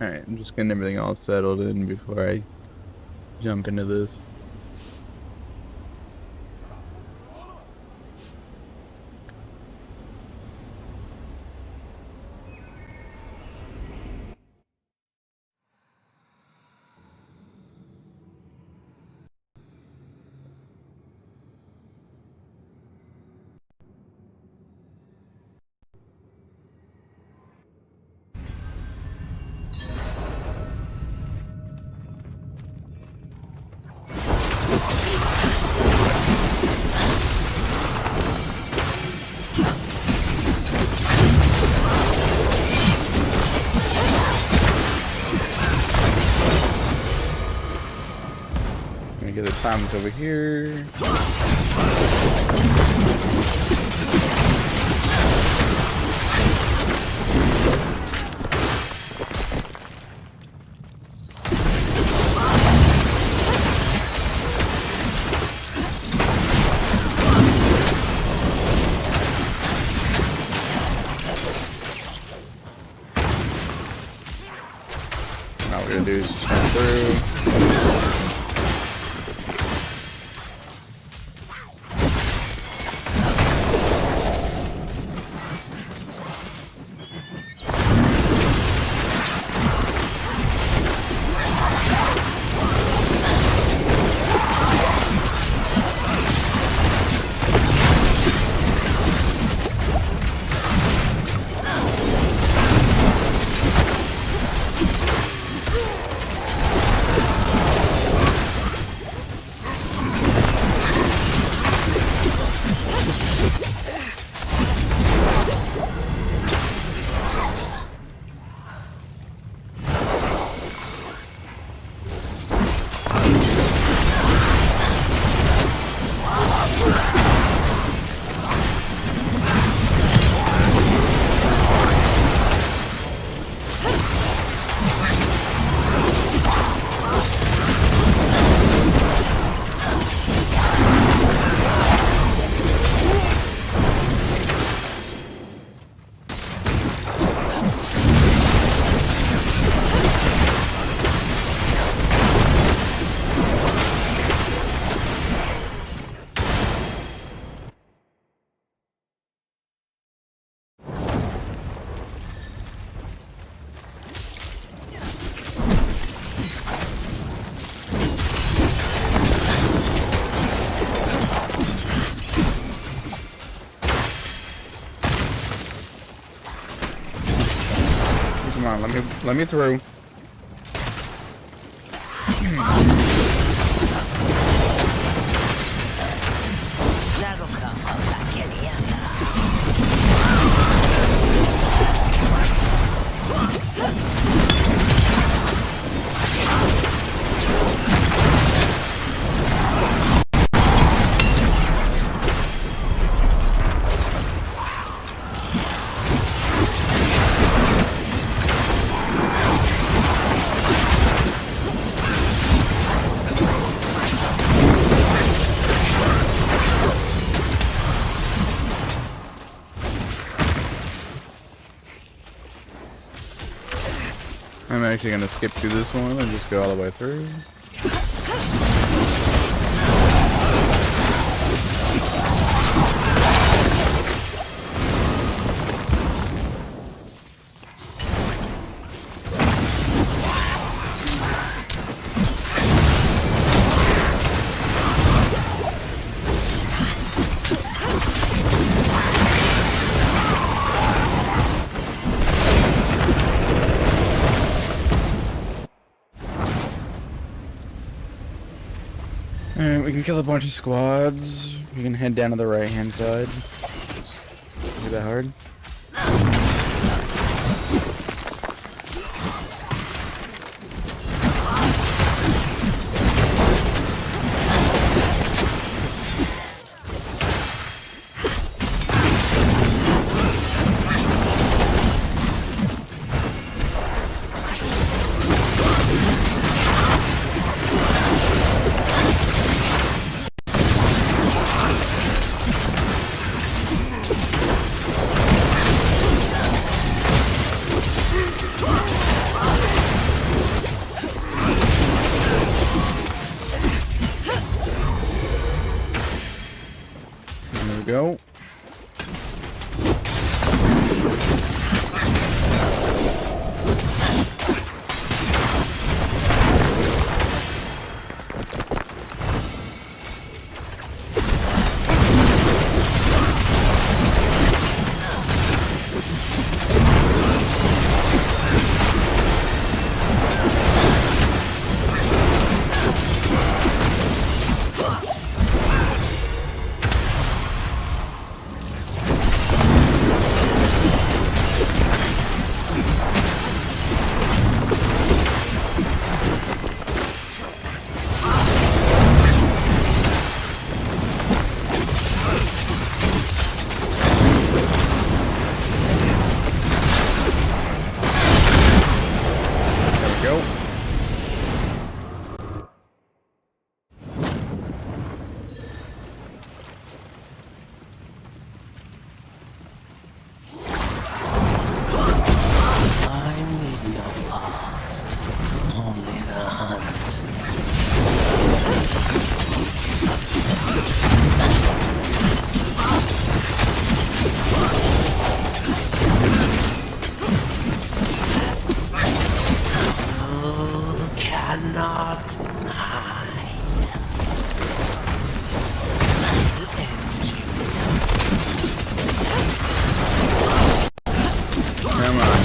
Alright, I'm just getting everything all settled in before I jump into this. Gonna get the times over here. Now what we're gonna do is just run through. Come on, let me through. That'll come out like any other. I'm actually gonna skip through this one and just go all the way through. Alright, we can kill a bunch of squads. We can head down to the right hand side. Is that hard? go. Go. I need no past, only the hunt. You cannot hide. Come on.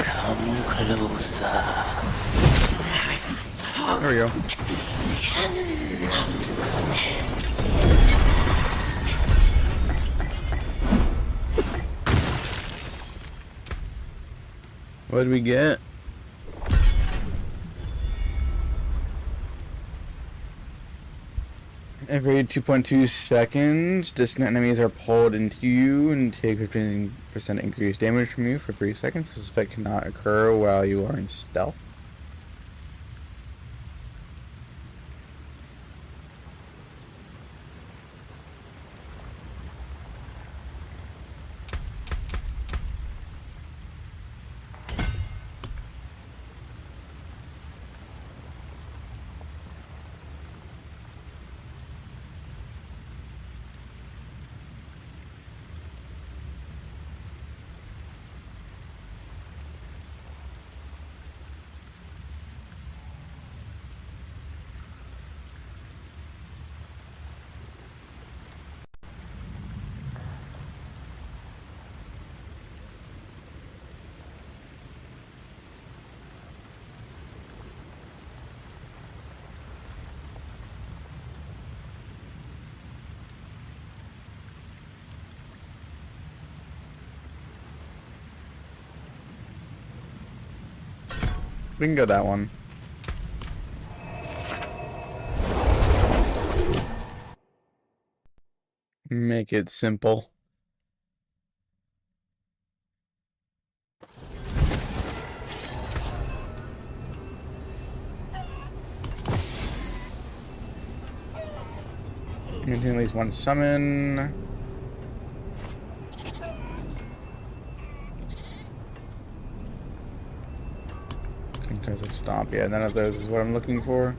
Come closer. There we go. What did we get? Every 2.2 seconds, distant enemies are pulled into you and take 15% increased damage from you for 3 seconds. This effect cannot occur while you are in stealth. We can go that one. Make it simple. Maintain at least one summon. Concussive Stomp. Yeah, none of those is what I'm looking for.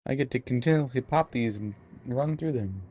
I get to continuously pop these and run through them.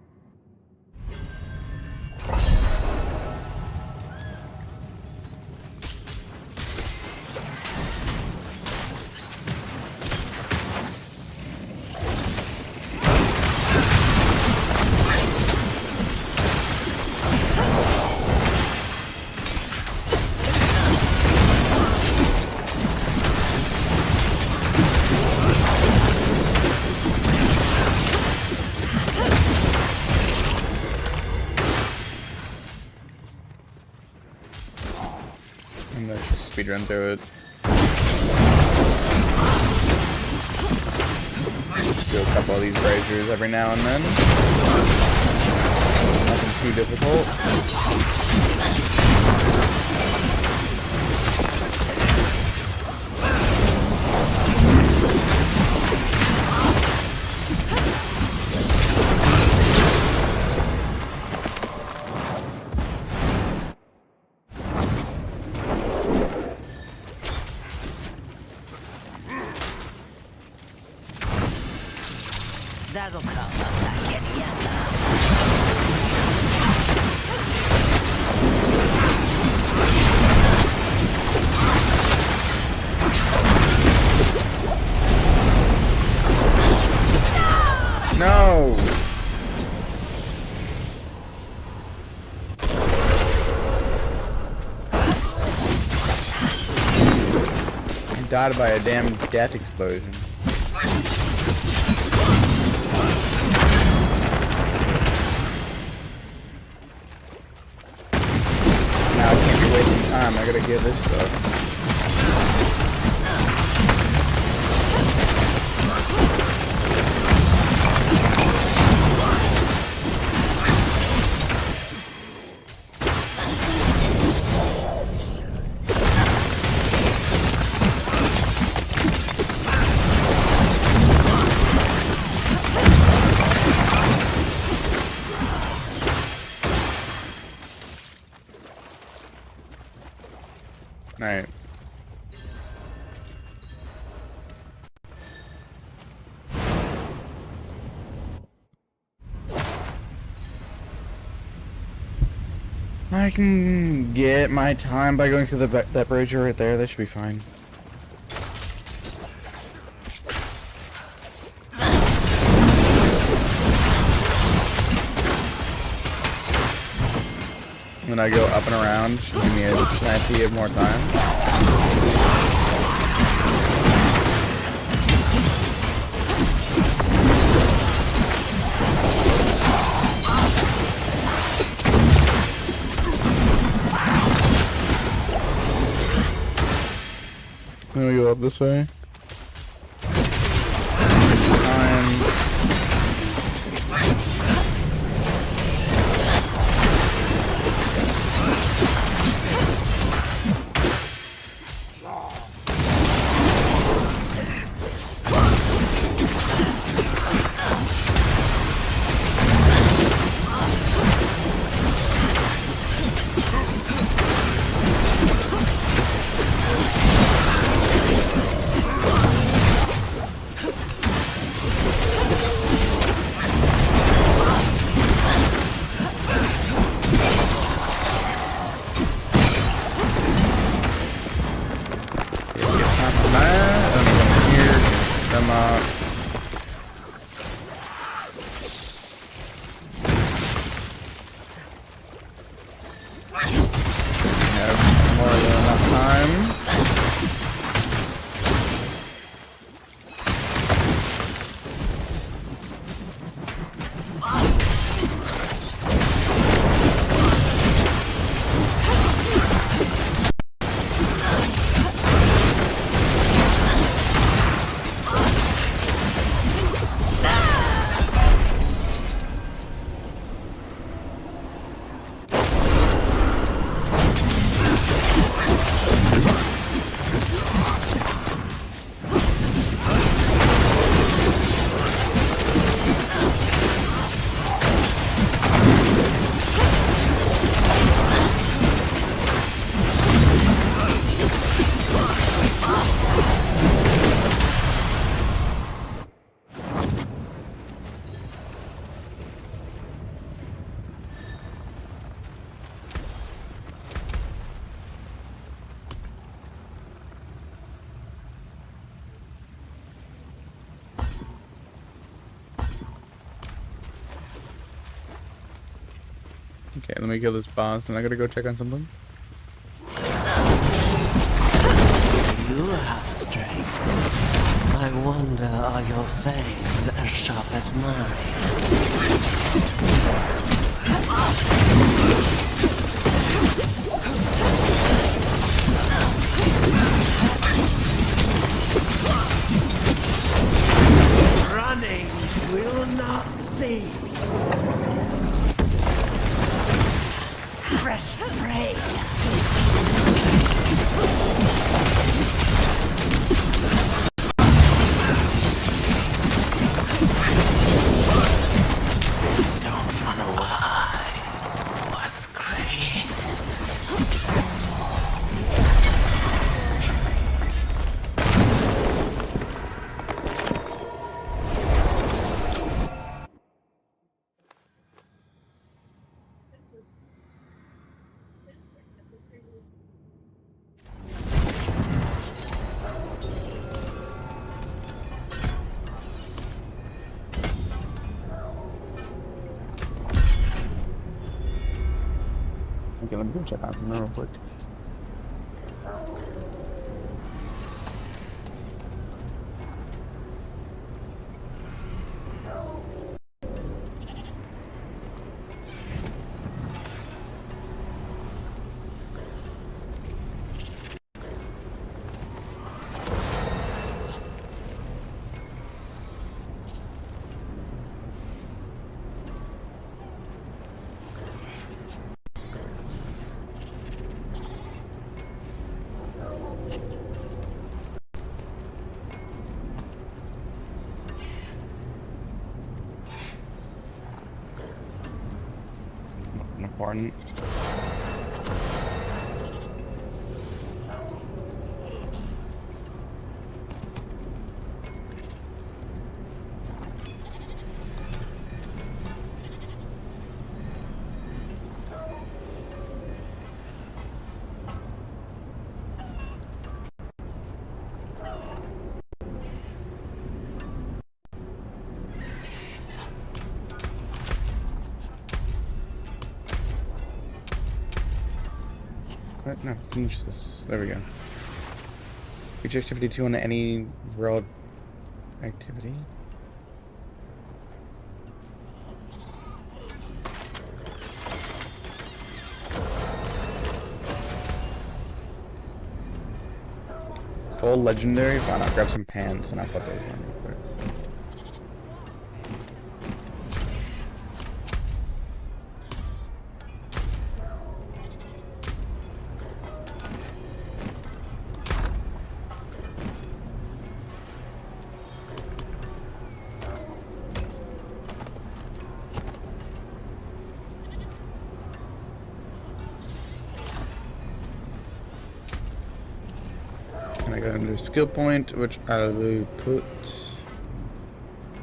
And let's just speedrun through it. Do a couple of these braziers every now and then. Nothing too difficult. That'll come back in the end. No! I died by a damn death explosion. Now I can't be wasting time. I gotta get this stuff. Alright. I can get my time by going through that bridge right there. That should be fine. When I go up and around, should give me a plenty of more time. Then we go up this way. Okay, let me kill this boss, and I gotta go check on something. You have strength. I wonder, are your fangs as sharp as mine? Running will not save. second. Let me go check on something real quick. Nothing important. What? No, finish this. There we go. Reach activity 2 on any world activity. Full legendary? Fine, I'll grab some pants and I'll put those on real quick. And I got another skill point, which I will put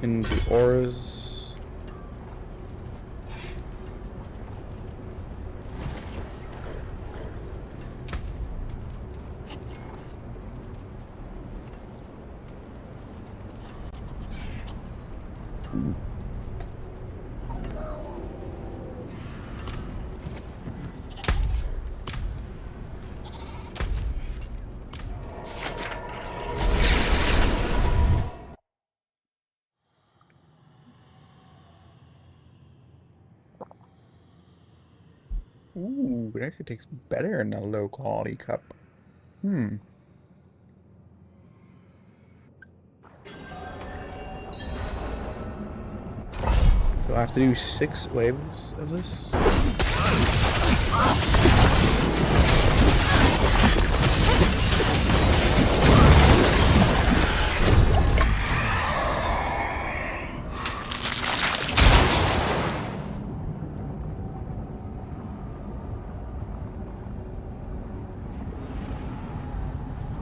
into auras. Ooh, it actually tastes better in a low quality cup. So I have to do 6 waves of this.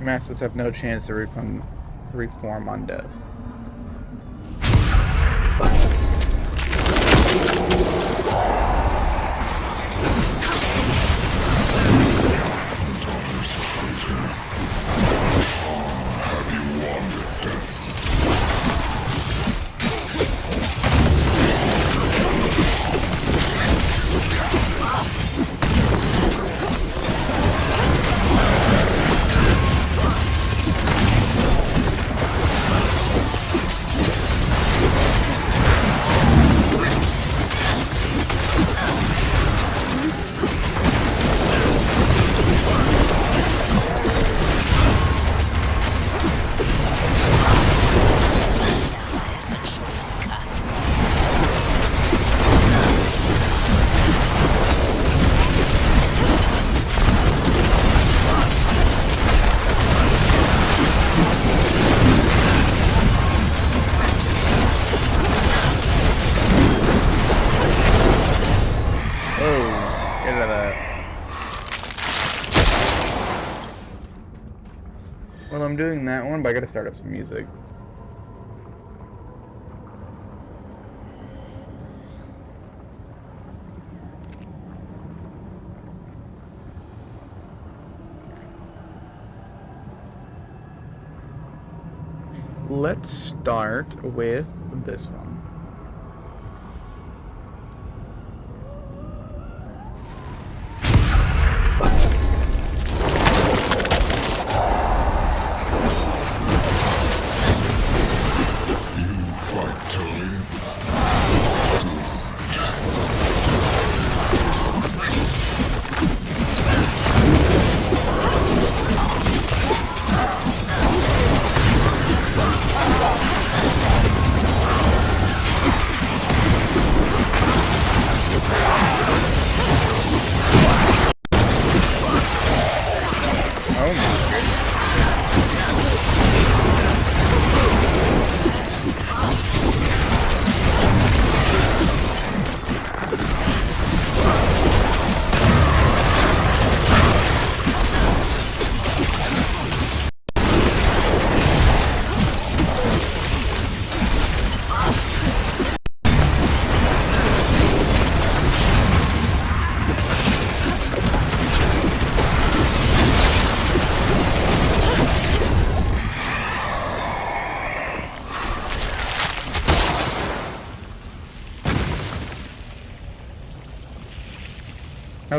Masters have no chance to reform on death. Well, I'm doing that one, but I gotta start up some music. Let's start with this one.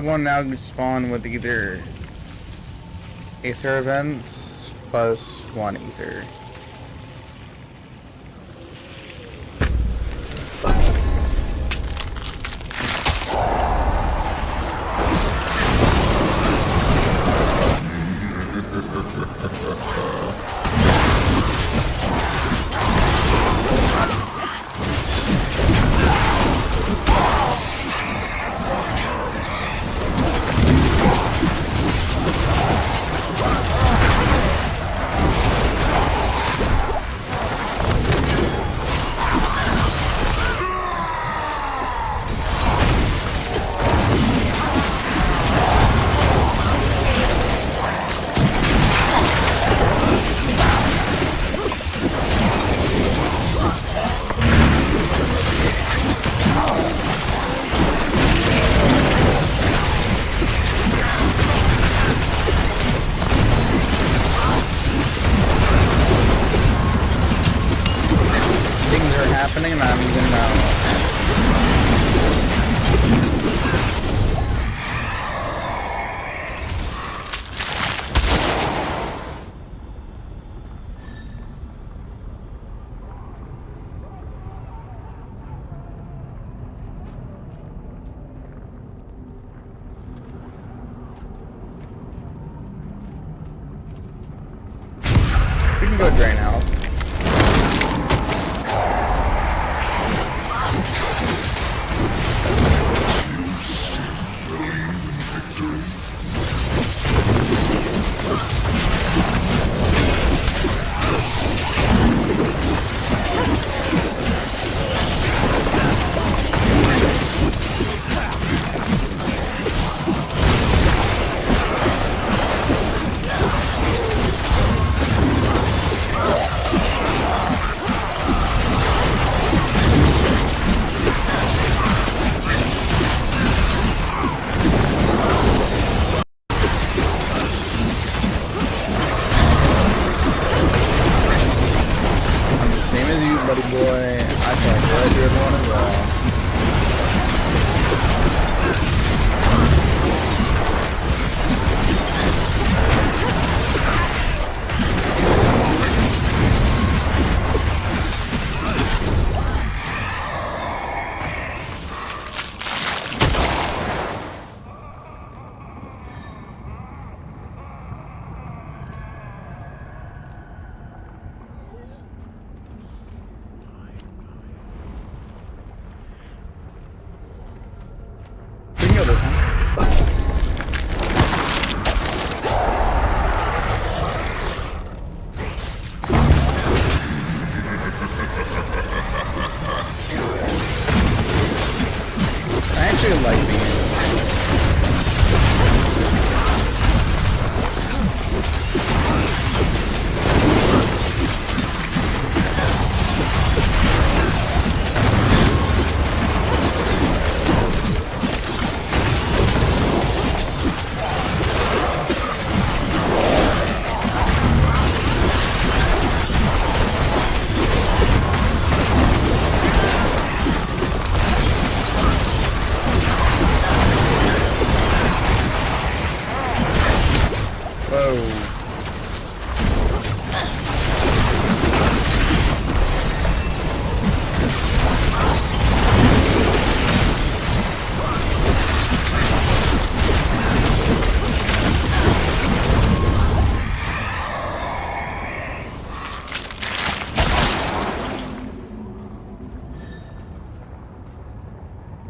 Everyone now spawn with either Aether events plus 1 Ether. Happening and I don't even know. We can go drain health. Buddy boy, I can't judge everyone as well.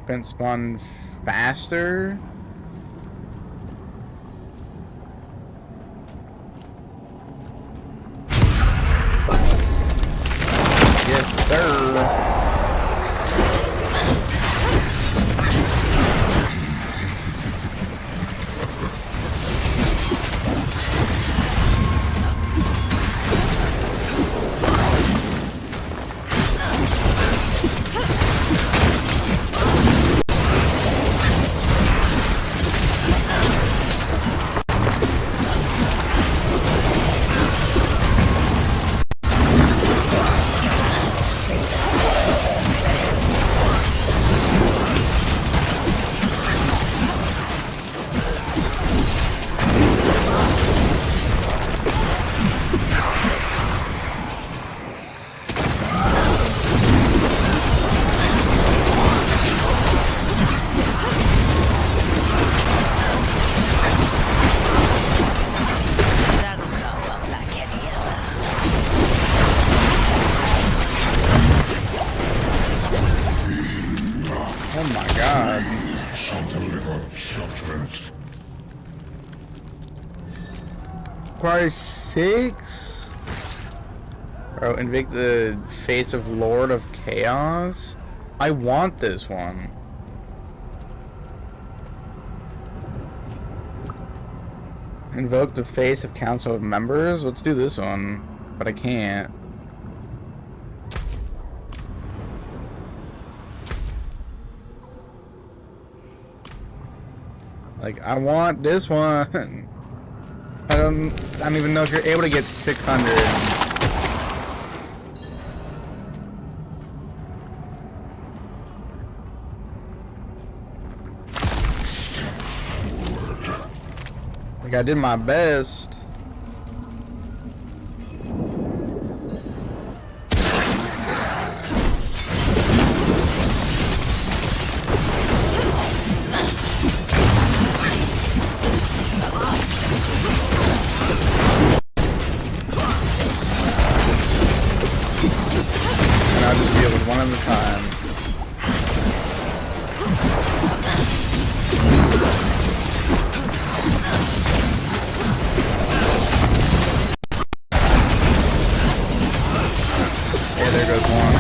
Can spawn faster. Yes, sir. requires 6? Bro, invoke the face of Lord of Chaos? I want this one. Invoke the face of Council of Members? Let's do this one. But I can't. Like, I want this one. I don't even know if you're able to get 600. Like, I did my best. And I'll just deal with one at a time. Yeah, there goes one.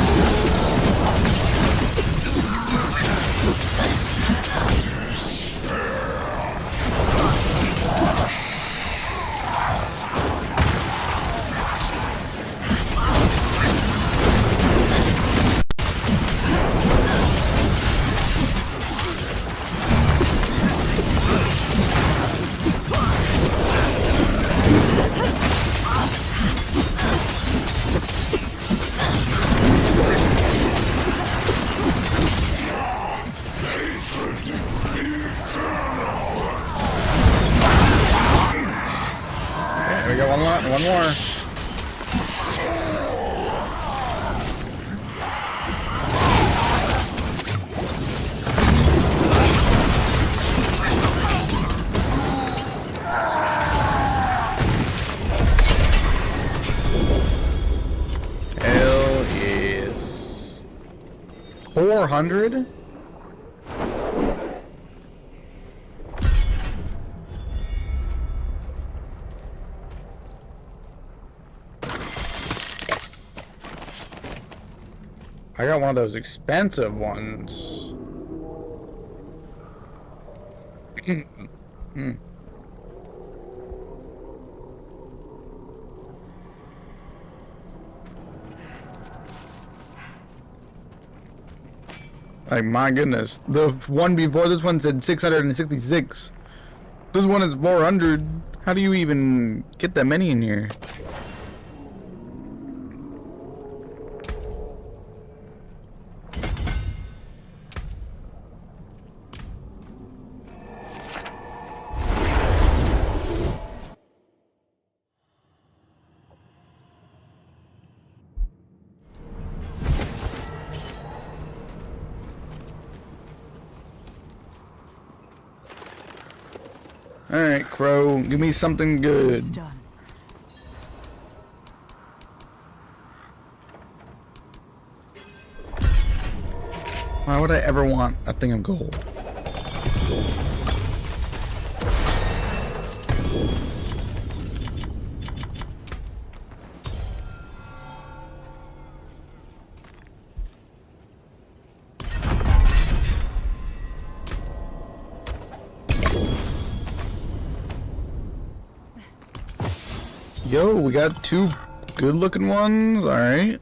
We got one more. Hell yes. 400? I got one of those expensive ones. Like, my goodness. The one before this one said 666. This one is 400. How do you even get that many in here? Alright, Crow, give me something good. It's done. Why would I ever want a thing of gold? Yo, we got two good looking ones, alright.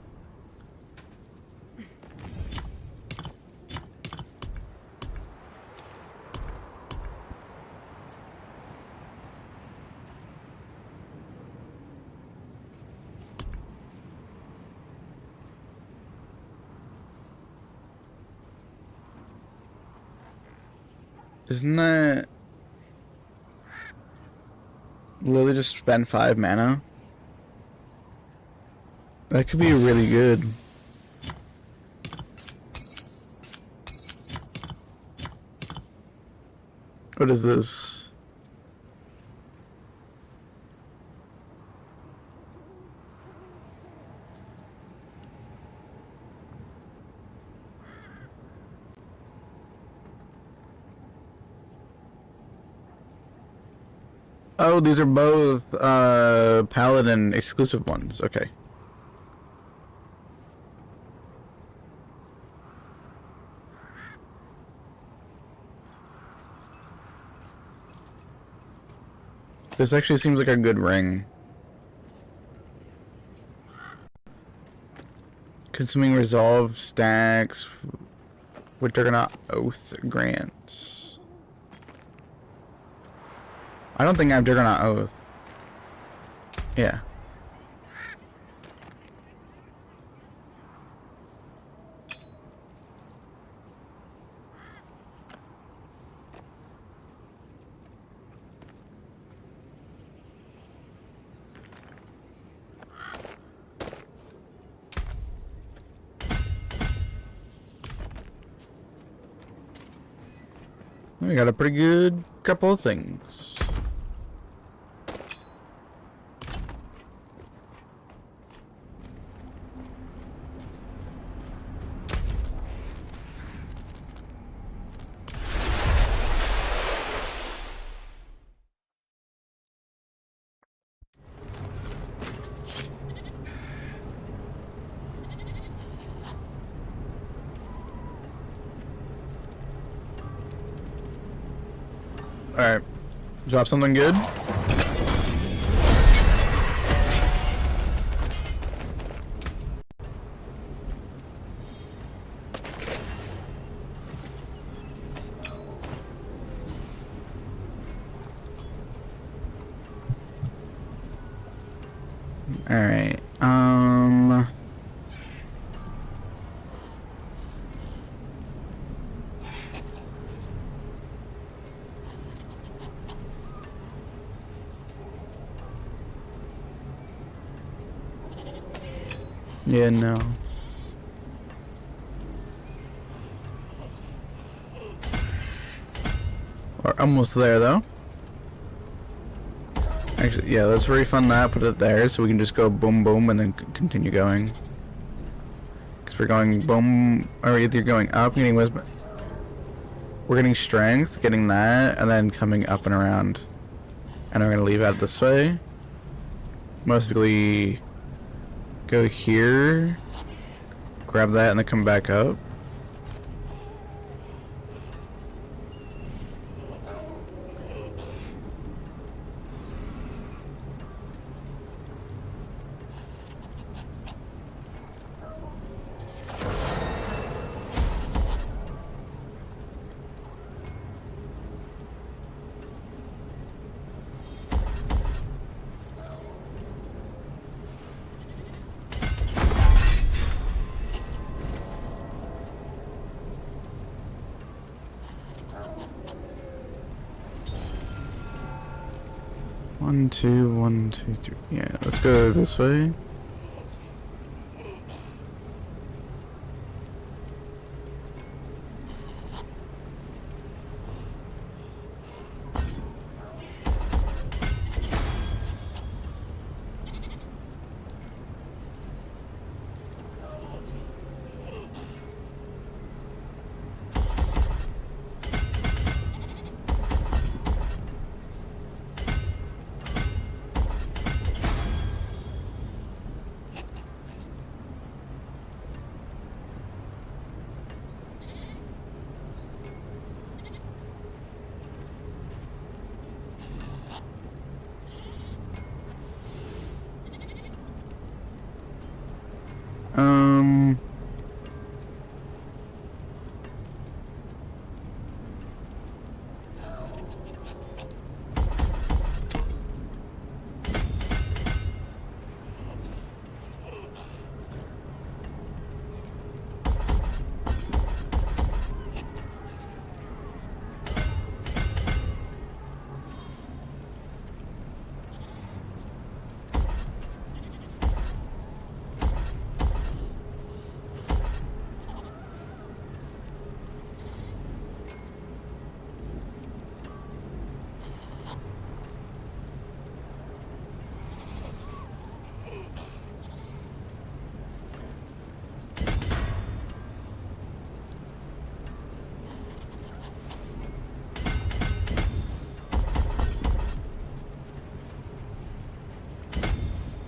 Isn't that... Lily just spent 5 mana? That could be really good. What is this? Oh, these are both Paladin exclusive ones. Okay. This actually seems like a good ring. Consuming resolve stacks, which are gonna oath grants. I don't think I have Juggernaut Oath. Yeah. We got a pretty good couple of things. Alright. Drop something good. Alright. Yeah, no. We're almost there, though. Actually, yeah, let's refund that, put it there, so we can just go boom, boom, and then continue going. Because we're going boom, or either going up, getting wisdom. We're getting strength, getting that, and then coming up and around. And we're going to leave out this way. Mostly go here, grab that, and then come back up. One, two, three. Yeah, let's go this way.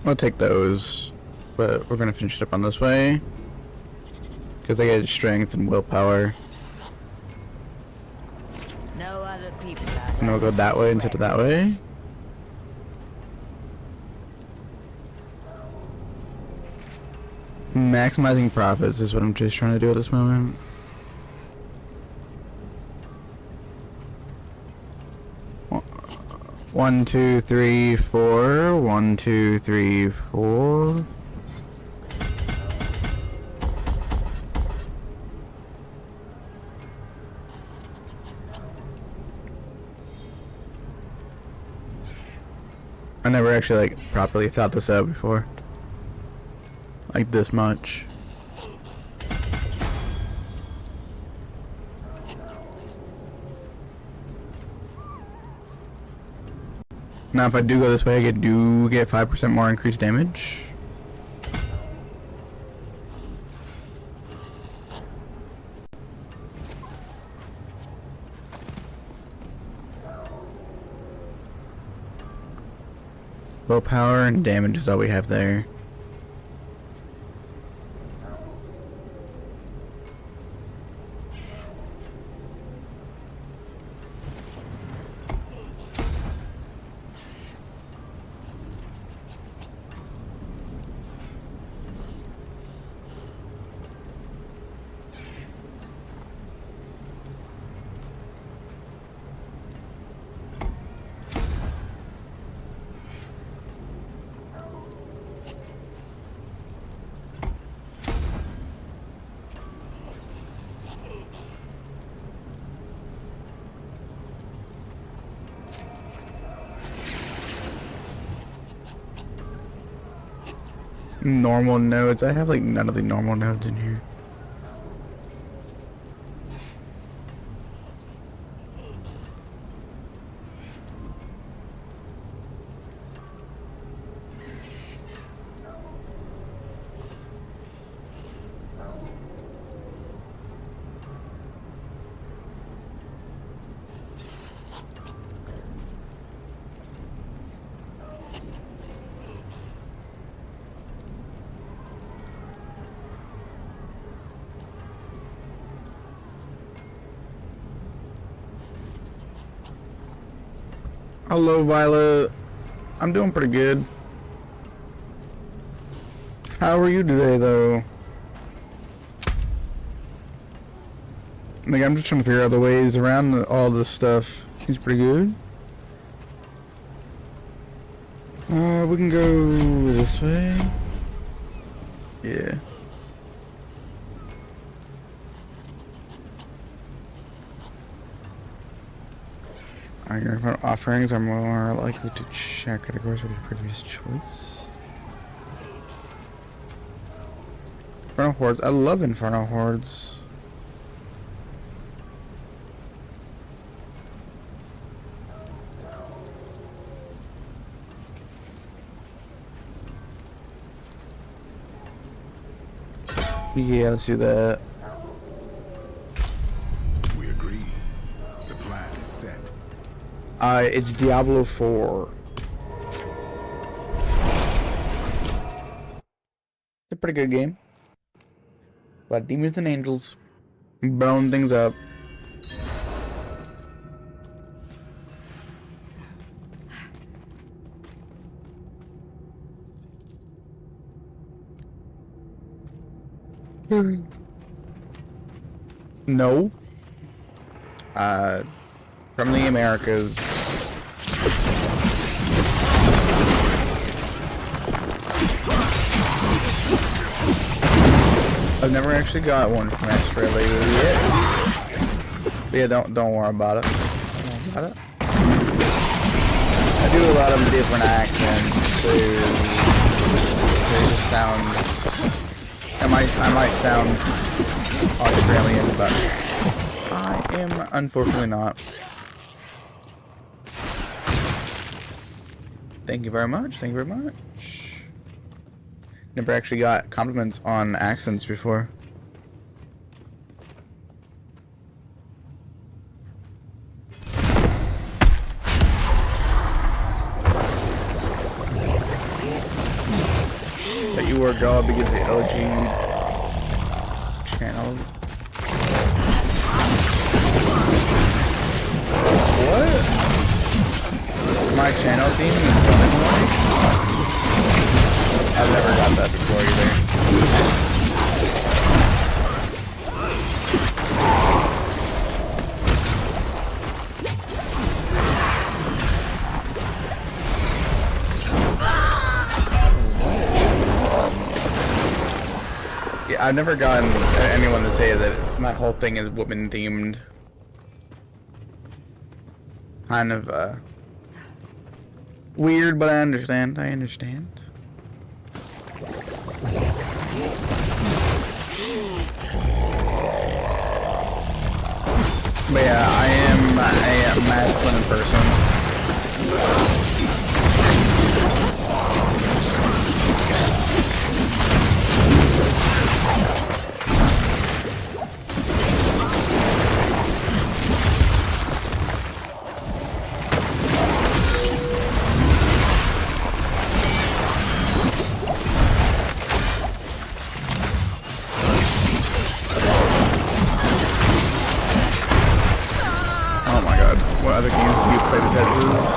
I'll take those, but we're gonna finish it up on this way because I get strength and willpower, No other people out and we'll go that way instead of that way. Maximizing profits is what I'm just trying to do at this moment. One, two, three, four. 1, 2, 3, 4. I never actually like properly thought this out before. Like this much. Now if I do go this way, I do get 5% more increased damage. Willpower and damage is all we have there. Normal nodes. I have like none of the normal nodes in here. Hello, Violet. I'm doing pretty good. How are you today, though? Like, I'm just trying to figure out the ways around all this stuff. Seems pretty good. We can go this way. Yeah. Your offerings are more likely to check categories with your previous choice. Infernal Hordes. I love Infernal Hordes. Yeah, let's do that. We agree. The plan is set. It's Diablo 4. It's a pretty good game. About demons and angels. Blowing things up. No. From the Americas. I've never actually got one from Australia yet. But yeah, don't worry about it. Don't worry about it. I do a lot of different accents too. They just sound. I might sound Australian, but I am unfortunately not. Thank you very much. Thank you very much. Never actually got compliments on accents before. that you were God because the LG channel. What? My channel theme is running like? I've never got that before either. Yeah, I've never gotten anyone to say that my whole thing is woman themed. Kind of weird, but I understand. I understand. But yeah, I am a masculine person. Oh my god, what other games have you played besides this?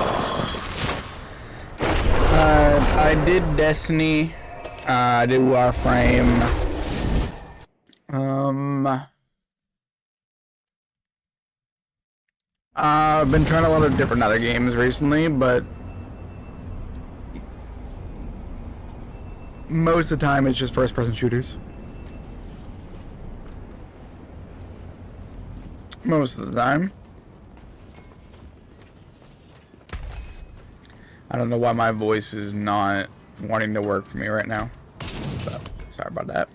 I did Destiny, I did Warframe, I've been trying a lot of different other games recently, but most of the time it's just first-person shooters. Most of the time. I don't know why my voice is not wanting to work for me right now. So, sorry about that.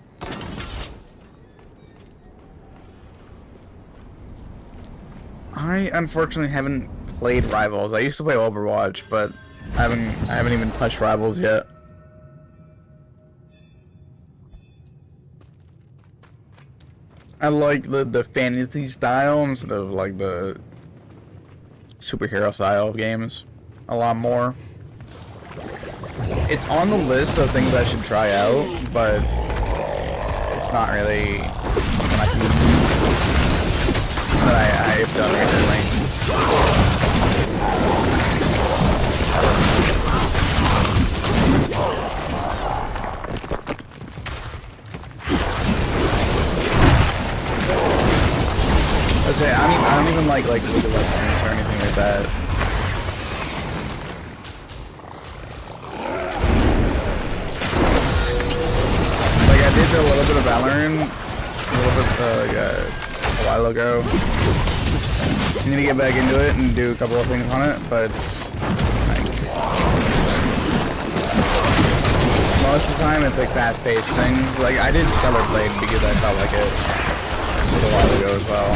I unfortunately haven't played Rivals. I used to play Overwatch, but I haven't even touched Rivals yet. I like the fantasy style instead of like the superhero style of games a lot more. It's on the list of things I should try out, but it's not really something I can that I've done recently. Let's say I don't even like League of Legends or anything like that. Like I did a little bit of Valorant, a little bit a while ago. I need to get back into it and do a couple of things on it, but like, most of the time it's like fast-paced things. Like I did Stellar Blade because I felt like it a little while ago as well.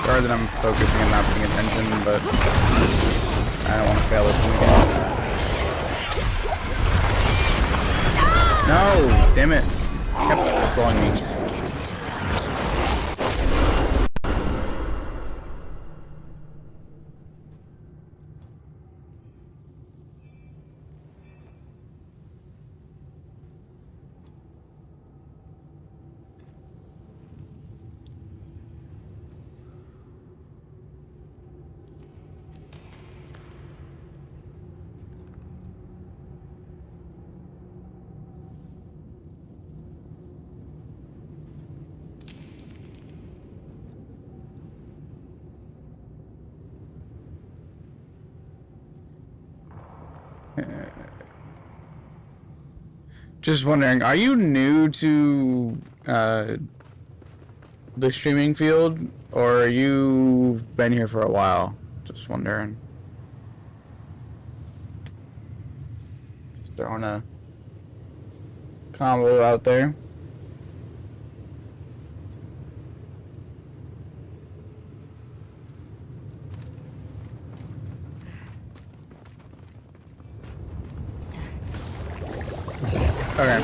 Sorry that I'm focusing and not paying attention, but I don't want to fail this again. No! Damn it. Kept slowing me. Just getting to Just wondering, are you new to the streaming field, or you've been here for a while? Just wondering. Just throwing a combo out there. Okay.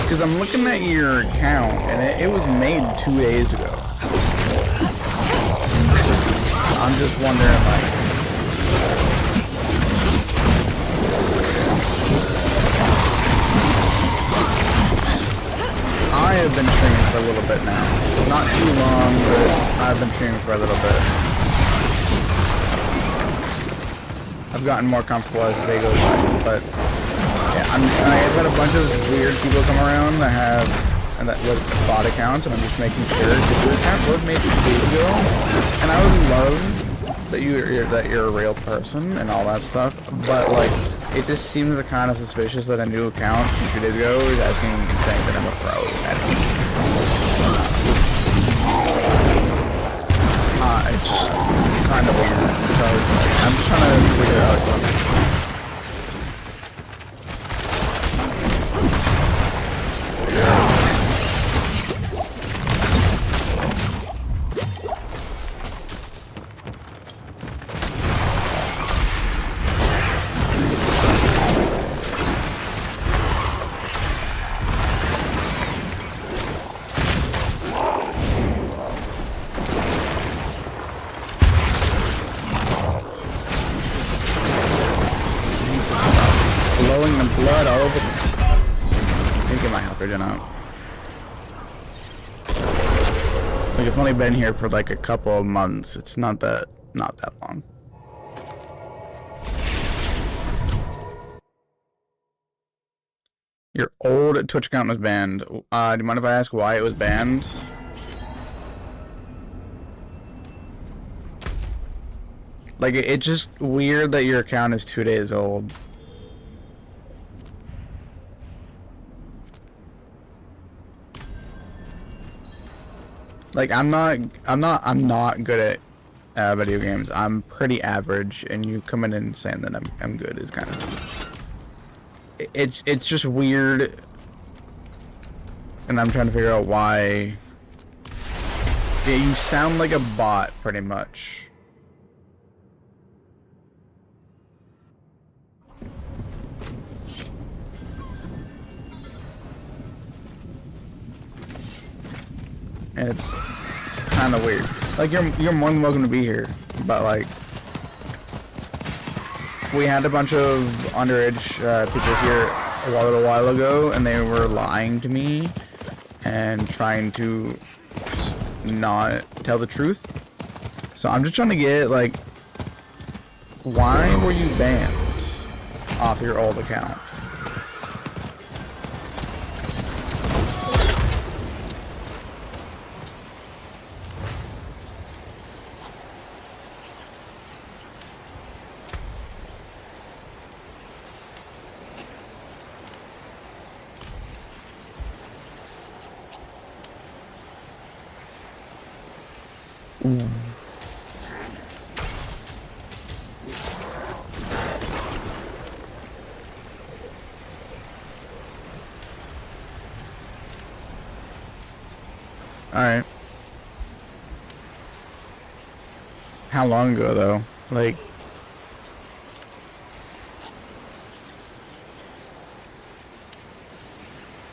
Because I'm looking at your account, and it was made 2 days ago. I'm just wondering, like... I have been streaming for a little bit now. Not too long, but I've been streaming for a little bit. I've gotten more comfortable as the day goes by, but... Yeah, I've had a bunch of weird people come around that have with bot accounts, and I'm just making sure because your account was made 2 days ago, and I would love that you're a real person and all that stuff, but like it just seems kind of suspicious that a new account from 2 days ago is asking and saying that I'm a pro at it. It's kind of weird, so I'm just trying to figure out something. Blowing the blood all over. I think it might help her out. Like I've only been here for like a couple of months. It's not that long. Your old Twitch account was banned. Do you mind if I ask why it was banned? Like it's just weird that your account is 2 days old. Like I'm not good at video games. I'm pretty average, and you coming in and saying that I'm good is kind of it's just weird, and I'm trying to figure out why. Yeah, you sound like a bot pretty much. And it's kind of weird. Like you're more than welcome to be here, but like we had a bunch of underage people here a little while ago, and they were lying to me and trying to not tell the truth. So I'm just trying to get like, why were you banned off your old account? Alright. How long ago though? Like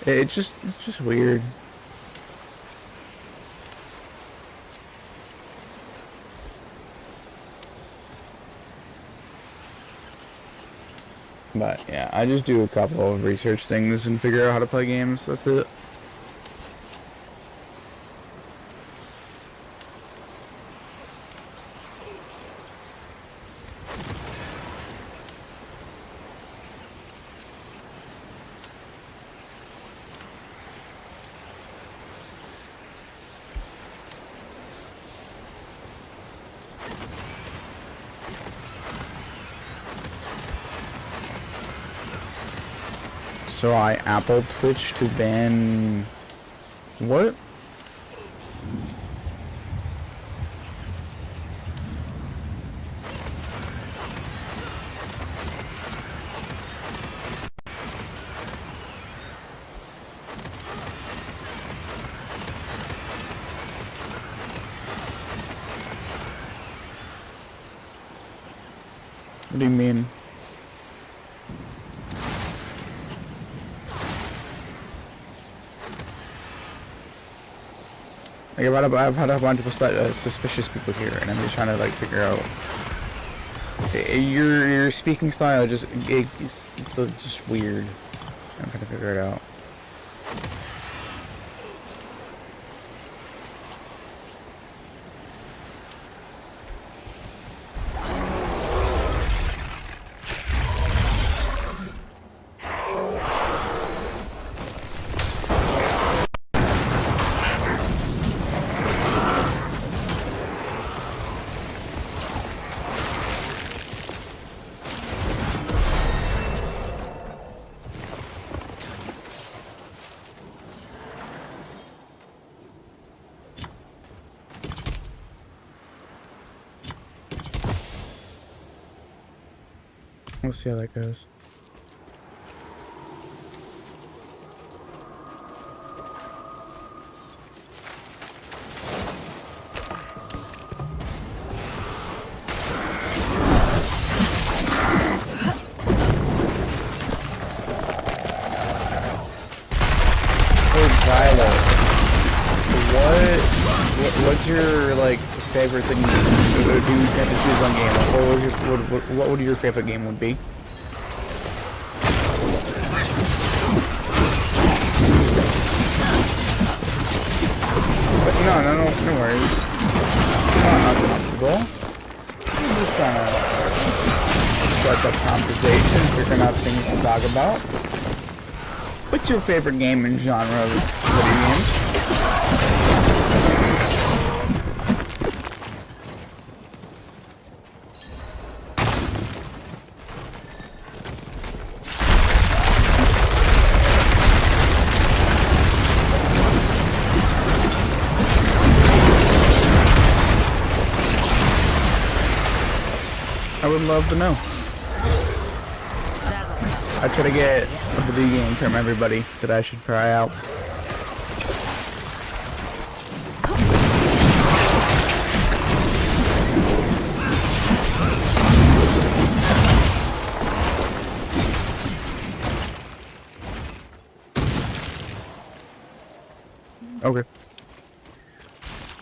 it's just weird. But yeah, I just do a couple of research things and figure out how to play games. That's it. So I Apple Twitch to ban what? What do you mean? Like I've had a bunch of suspicious people here, and I'm just trying to like figure out your speaking style. It's just weird. I'm trying to figure it out. We'll see how that goes. What's your like favorite thing? Do you tend to choose on game? What would your favorite game would be? But no worries. Not comfortable. I'm just trying to start up conversation, figuring out things to talk about. What's your favorite game and genre of video games? I would love to know. I try to get a video game from everybody that I should try out. Okay.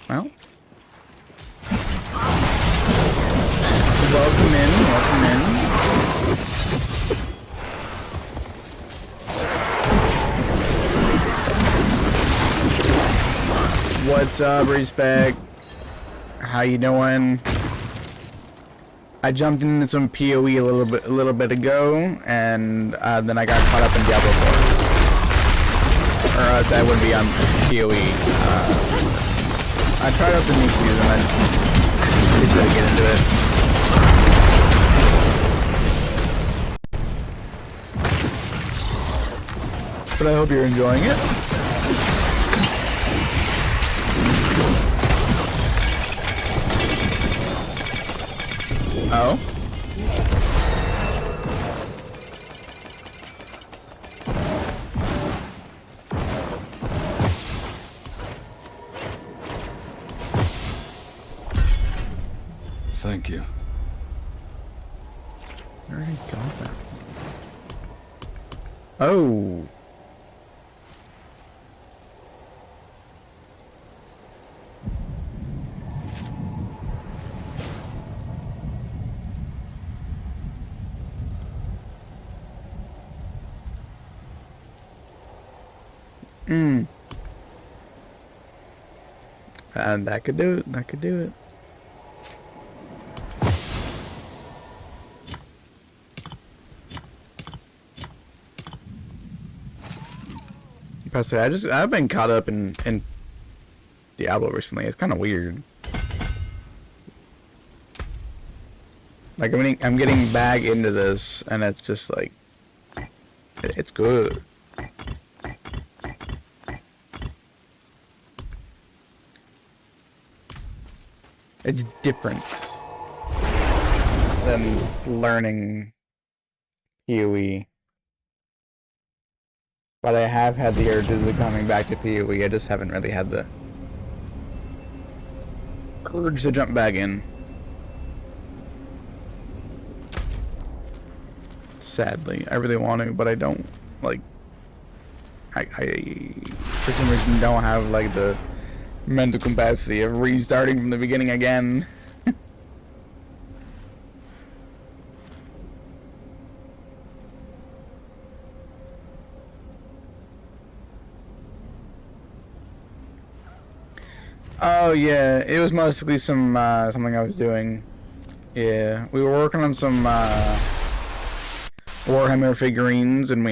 Well. Welcome in. What's up, Respect? How you doing? I jumped into some PoE a little bit ago, and then I got caught up in Diablo 4. Or else I would be on PoE. I tried out the new season. I didn't really get into it. But I hope you're enjoying it. Oh? Thank you. I already got that. Oh. And that could do it. That could do it. I've been caught up in Diablo recently. It's kind of weird. Like I'm getting back into this, and it's just like it's good. It's different than learning PoE. But I have had the urges of coming back to PoE. I just haven't really had the urge to jump back in. Sadly, I really want to, but I don't. Like, I for some reason don't have like the mental capacity of restarting from the beginning again. Oh yeah, it was mostly some something I was doing. Yeah, we were working on some Warhammer figurines, and I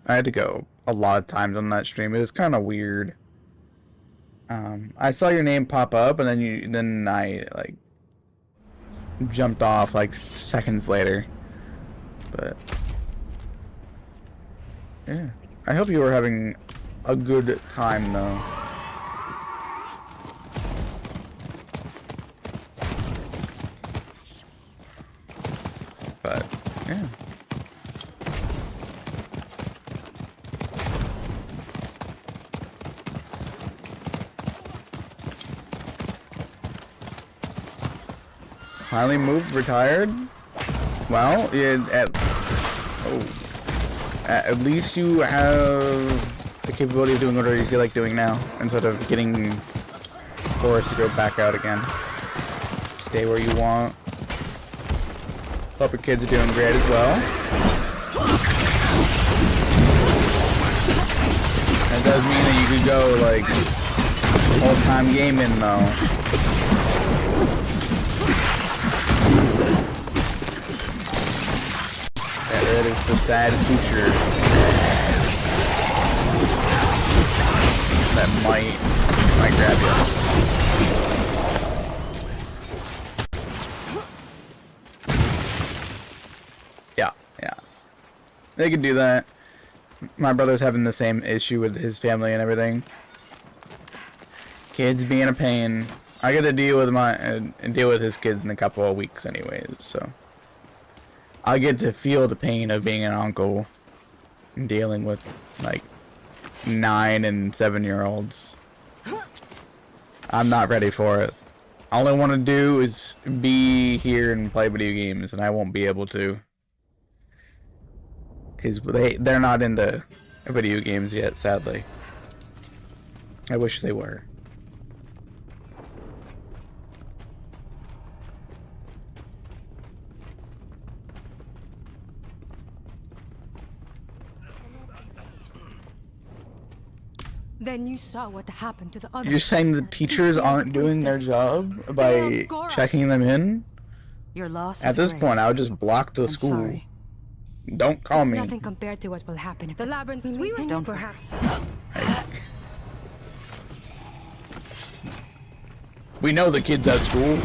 had to go a lot of times on that stream. It was kind of weird. I saw your name pop up, and then I like jumped off like seconds later. But yeah, I hope you were having a good time though. But yeah. Finally moved, retired. Well, yeah, at least you have the capability of doing whatever you feel like doing now, instead of getting forced to go back out again. Stay where you want. Hope your kids are doing great as well. That does mean that you could go like full-time gaming though. Yeah, that is the sad future that might grab you. Yeah, they could do that. My brother's having the same issue with his family and everything. Kids being a pain. I got to deal with his kids in a couple of weeks, anyways. So I get to feel the pain of being an uncle and dealing with like 9 and 7-year-olds. I'm not ready for it. All I want to do is be here and play video games, and I won't be able to. Because they're not into video games yet, sadly. I wish they were. Then you saw what happened to the other. You're saying the teachers aren't doing their job by checking them in? Your loss At is this great. point, I would just block the I'm school. sorry. Don't call It's me. nothing compared to what will happen if the labyrinth we were Don't perhaps. We know the kids at school.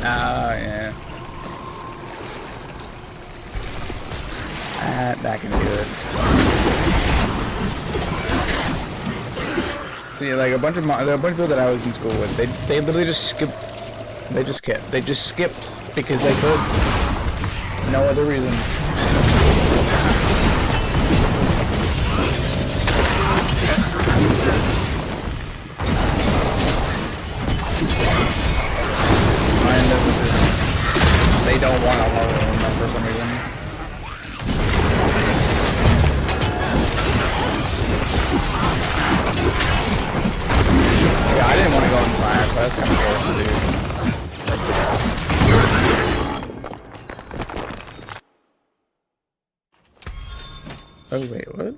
Yeah. That can do it. See, like there are a bunch of people that I was in school with. They literally just skipped. They just skipped because they could. No other reason. They don't want to learn them for some reason. Yeah, I didn't want to go in class, but that's kind of cool to do. Oh wait, what?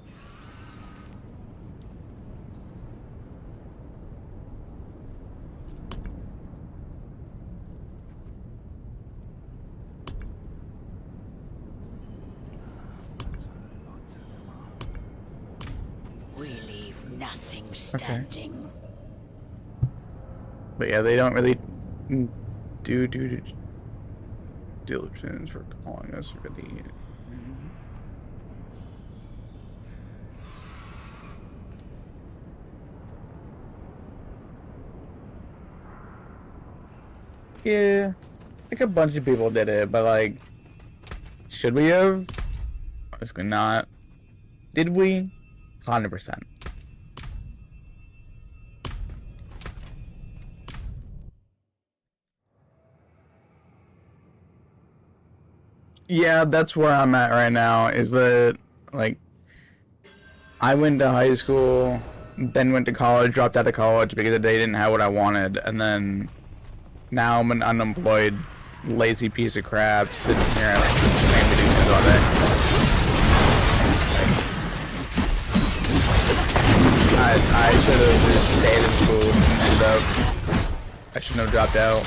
We leave nothing standing. But yeah, they don't really due to diligence for calling us really. Yeah, I think a bunch of people did it, but like, should we have? Obviously not. Did we? 100%. Yeah, that's where I'm at right now, is that, like, I went to high school, then went to college, dropped out of college because they didn't have what I wanted, and then now I'm an unemployed, lazy piece of crap sitting here like, mainly doing things all day. I should have just stayed in school and ended up, I shouldn't have dropped out.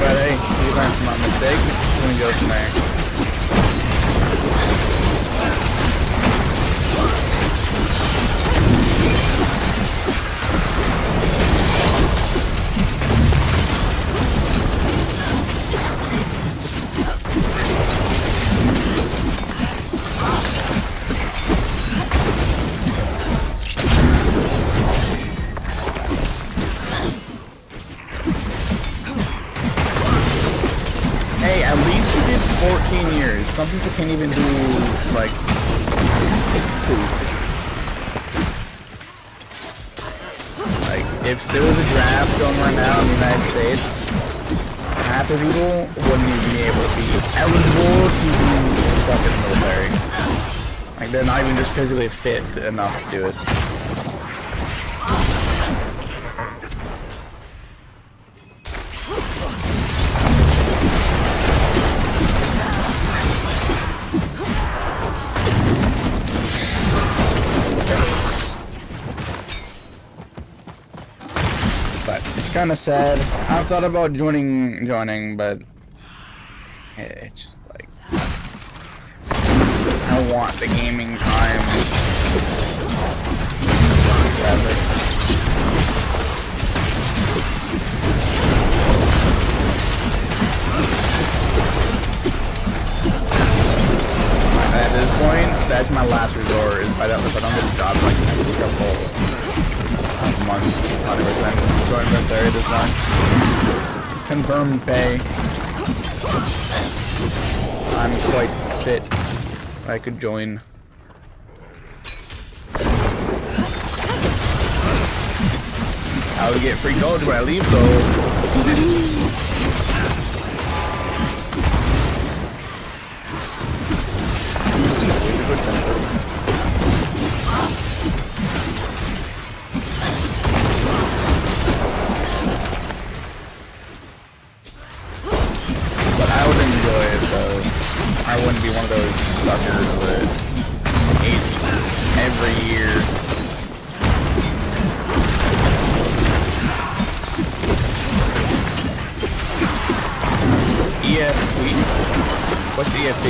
But hey, we learned from our mistakes, and we go from there. Hey, at least we did 14 years. Some people can't even do, like, 2. Like, if there was a draft going right now in the United States, half the people wouldn't even be able to be eligible to do stuff in the military. Like, they're not even just physically fit enough to do it. Kind of sad. I thought about joining, but it's just like I want the gaming time. At this point, that's my last resort. Is if I don't get a job like next couple months, 100%. Join military this time. Confirmed pay. I'm quite fit. I could join. I would get free college when I leave though. I wouldn't be one of those suckers that hates every year. EFT? What's the EFT?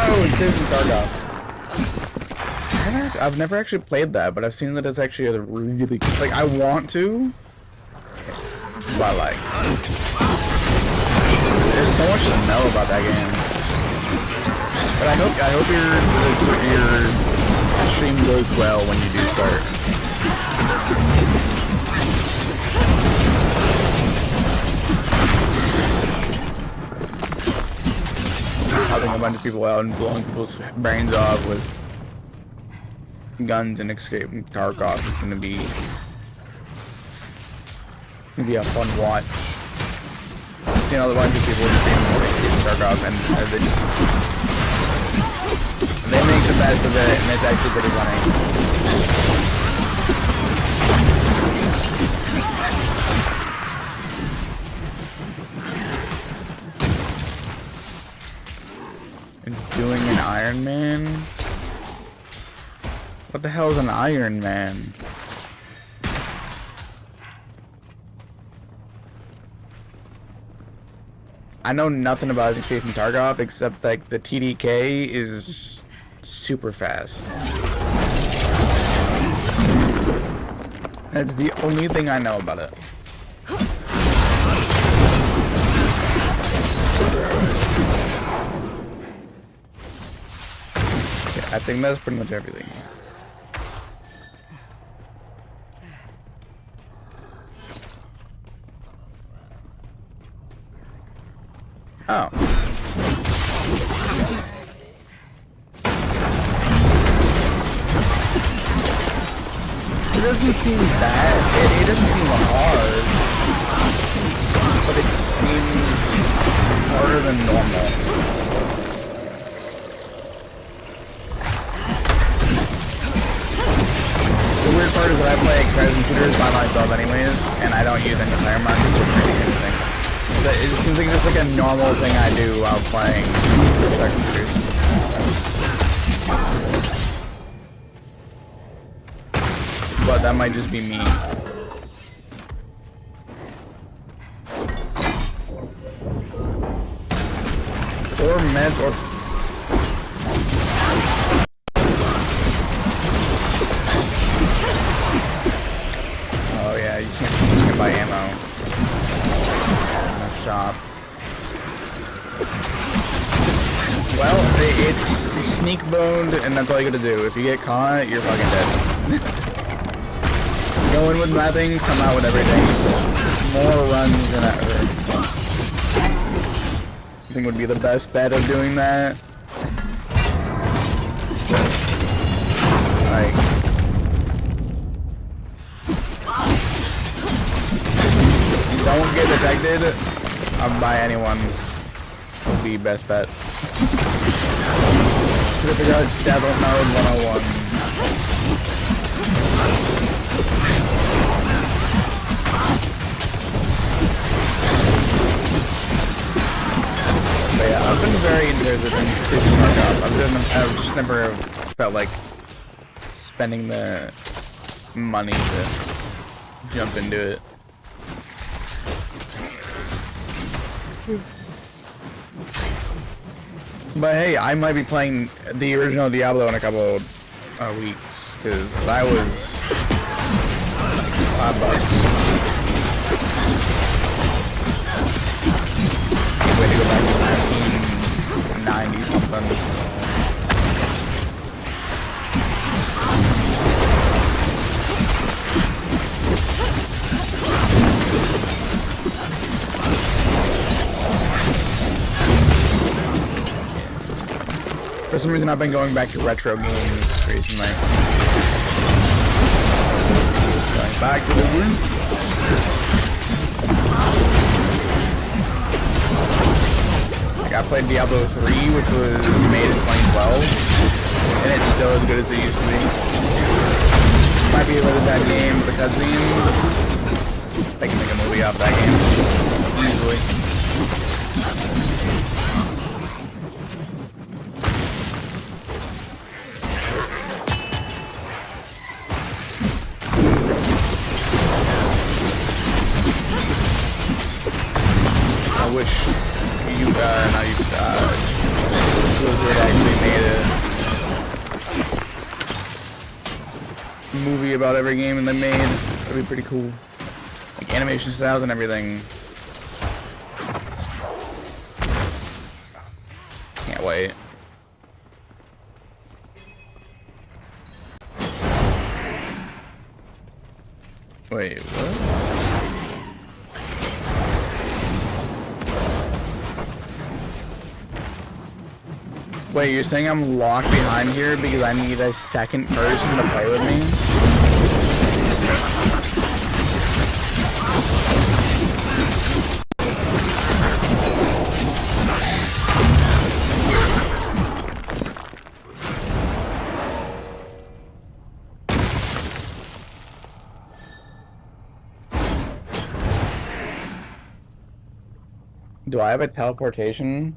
Oh, it's Citizen Tarkov. I've never actually played that, but I've seen that it's actually a really like I want to, but like there's so much to know about that game. But I hope your stream goes well when you do start. Helping a bunch of people out and blowing people's brains off with guns and escaping Tarkov is gonna be a fun watch. I've seen a bunch of people escaping Tarkov and they make the best of it, and it's actually pretty funny. And doing an Iron Man. What the hell is an Iron Man? I know nothing about Jason Tarkov except like the TDK is super fast. That's the only thing I know about it. Okay, I think that's pretty much everything. Oh. It doesn't seem bad. It doesn't seem hard. But it seems harder than normal. The weird part is that I play Crash shooters by myself anyways, and I don't use any player markers or anything. It seems like just like a normal thing I do while playing Crash shooters. But that might just be me. Or meds or... Oh yeah, you can't buy ammo in a shop. Well, it's sneak boned and that's all you gotta do. If you get caught, you're fucking dead. Go in with nothing, come out with everything. More runs than ever. I think would be the best bet of doing that. Like, don't get detected by anyone. Would be best bet. Should have figured out stealth mode 101. But yeah, I've been very interested in Jason Tarkov. I've just never felt like spending the money to jump into it. But hey, I might be playing the original Diablo in a couple of weeks, because that was $5. Way to go back to 1990 something. For some reason I've been going back to retro games recently. Going back to the roots. I played Diablo 3, which was made in 2012, and it's still as good as it used to be. Might be a really bad game, but cutscenes, they can make a movie off that game, easily. I wish Blizzard actually made a movie about every game they made. That'd be pretty cool. Like animation styles and everything. Can't wait. Wait, what? Wait, you're saying I'm locked behind here because I need a second person to play with me? Do I have a teleportation?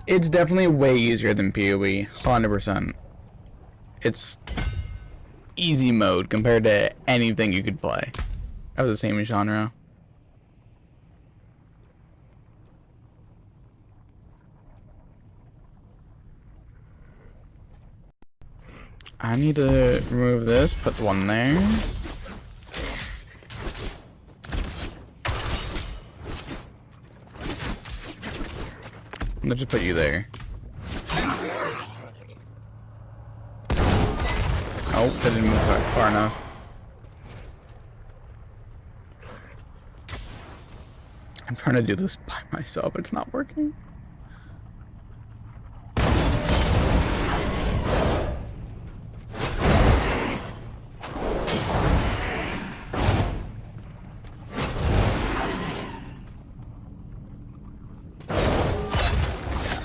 It's definitely way easier than PoE, 100%. It's easy mode compared to anything you could play of the same genre. I need to remove this, put the one there. Let's just put you there. Oh, that didn't move far enough. I'm trying to do this by myself, it's not working.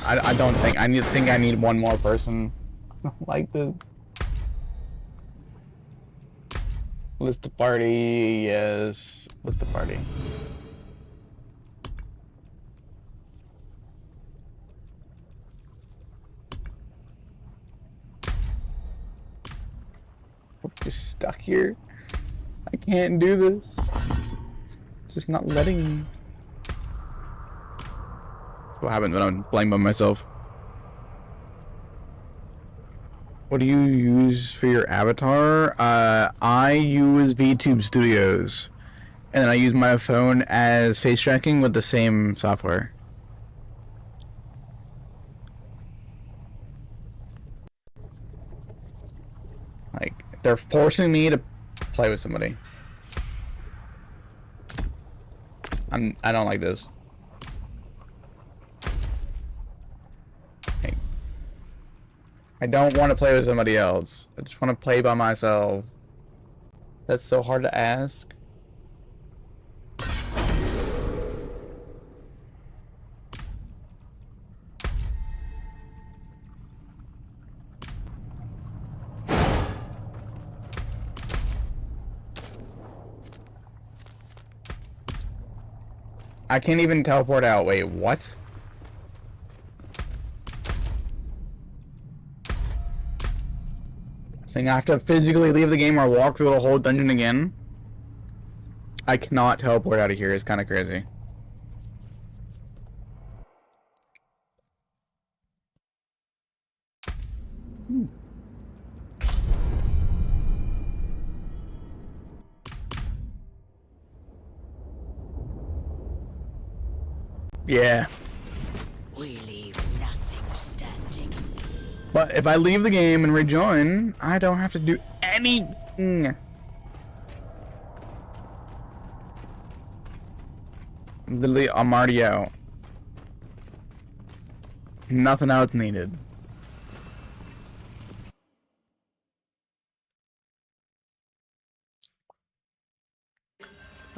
I don't think I need one more person like this. List the party, yes. List the party. We're just stuck here. I can't do this. It's just not letting me. What happened when I'm playing by myself? What do you use for your avatar? I use VTube Studios, and then I use my phone as face tracking with the same software. Like, they're forcing me to play with somebody. I don't like this. I don't want to play with somebody else. I just want to play by myself. That's so hard to ask. I can't even teleport out. Wait, what? Saying I have to physically leave the game or walk through the whole dungeon again. I cannot teleport out of here. It's kind of crazy. Yeah. We leave nothing standing. But if I leave the game and rejoin, I don't have to do anything. Literally, I'm already out. Nothing else needed.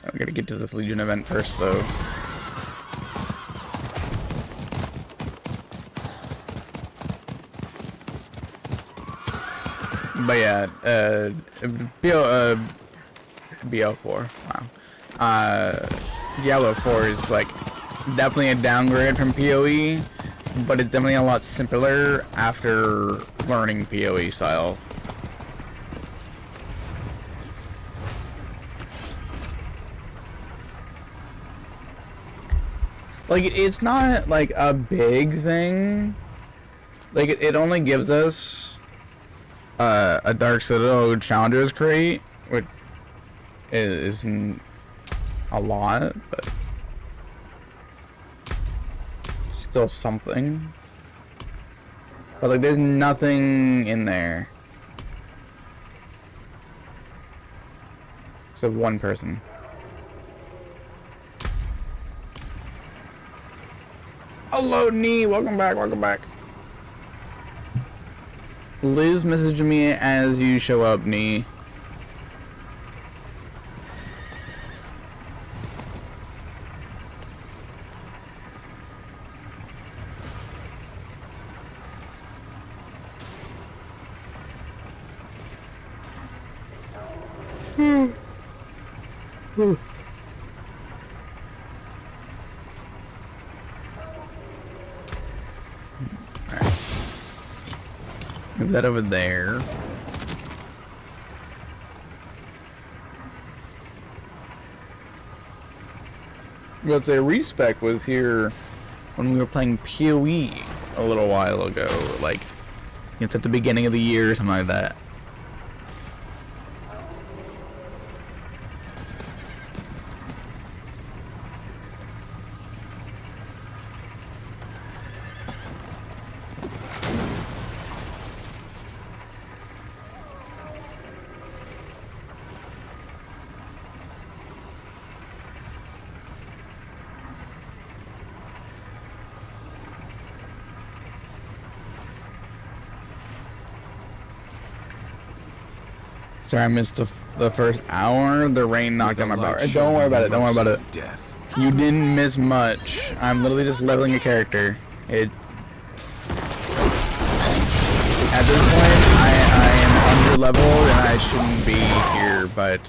I gotta get to this Legion event first, though. But yeah, BO4, wow. Diablo 4 is like definitely a downgrade from PoE, but it's definitely a lot simpler after learning PoE style. Like, it's not like a big thing. Like, it only gives us a Dark Citadel Challengers crate, which isn't a lot, but still something. But like, there's nothing in there except one person. Hello, Nee. Welcome back. Welcome back. Liz messaged me as you show up, Nee. Move that over there. But say Respec was here when we were playing PoE a little while ago. Like, it's at the beginning of the year or something like that. Sorry, I missed the first hour. The rain knocked out my power. Don't worry about it. Don't worry about it. Death. You didn't miss much. I'm literally just leveling a character. At this point, I am under leveled and I shouldn't be here. But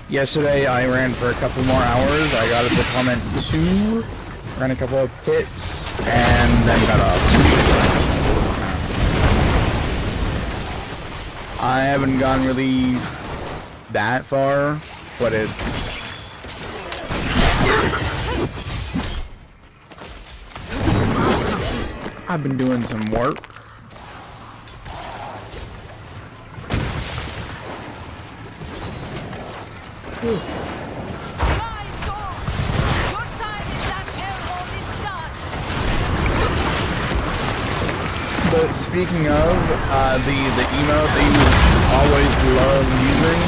yesterday I ran for a couple more hours. I got a deployment 2, ran a couple of pits, and then got off. I haven't gone really that far, but it's... I've been doing some work. But speaking of the emote that you always love using,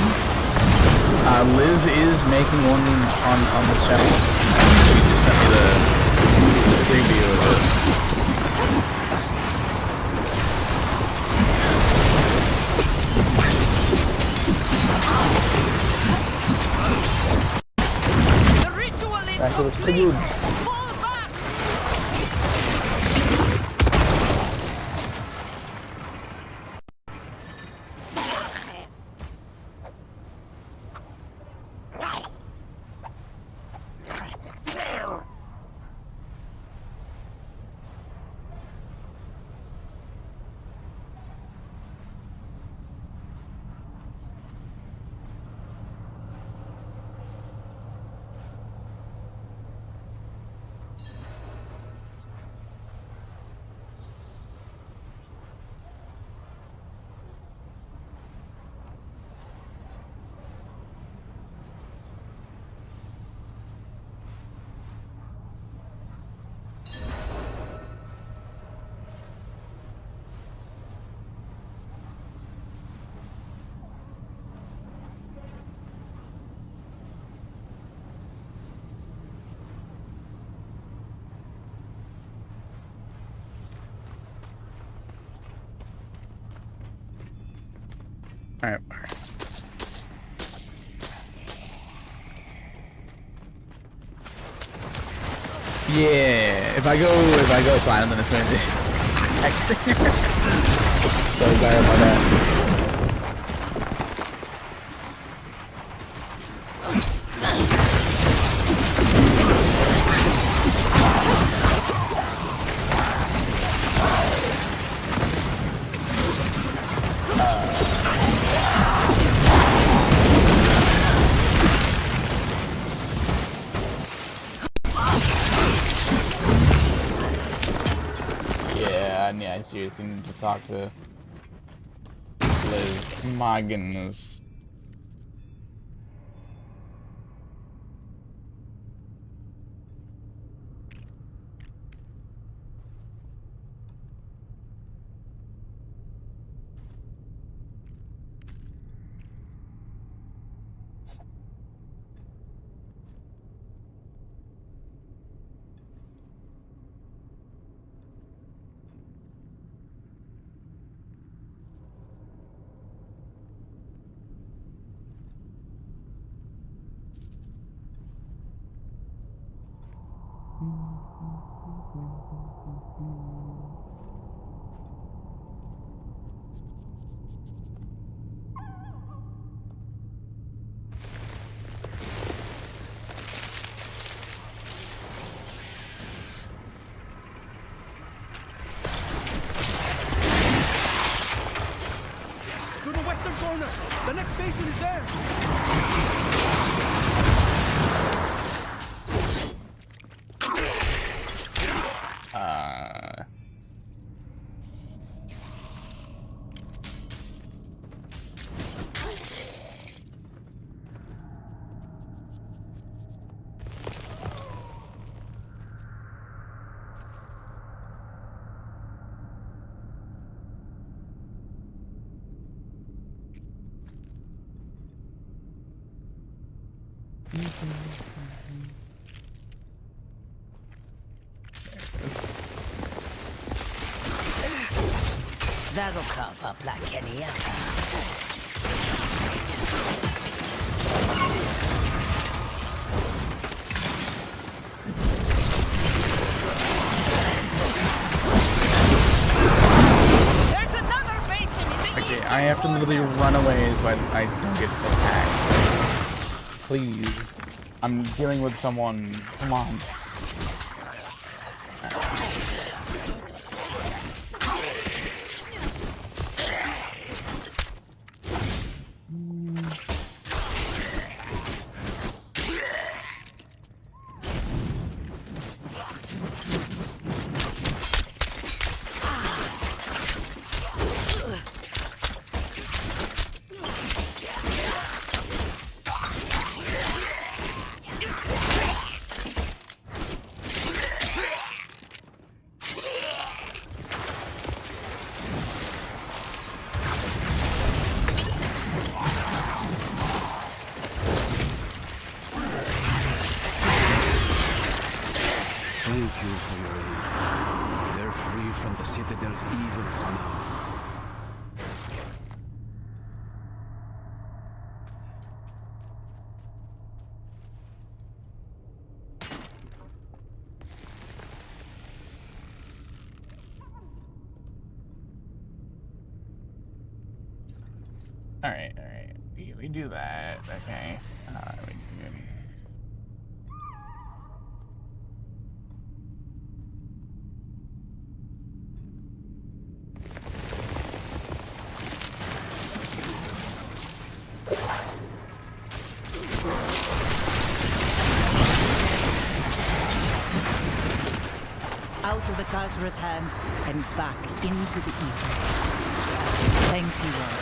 Liz is making one on the channel. She just sent me the preview of it. Back to the food. Alright. Yeah, if I go silent, then it's gonna be. So sorry about that. Yeah, I seriously need to talk to Liz. My goodness. To the western corner! The next basin is there! Uh. That'll cough up like any other. There's another basin in the Okay, I have to literally run away so I don't get attacked. Please. I'm dealing with someone. Come on. Thank you for your aid. They're free from the Citadel's evils now. Alright. We do that. Okay. We can... out of the Khazra's hands and back into the ether. Thank you, Lord.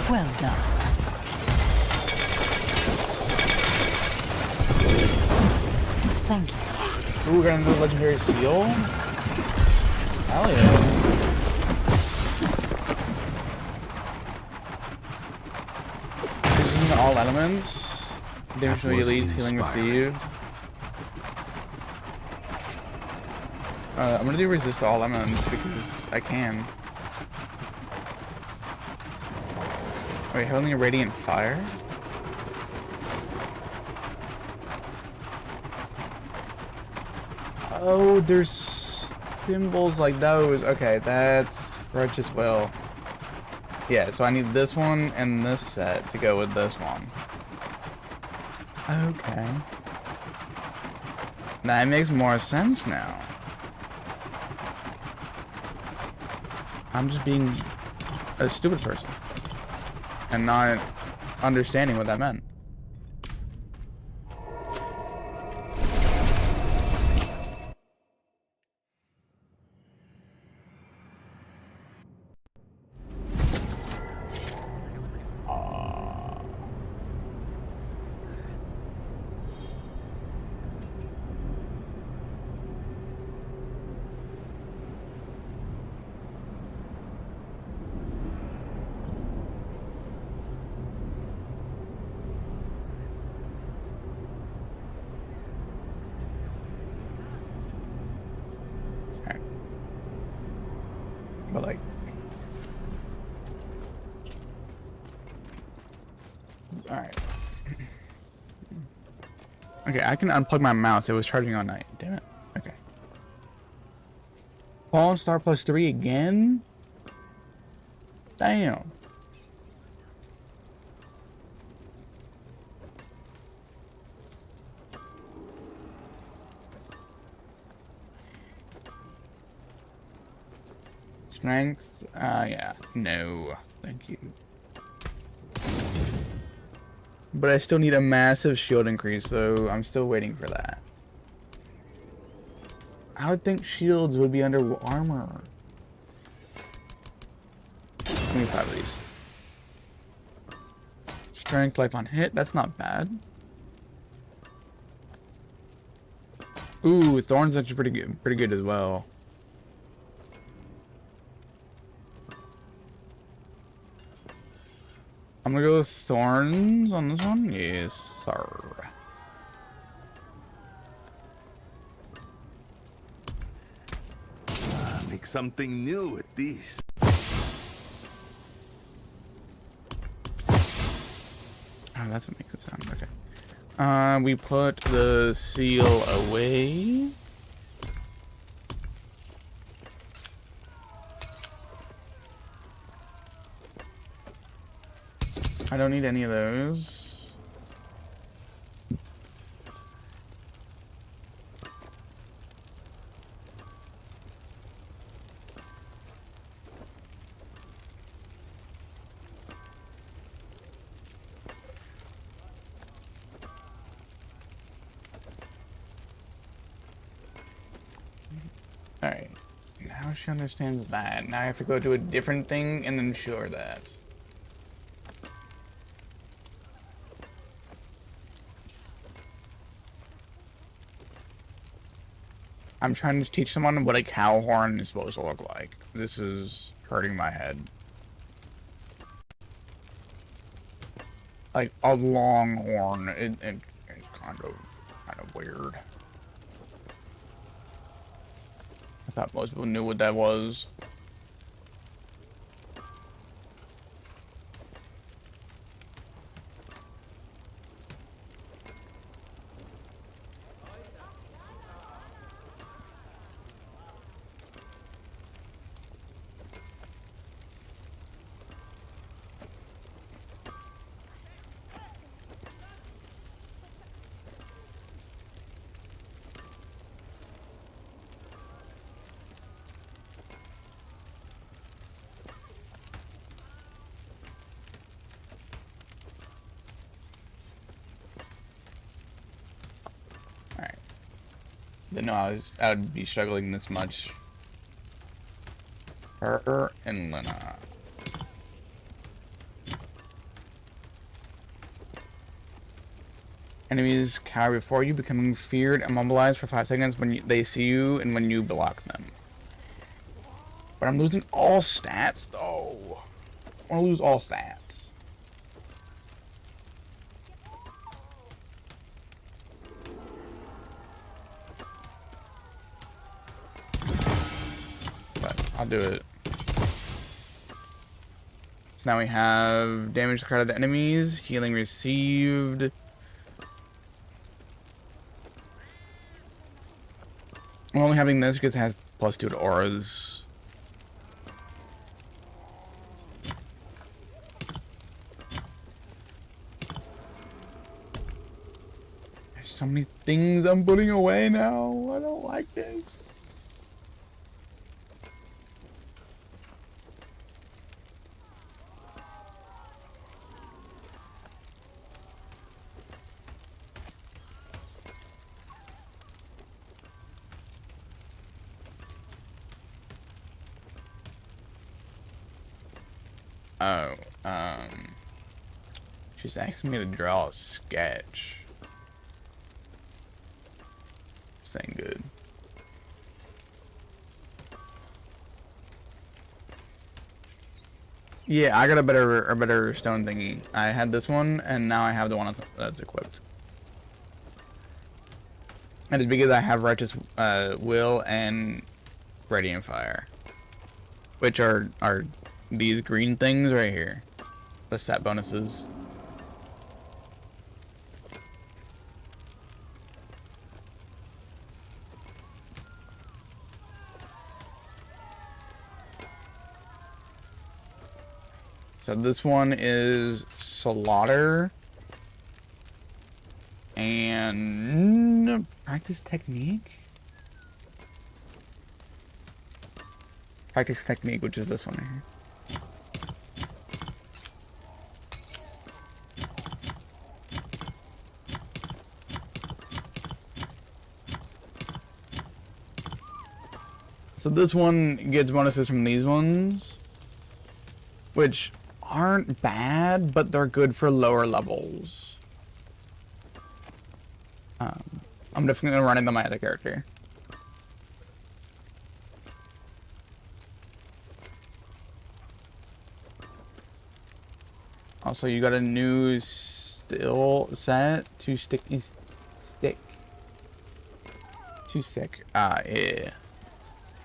Well done. Thank you. Ooh, we're gonna do a legendary seal? Hell yeah. Using all elements. Damage was leads, healing inspiring. received. I'm gonna do resist all elements because I can. Wait, holding a radiant fire? Oh, there's symbols like those. Okay, that's Righteous Will. Yeah, so I need this one and this set to go with this one. Okay. That makes more sense now. I'm just being a stupid person and not understanding what that meant. But like, all right. Okay, I can unplug my mouse. It was charging all night. Damn it. Okay. Fallen Star +3 again? Damn. Strength? Yeah. No. Thank you. But I still need a massive shield increase, so I'm still waiting for that. I would think shields would be under armor. 25 of these. Strength, life on hit, that's not bad. Ooh, Thorn's actually pretty good as well. I'm gonna go with Thorns on this one. Yes, sir. Make something new with these. Oh, that's what makes it sound okay. We put the seal away. I don't need any of those. Alright. Now she understands that. Now I have to go do a different thing and ensure that. I'm trying to teach someone what a cow horn is supposed to look like. This is hurting my head. Like a long horn. It's kind of weird. I thought most people knew what that was. Didn't know I would be struggling this much. Her and Lena. Enemies cower before you, becoming feared and immobilized for 5 seconds when they see you and when you block them. But I'm losing all stats though. I want to lose all stats. I'll do it. So now we have damage to card the enemies, healing received. I'm only having this because it has +2 to auras. There's so many things I'm putting away now. I don't like this. Oh, she's asking me to draw a sketch. This ain't good. Yeah, I got a better stone thingy. I had this one, and now I have the one that's equipped. And it's because I have Righteous Will and Radiant Fire, which are these green things right here, the stat bonuses. So this one is Slaughter and Practice Technique. Tactics technique, which is this one right here. So this one gets bonuses from these ones, which aren't bad, but they're good for lower levels. I'm definitely gonna run into my other character. Also, you got a new still set to stick. Too sick. Yeah.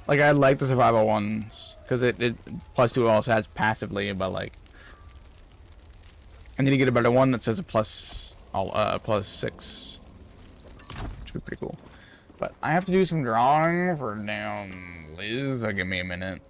Like, I like the survival ones, because it +2 also has passively, but like, I need to get a better one that says a +6, which would be pretty cool. But I have to do some drawing for damn Liz, so give me a minute.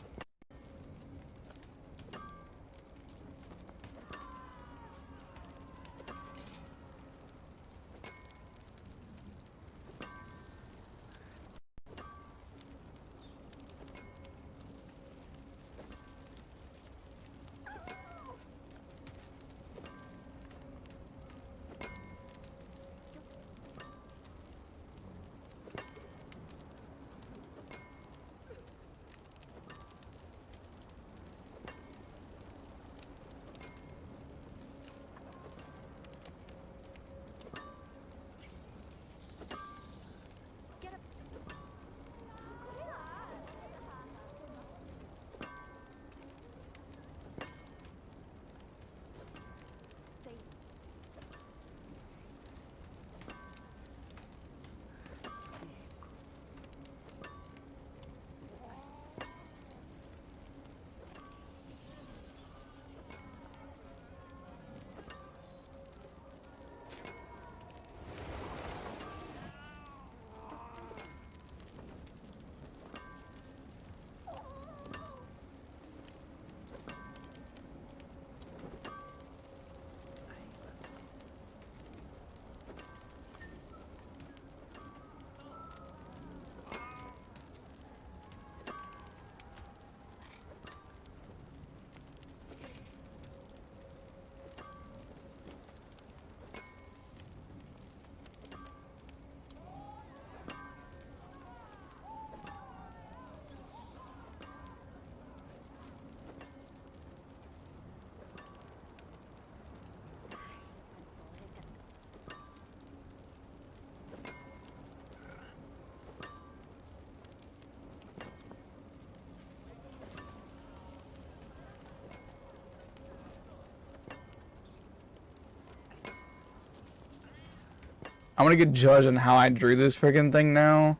I'm gonna get judged on how I drew this freaking thing now.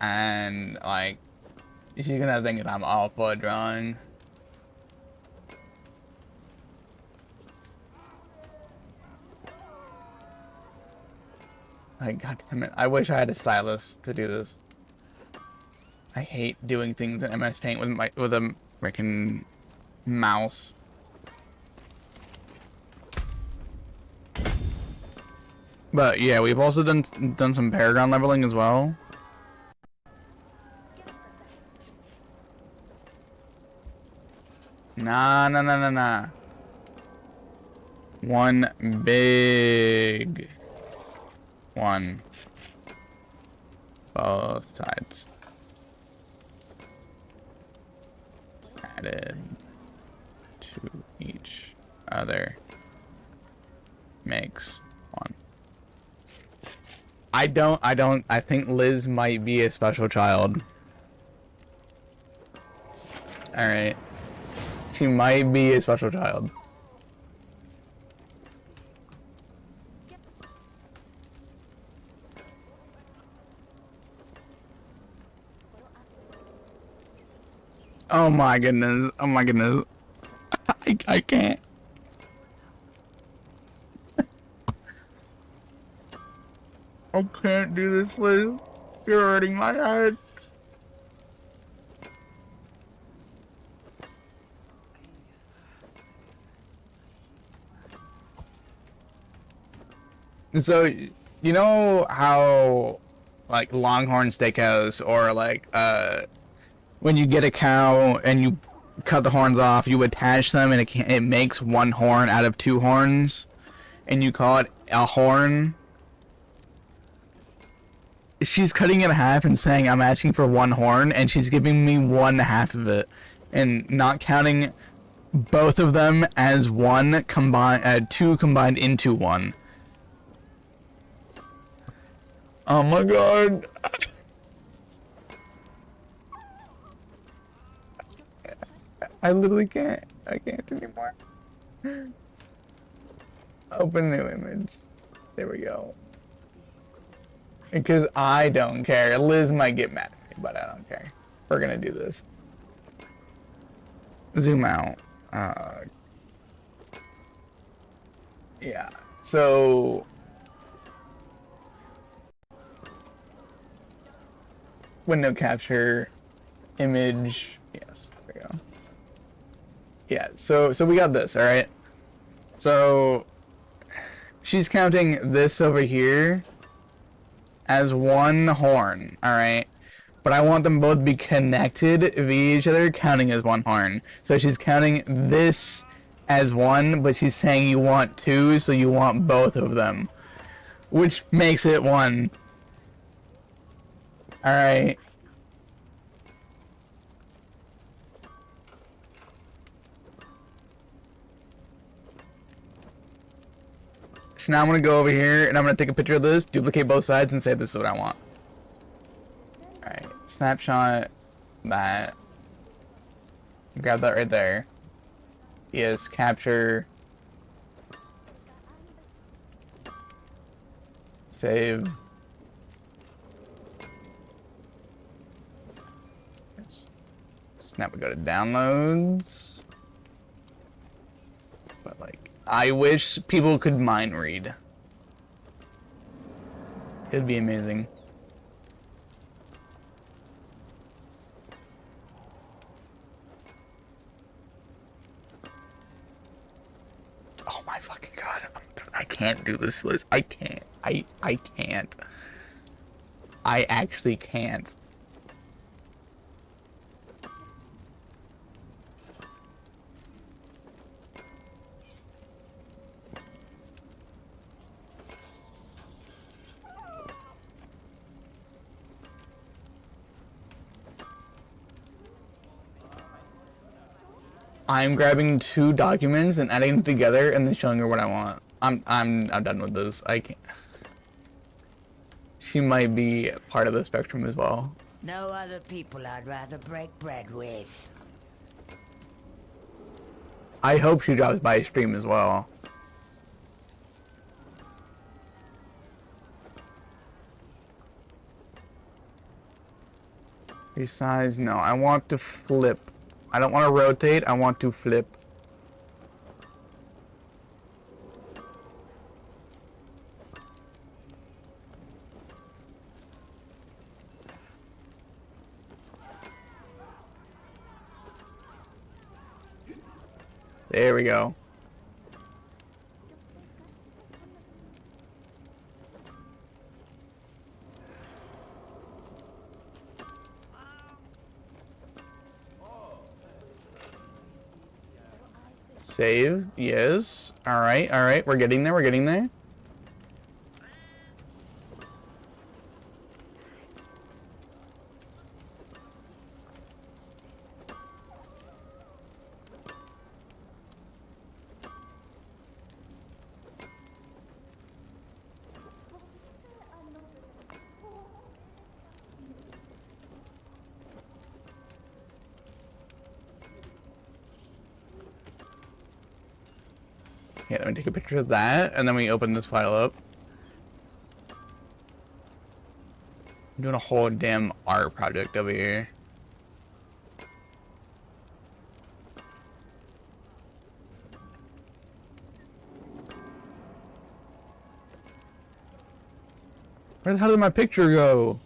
And, like, she's gonna think that I'm awful at drawing. Like, god damn it. I wish I had a stylus to do this. I hate doing things in MS Paint with a freaking mouse. But yeah, we've also done some Paragon leveling as well. Nah. One big one. Both sides. Added to each other makes one. I think Liz might be a special child. Alright. She might be a special child. Oh my goodness. Oh my goodness. I can't. I can't do this, Liz. You're hurting my head. So, you know how, like, Longhorn Steakhouse or, like, when you get a cow and you cut the horns off, you attach them, and it makes one horn out of 2 horns, and you call it a horn. She's cutting it in half and saying, I'm asking for 1 horn, and she's giving me 1/2 of it, and not counting both of them as 1 combined, 2 combined into 1. Oh my god. I literally can't. I can't anymore. Open new image. There we go. Because I don't care. Liz might get mad at me, but I don't care. We're gonna do this. Zoom out. Yeah. So window capture, image. Yes. There we go. Yeah. So we got this. All right. So she's counting this over here as 1 horn, alright? But I want them both to be connected via each other, counting as 1 horn. So she's counting this as 1, but she's saying you want 2, so you want both of them. Which makes it 1. Alright. So now I'm going to go over here and I'm going to take a picture of this, duplicate both sides, and say this is what I want. Alright, snapshot that. Grab that right there. Yes, capture. Save. Yes. Snap, we go to downloads. But like, I wish people could mind read. It'd be amazing. Oh my fucking god. I can't do this, Liz. I can't. I can't. I actually can't. I'm grabbing 2 documents and adding them together and then showing her what I want. I'm done with this. I can't. She might be part of the spectrum as well. No other people I'd rather break bread with. I hope she drops by stream as well. Resize, no, I want to flip. I don't want to rotate, I want to flip. There we go. Save, yes. Alright, we're getting there, we're getting there. Yeah, let me take a picture of that, and then we open this file up. I'm doing a whole damn art project over here. Where the hell did my picture go?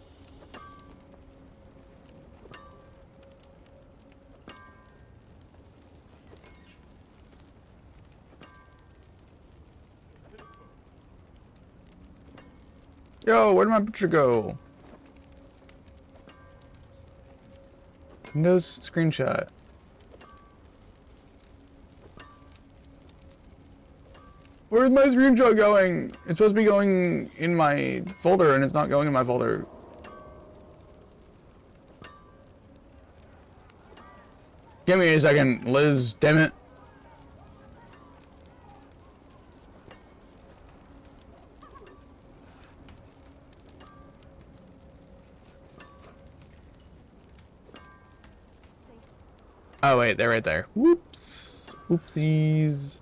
Yo, where did my picture go? Windows screenshot. Where's my screenshot going? It's supposed to be going in my folder and it's not going in my folder. Give me a second, Liz, damn it. Oh wait, they're right there. Whoops. Oopsies.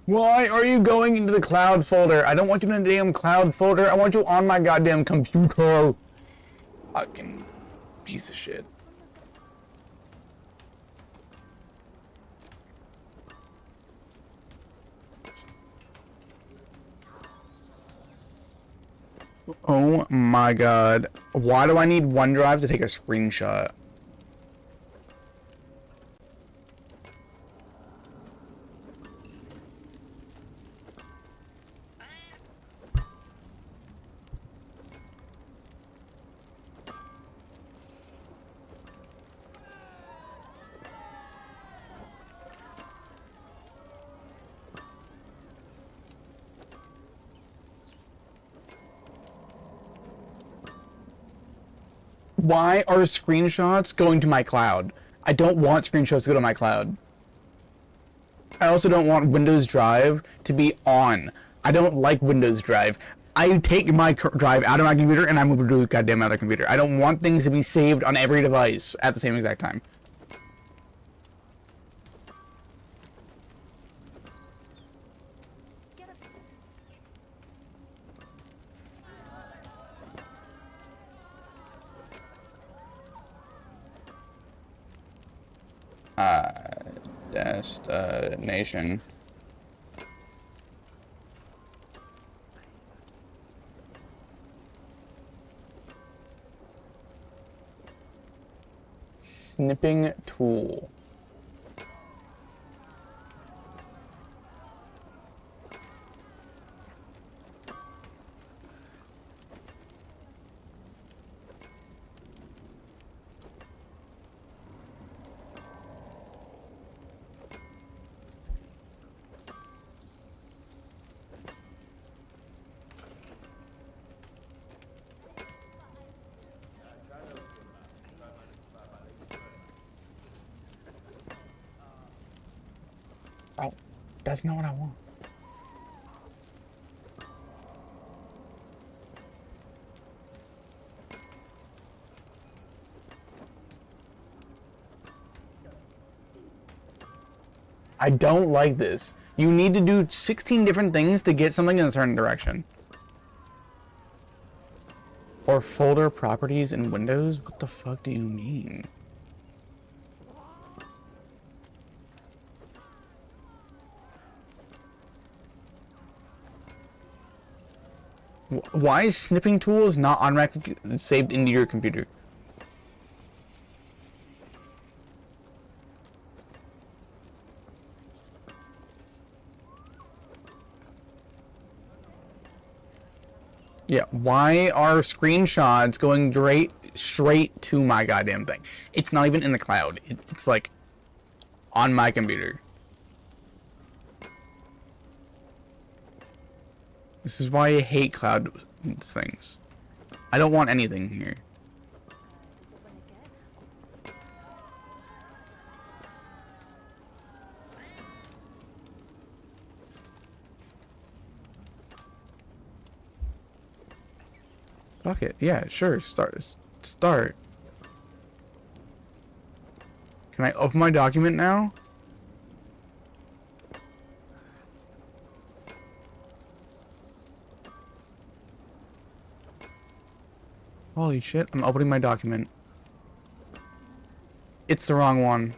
Why are you going into the cloud folder? I don't want you in the damn cloud folder. I want you on my goddamn computer. Fucking piece of shit. Oh my god. Why do I need OneDrive to take a screenshot? Why are screenshots going to my cloud? I don't want screenshots to go to my cloud. I also don't want Windows Drive to be on. I don't like Windows Drive. I take my drive out of my computer and I move it to a goddamn other computer. I don't want things to be saved on every device at the same exact time. Destination. Snipping tool. Oh, that's not what I want. I don't like this. You need to do 16 different things to get something in a certain direction. Or folder properties in Windows? What the fuck do you mean? Why is snipping tools not automatically saved into your computer? Yeah, why are screenshots going straight to my goddamn thing? It's not even in the cloud. It's like on my computer. This is why I hate cloud things. I don't want anything here. Fuck it. Yeah, sure. Start. Can I open my document now? Holy shit, I'm opening my document. It's the wrong one.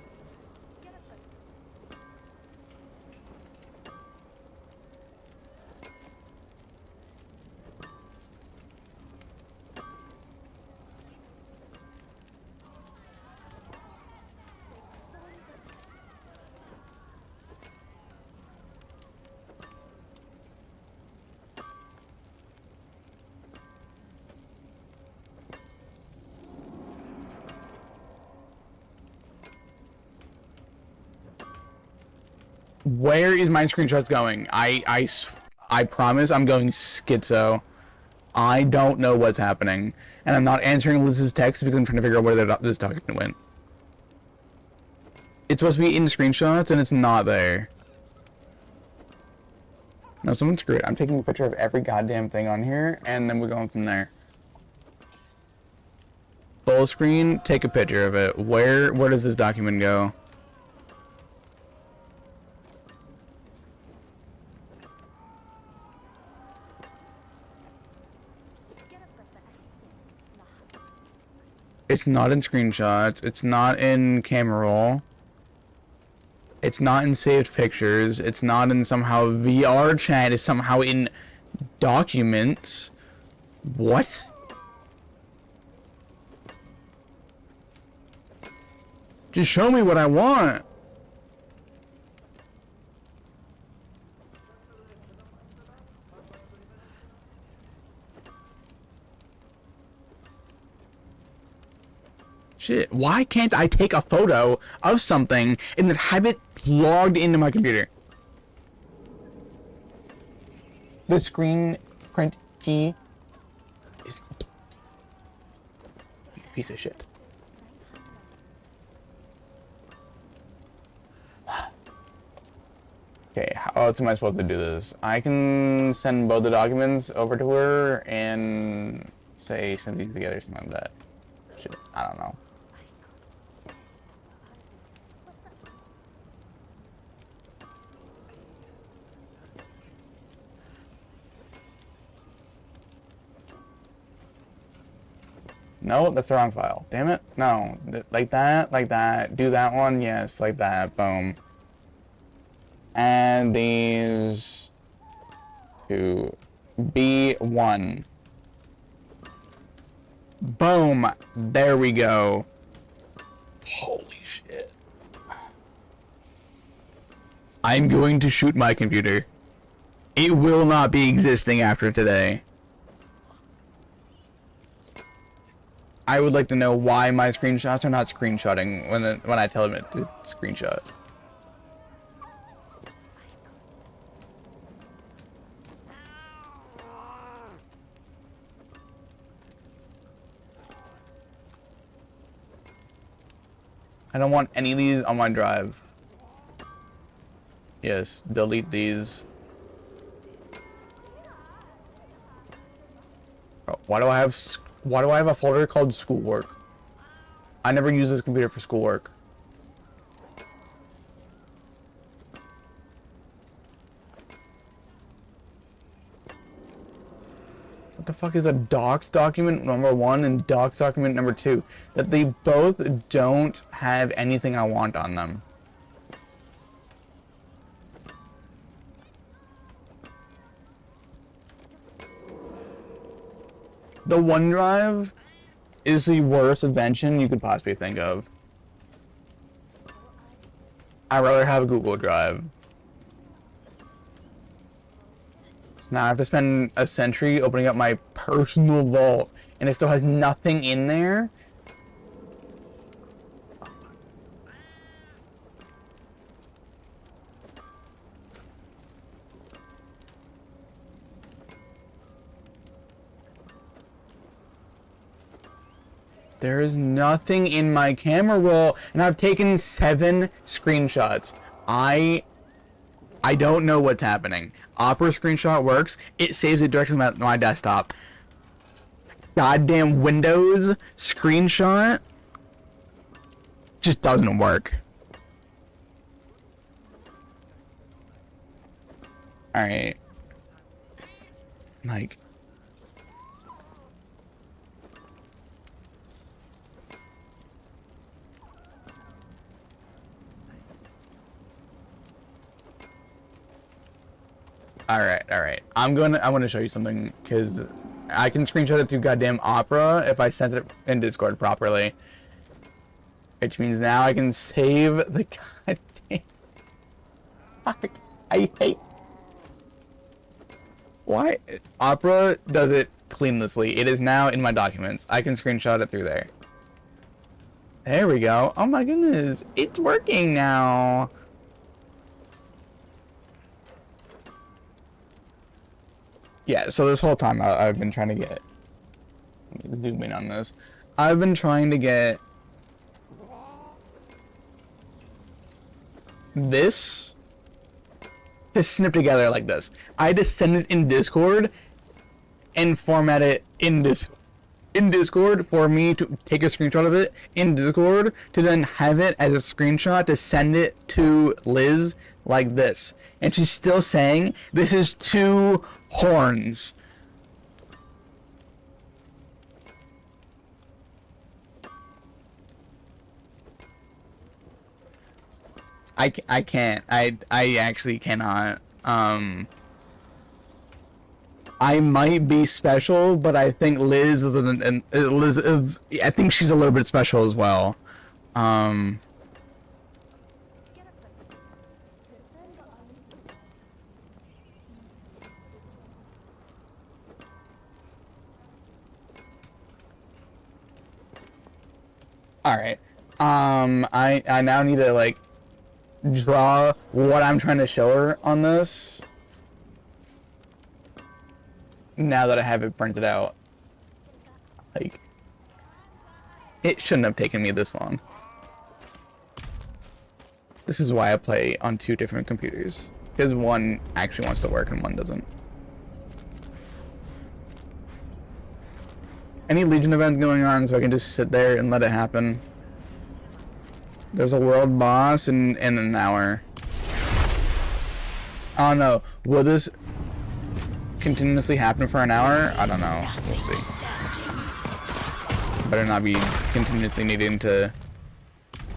Where is my screenshots going? I promise I'm going schizo. I don't know what's happening. And I'm not answering Liz's text because I'm trying to figure out where this document went. It's supposed to be in screenshots and it's not there. No, someone screw it. I'm taking a picture of every goddamn thing on here and then we're going from there. Full screen, take a picture of it. Where does this document go? It's not in screenshots. It's not in camera roll. It's not in saved pictures. It's not in somehow VR chat. It's somehow in documents. What? Just show me what I want. Shit, why can't I take a photo of something and then have it logged into my computer? The screen print key is... You piece of shit. Okay, how else am I supposed to do this? I can send both the documents over to her and say send these together, something like that. Shit, I don't know. No, that's the wrong file. Damn it. No. Like that. Do that one. Yes, like that. Boom. And these to B1. Boom. There we go. Holy shit. I'm going to shoot my computer. It will not be existing after today. I would like to know why my screenshots are not screenshotting when I tell them it to screenshot. I don't want any of these on my drive. Yes, delete these. Oh, why do I have a folder called schoolwork? I never use this computer for schoolwork. What the fuck is a docs document number 1 and docs document number 2? That they both don't have anything I want on them. The OneDrive is the worst invention you could possibly think of. I'd rather have a Google Drive. So now I have to spend a century opening up my personal vault, and it still has nothing in there. There is nothing in my camera roll, and I've taken 7 screenshots. I don't know what's happening. Opera screenshot works. It saves it directly on my desktop. Goddamn Windows screenshot just doesn't work. Alright. Like... Alright. I'm gonna show you something, because I can screenshot it through goddamn Opera if I sent it in Discord properly. Which means now I can save the goddamn... Fuck. I hate... Why? Opera does it cleanlessly. It is now in my documents. I can screenshot it through there. There we go. Oh my goodness. It's working now. Yeah, so this whole time I've been trying to get... Let me zoom in on this. I've been trying to get... this to snip together like this. I just send it in Discord and format it in Discord for me to take a screenshot of it in Discord to then have it as a screenshot to send it to Liz like this. And she's still saying this is 2 horns. I can't. I actually cannot. I might be special, but I think Liz is Liz is. I think she's a little bit special as well. All right. I now need to like draw what I'm trying to show her on this. Now that I have it printed out. Like, it shouldn't have taken me this long. This is why I play on 2 different computers. Because one actually wants to work and one doesn't. Any Legion events going on so I can just sit there and let it happen. There's a world boss in an hour. Oh no, will this continuously happen for an hour? I don't know. We'll see. Better not be continuously needing to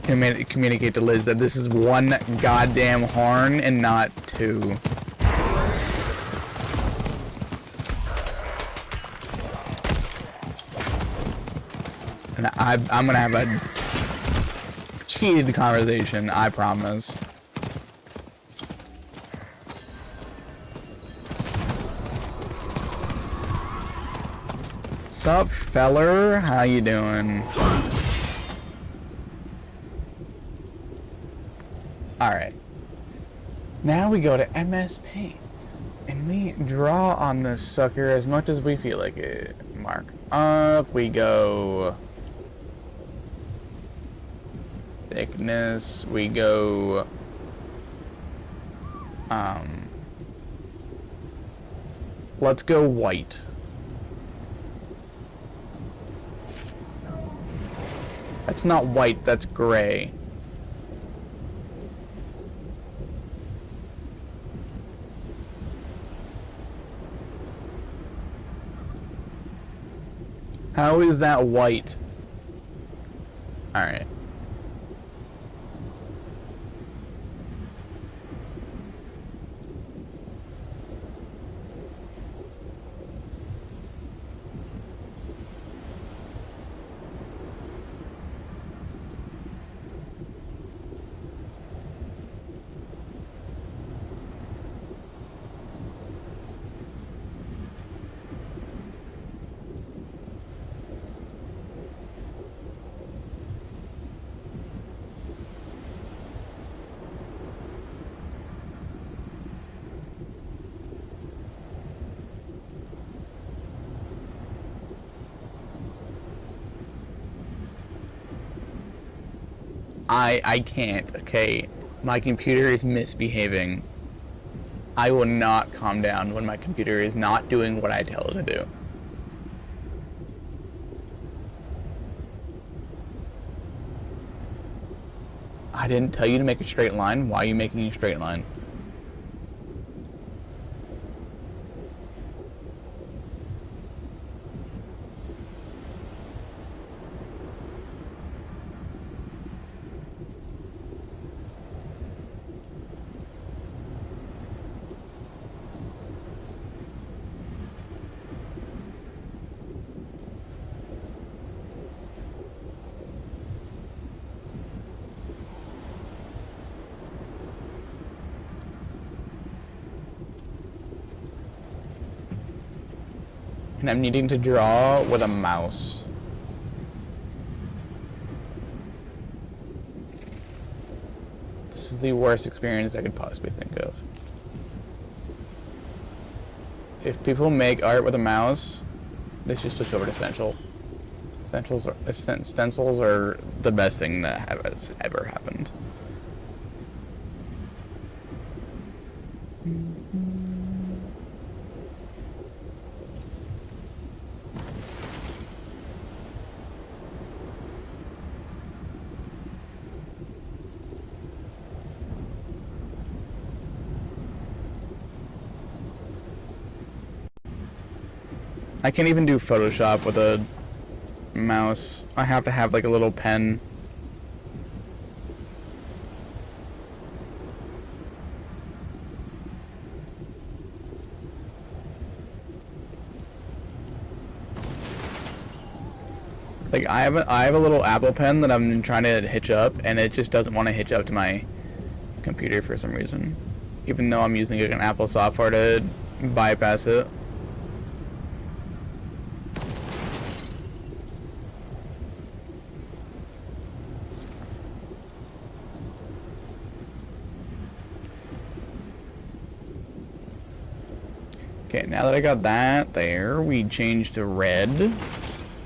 communicate to Liz that this is 1 goddamn horn and not 2. And I'm gonna have a heated conversation, I promise. Sup, feller? How you doing? Alright. Now we go to MS Paint. And we draw on this sucker as much as we feel like it. Mark. Up we go. Thickness, we go, let's go white. That's not white, that's gray. How is that white? Alright. I can't, okay? My computer is misbehaving. I will not calm down when my computer is not doing what I tell it to do. I didn't tell you to make a straight line. Why are you making a straight line? And I'm needing to draw with a mouse. This is the worst experience I could possibly think of. if people make art with a mouse, they should switch over to Stencil. Stencils are the best thing that has ever happened. I can't even do Photoshop with a mouse. I have to have like a little pen. Like I have a little Apple pen that I'm trying to hitch up, and it just doesn't want to hitch up to my computer for some reason, even though I'm using like an Apple software to bypass it. Okay, now that I got that there, we change to red.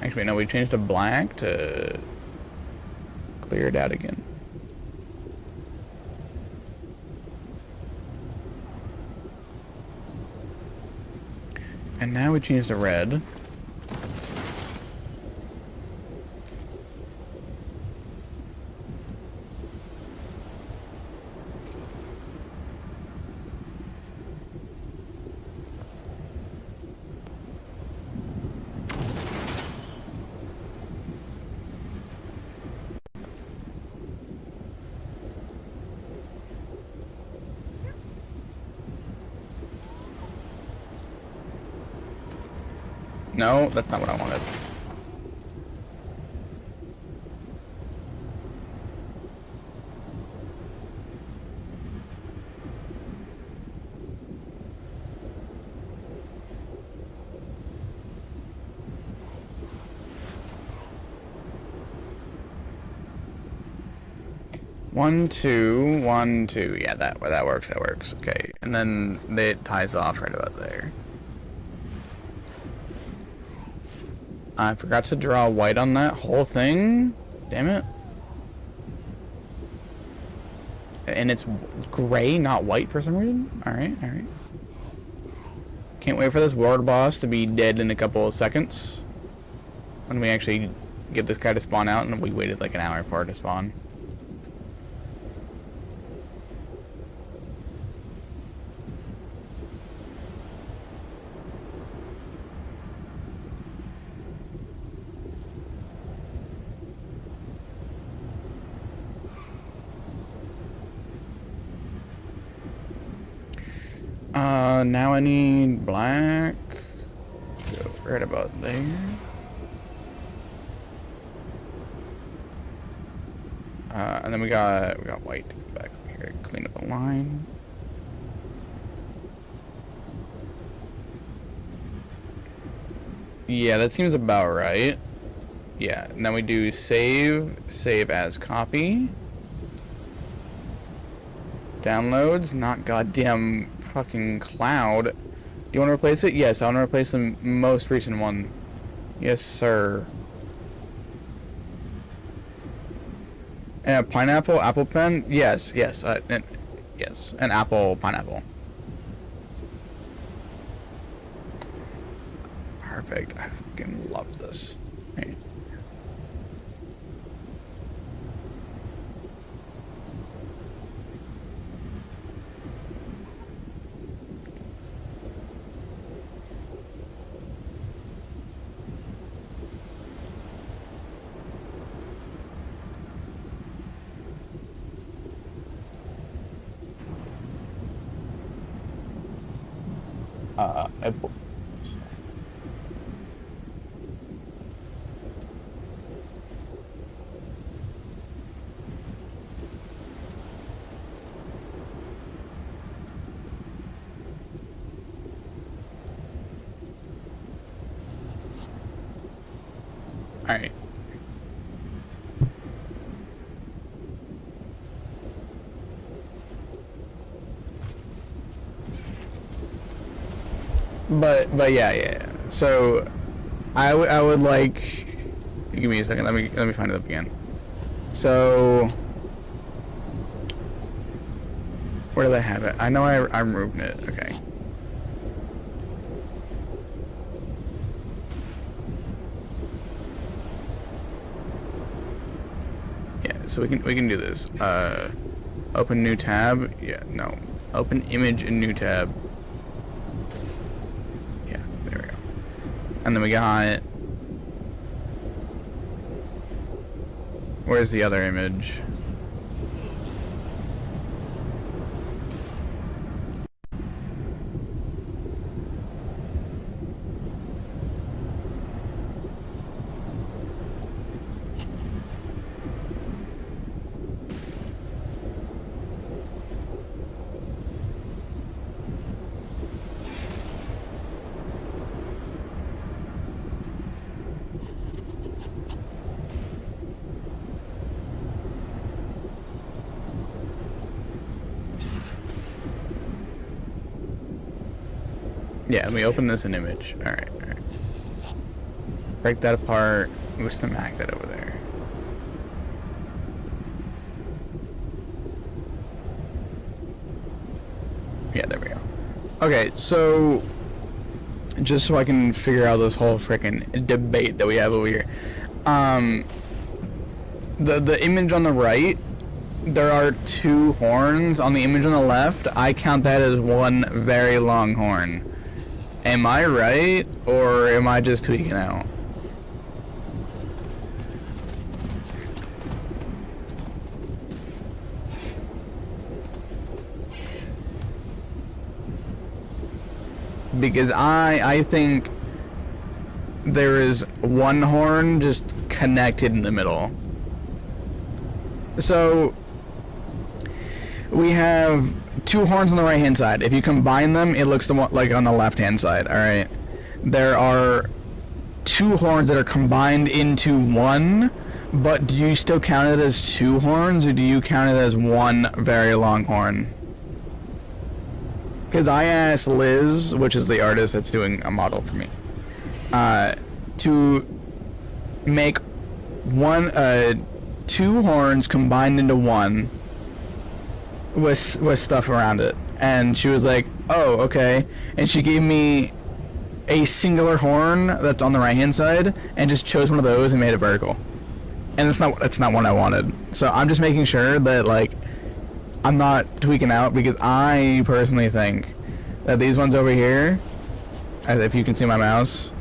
Actually, no, we changed to black to clear it out again. And now we change to red. No, that's not what I wanted. One, two, 1, 2. Yeah, that works. That works. Okay, and then it ties off right about there. I forgot to draw white on that whole thing. Damn it. And it's gray, not white for some reason. Alright, alright. Can't wait for this world boss to be dead in a couple of seconds. When we actually get this guy to spawn out, and we waited like an hour for it to spawn. Now I need black. Go right about there. And then we got white to go back over here to clean up the line. Yeah, that seems about right. Yeah, and then we do save as copy. Downloads, not goddamn fucking cloud. Do you want to replace it? Yes, I want to replace the most recent one. Yes, sir. And pineapple, apple pen? Yes, yes, yes, an apple, pineapple. Perfect. I fucking love this. Right. Apple. All right. But yeah. So I would like, give me a second. Let me find it up again. So where did I have it? I know I'm moving it. Okay. Yeah, so we can do this. Open new tab. Yeah, no. Open image in new tab. Yeah, there we go. And then we got, where's the other image? Yeah, let me open this in image. Alright. Break that apart. Where's the Mac that over there? Yeah, there we go. Okay, so just so I can figure out this whole frickin' debate that we have over here. The image on the right, there are 2 horns. On the image on the left, I count that as one very long horn. Am I right, or am I just tweaking out? Because I think there is one horn just connected in the middle. So we have 2 horns on the right hand side. If you combine them, it looks like on the left hand side. All right, there are 2 horns that are combined into one, but do you still count it as 2 horns, or do you count it as one very long horn? Because I asked Liz, which is the artist that's doing a model for me, to make 2 horns combined into one with stuff around it, and she was like, "Oh, okay," and she gave me a singular horn that's on the right hand side, and just chose one of those and made it vertical. And it's not what I wanted. So I'm just making sure that, like, I'm not tweaking out, because I personally think that these ones over here, if you can see my mouse,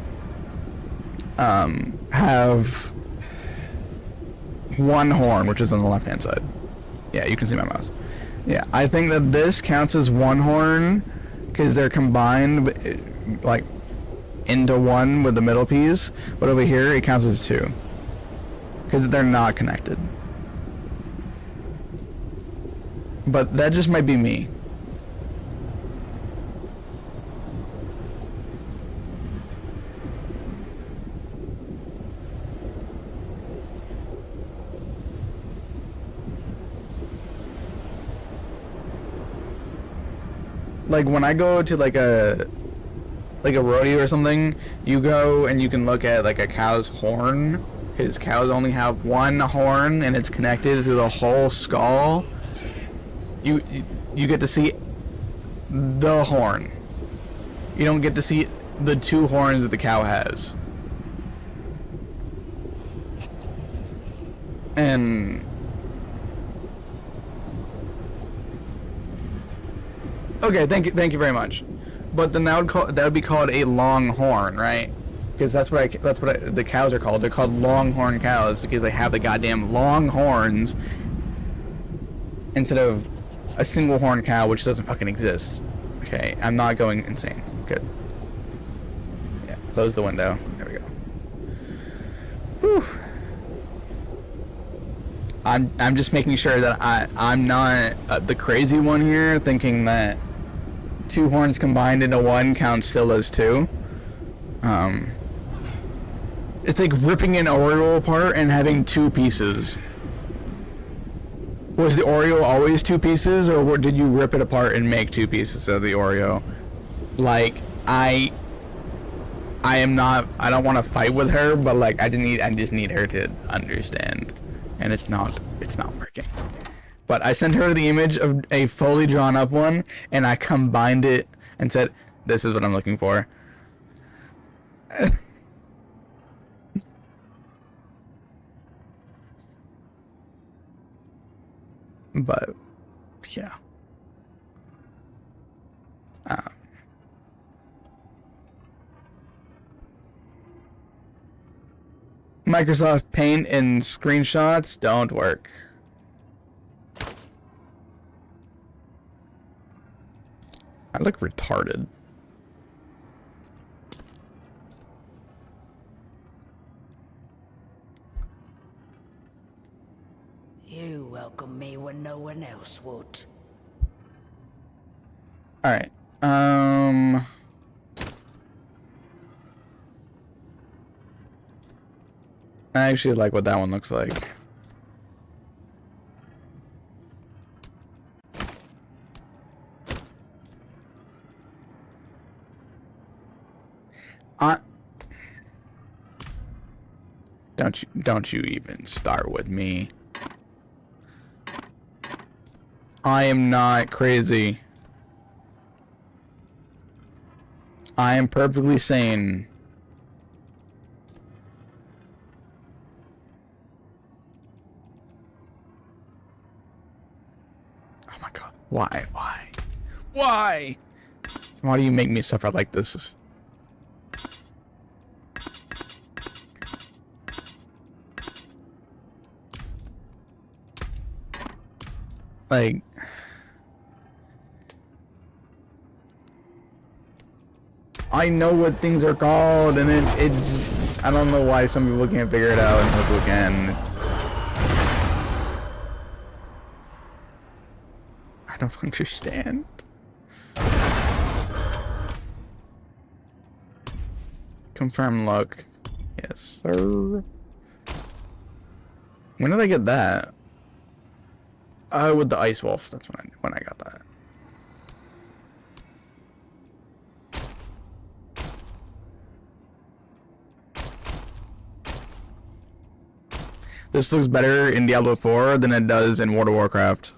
have 1 horn, which is on the left hand side. Yeah, you can see my mouse. Yeah, I think that this counts as 1 horn because they're combined, like, into one with the middle piece, but over here it counts as 2 because they're not connected. But that just might be me. Like, when I go to like a rodeo or something, you go and you can look at like a cow's horn, because cows only have 1 horn and it's connected through the whole skull. You get to see the horn. You don't get to see the 2 horns that the cow has. And okay, thank you very much. But then that would be called a longhorn, right? Because that's what the cows are called. They're called longhorn cows because they have the goddamn long horns instead of a single horn cow, which doesn't fucking exist. Okay, I'm not going insane. Good. Yeah, close the window. There we go. Whew. I'm just making sure that I'm not the crazy one here, thinking that 2 horns combined into 1 counts still as 2. It's like ripping an Oreo apart and having 2 pieces. Was the Oreo always 2 pieces, or did you rip it apart and make 2 pieces of the Oreo? Like I am not. I don't want to fight with her, but like I just need her to understand, and it's not working. But I sent her the image of a fully drawn up one, and I combined it and said, "This is what I'm looking for." But yeah. Microsoft Paint and screenshots don't work. I look retarded. You welcome me when no one else would. Alright. I actually like what that one looks like. Don't you even start with me. I am not crazy. I am perfectly sane. Oh my god. Why? Why? Why do you make me suffer like this? Like, I know what things are called, and I don't know why some people can't figure it out and some people can. I don't understand. Confirm look. Yes, sir. When did I get that? With the Ice Wolf. That's when I got that. This looks better in Diablo 4 than it does in World of Warcraft.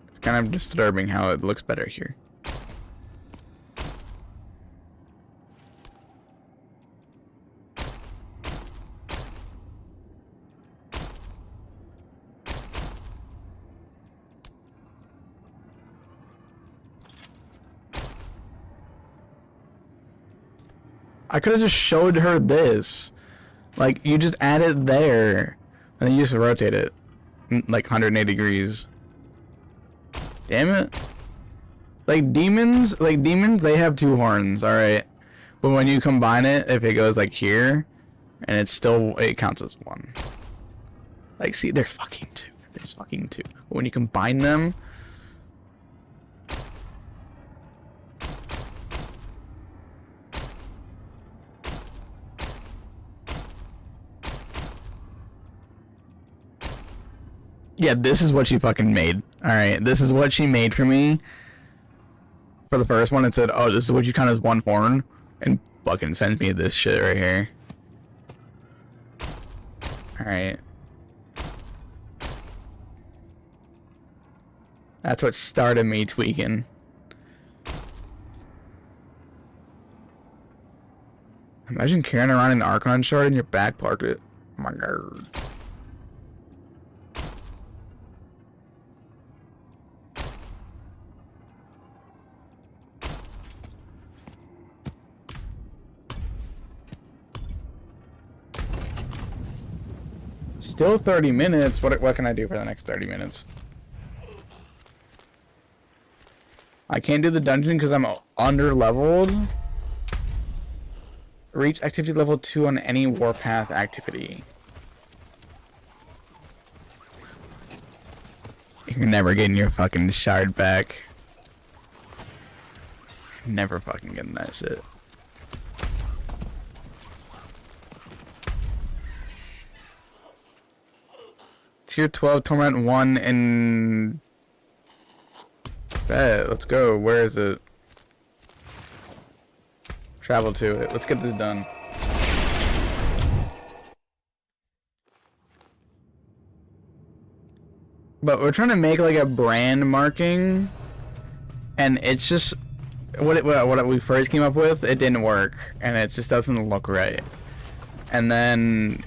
It's kind of disturbing how it looks better here. I could have just showed her this. Like, you just add it there, and then you just rotate it, like 180 degrees. Damn it. Like demons, they have two horns, alright? But when you combine it, if it goes like here, and it counts as one. Like, see, there's fucking two. There's fucking two. But when you combine them, yeah, this is what she fucking made. Alright, this is what she made for me. For the first one, it said, oh, this is what you count as one horn. And fucking sends me this shit right here. Alright. That's what started me tweaking. Imagine carrying around an Archon shard in your back pocket. Oh my god. Still 30 minutes. What can I do for the next 30 minutes? I can't do the dungeon because I'm under-leveled. Reach activity level 2 on any warpath activity. You're never getting your fucking shard back. Never fucking getting that shit. Tier 12, Torment 1, and... Bet, let's go. Where is it? Travel to it. Let's get this done. But we're trying to make like a brand marking, and it's just what we first came up with. It didn't work, and it just doesn't look right. And then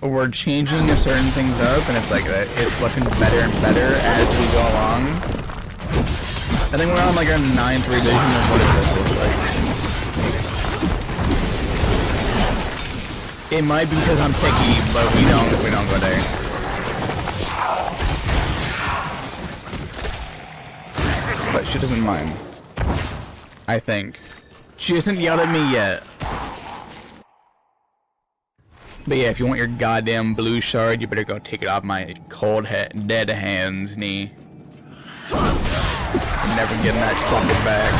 we're changing certain things up, and it's like it's looking better and better as we go along. I think we're on like our 9th revision of what this is like. It might be because I'm picky, but we don't go there. But she doesn't mind. I think. She hasn't yelled at me yet. But yeah, if you want your goddamn blue shard, you better go take it off my cold dead hands, knee. I'm never getting that sucker back.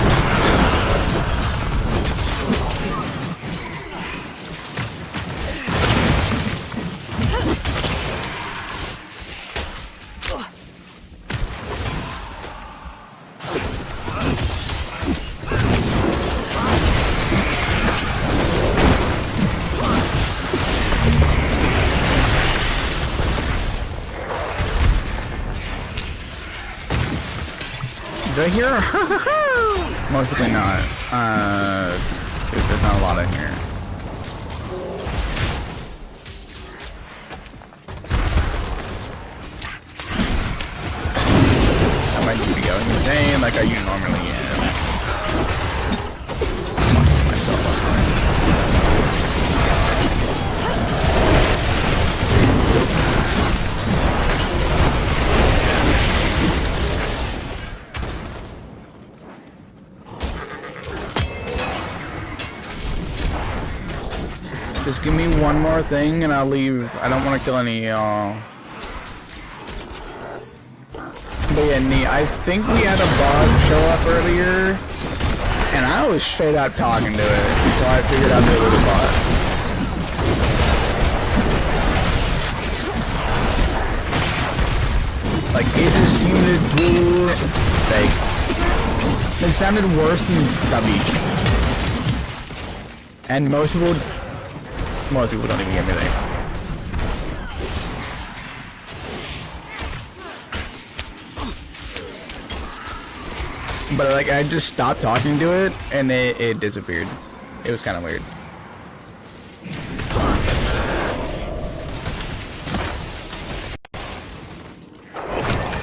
Do I hear her? Mostly not. Because there's not a lot in here. I might just be going insane like I normally am. Myself up there. Just give me one more thing and I'll leave. I don't want to kill any of y'all. But yeah, Nee, I think we had a boss show up earlier, and I was straight up talking to it, so I figured out it was a bot. Like, it just seemed too fake. It sounded worse than Stubby. And most people don't even get me there. But like, I just stopped talking to it, and it disappeared. It was kind of weird.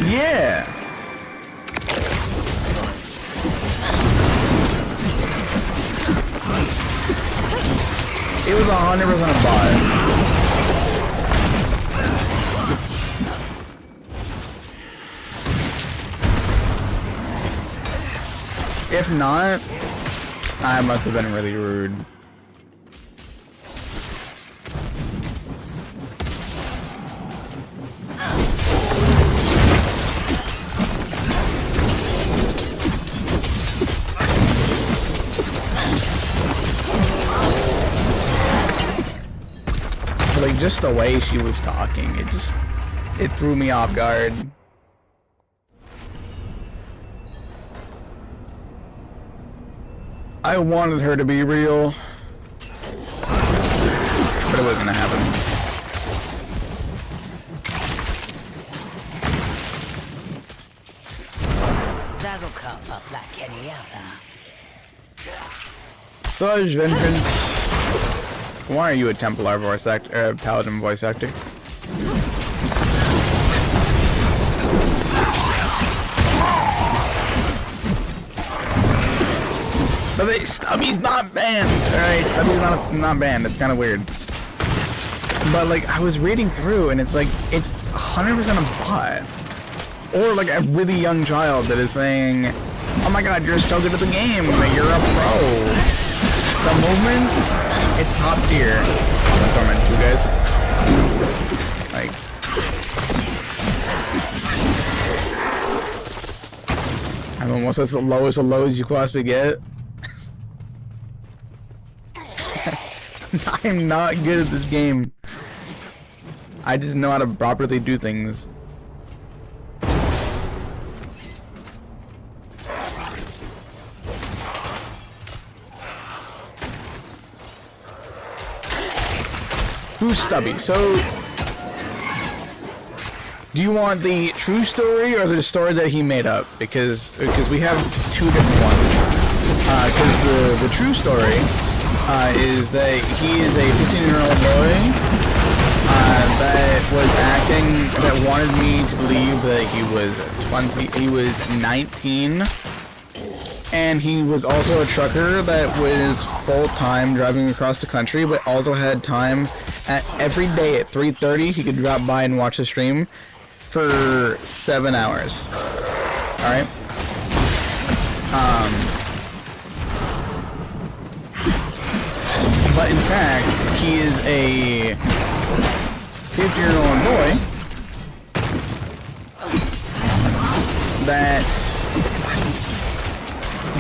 Yeah! It was 100% a bot. If not, I must have been really rude. Like, just the way she was talking, it threw me off guard. I wanted her to be real, but it wasn't gonna happen. That'll come up like any other. Such Vengeance. Why are you a Templar voice actor, Paladin voice actor? But Stubby's not banned. Alright, Stubby's not banned. It's kind of weird. But like, I was reading through and it's like, it's 100% a bot. Or like a really young child that is saying, oh my god, you're so good at the game, you're a pro. The movement, it's top tier. Torment 2, guys. Like, I'm almost as low as you could possibly get. I'm not good at this game. I just know how to properly do things. Who's Stubby? So, do you want the true story or the story that he made up? Because we have two different ones. Because the true story is that he is a 15-year-old boy that was acting, that wanted me to believe that he was 19. And he was also a trucker that was full-time driving across the country, but also had time every day at 3:30 he could drop by and watch the stream for 7 hours. Alright? But in fact, he is a 50-year-old boy that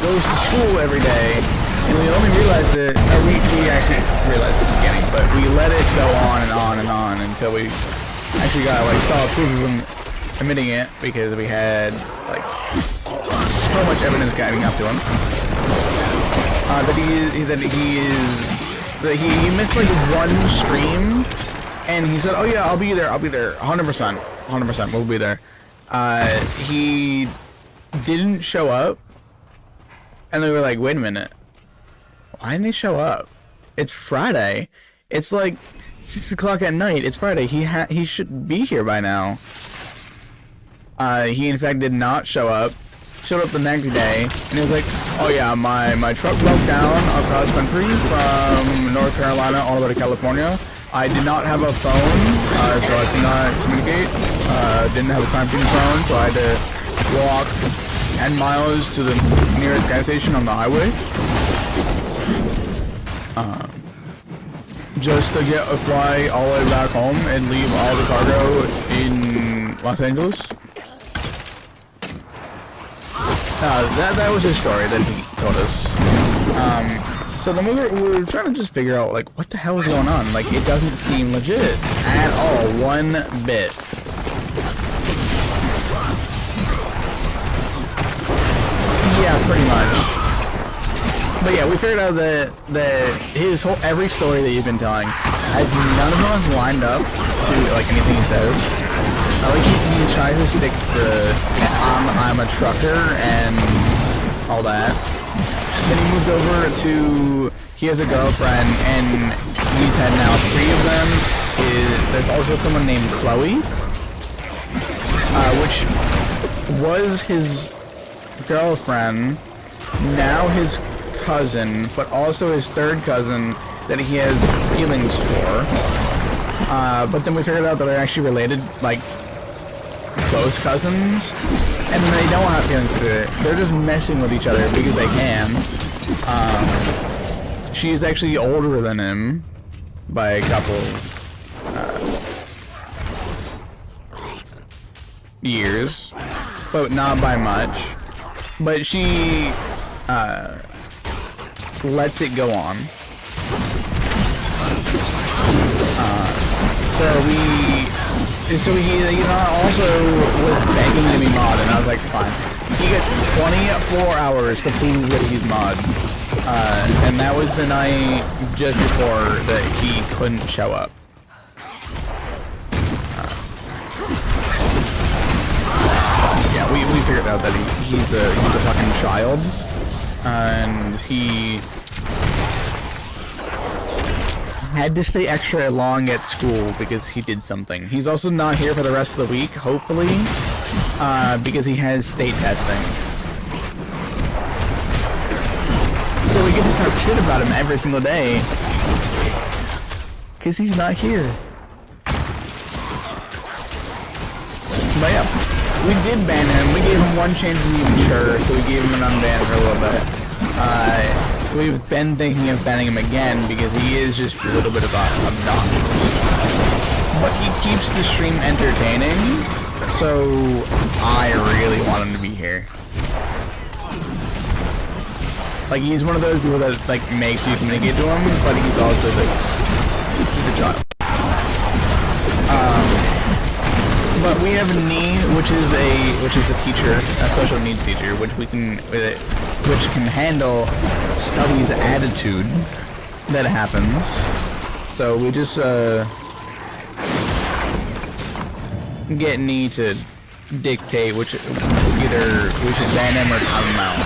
goes to school every day, and we only realized it, or we actually realized at the beginning, but we let it go on and on and on until we actually got solid proof of him admitting it, because we had so much evidence guiding up to him that he missed one stream, and he said, "Oh yeah, I'll be there, 100%, we'll be there." He didn't show up. And they were like, wait a minute. Why didn't he show up? It's Friday. It's 6 o'clock at night. It's Friday. He should be here by now. He in fact did not show up. Showed up the next day. And he was like, oh yeah, my truck broke down across country from North Carolina all the way to California. I did not have a phone, so I could not communicate. Didn't have a time phone, so I had to walk 10 miles to the nearest gas station on the highway, just to get a fly all the way back home and leave all the cargo in Los Angeles. That was his story that he told us. So then we were trying to just figure out what the hell is going on. It doesn't seem legit at all, one bit. Yeah, pretty much. But yeah, we figured out that his every story that he's been telling has none of them lined up to anything he says. He tries to stick to I'm a trucker and all that. Then he moved over to he has a girlfriend, and he's had now 3 of them. There's also someone named Chloe, which was his girlfriend, now his cousin, but also his third cousin that he has feelings for. But then we figured out that they're actually related, close cousins, and they don't have feelings for it. They're just messing with each other because they can. She's actually older than him by a couple years, but not by much. But she lets it go on. So he also was begging to be mod, and I was like, fine. He gets 24 hours to prove that he's mod. And that was the night just before that he couldn't show up. Yeah, we figured out that he's a fucking child, and he had to stay extra long at school because he did something. He's also not here for the rest of the week, hopefully, because he has state testing. So we get to talk shit about him every single day, because he's not here. But yeah, we did ban him. We gave him one chance to be mature, so we gave him an unban for a little bit. We've been thinking of banning him again because he is just a little bit obnoxious. But he keeps the stream entertaining, so I really want him to be here. He's one of those people that makes you communicate to him, but he's also he's a child. But we have Nee, which is a teacher, a special needs teacher, which can handle Stubby's attitude that happens. So we just get Nee to dictate which either we should ban him or cut him out.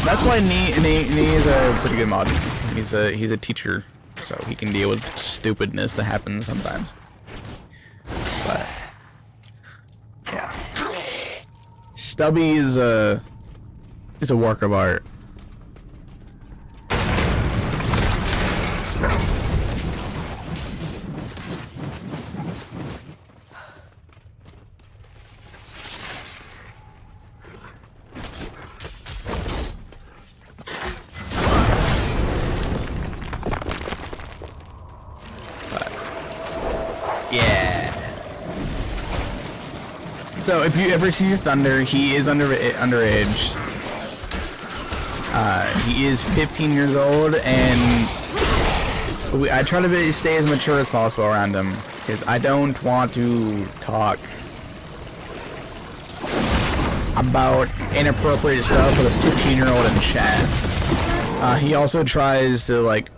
That's why Nee is a pretty good mod. He's a teacher, so he can deal with stupidness that happens sometimes. But yeah, Stubby is a work of art. Yeah. So if you ever see Thunder, he is underage. He is 15 years old, and I try to stay as mature as possible around him because I don't want to talk about inappropriate stuff with a 15-year-old in chat. He also tries to like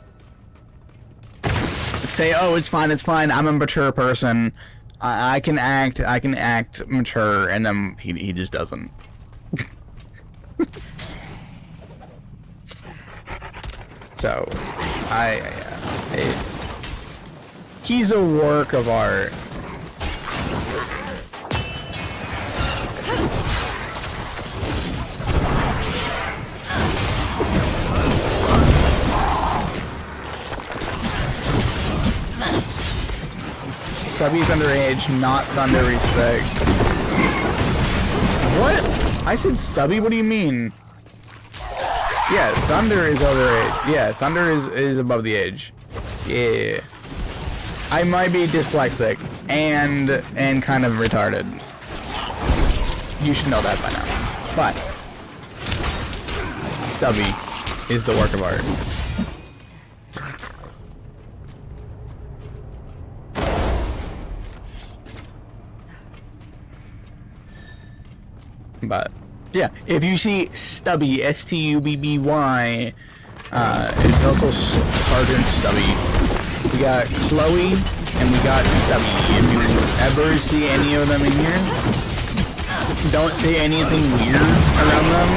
say, "Oh, it's fine. I'm a mature person. I can act mature," and then he just doesn't. So, he's a work of art. Stubby's underage, not Thunder respect. What? I said Stubby? What do you mean? Yeah, Thunder is overage. Yeah, Thunder is above the age. Yeah. I might be dyslexic and kind of retarded. You should know that by now. But Stubby is the work of art. But yeah, if you see Stubby, S-T-U-B-B-Y, it's also Sergeant Stubby. We got Chloe and we got Stubby. If you ever see any of them in here, don't say anything weird around them,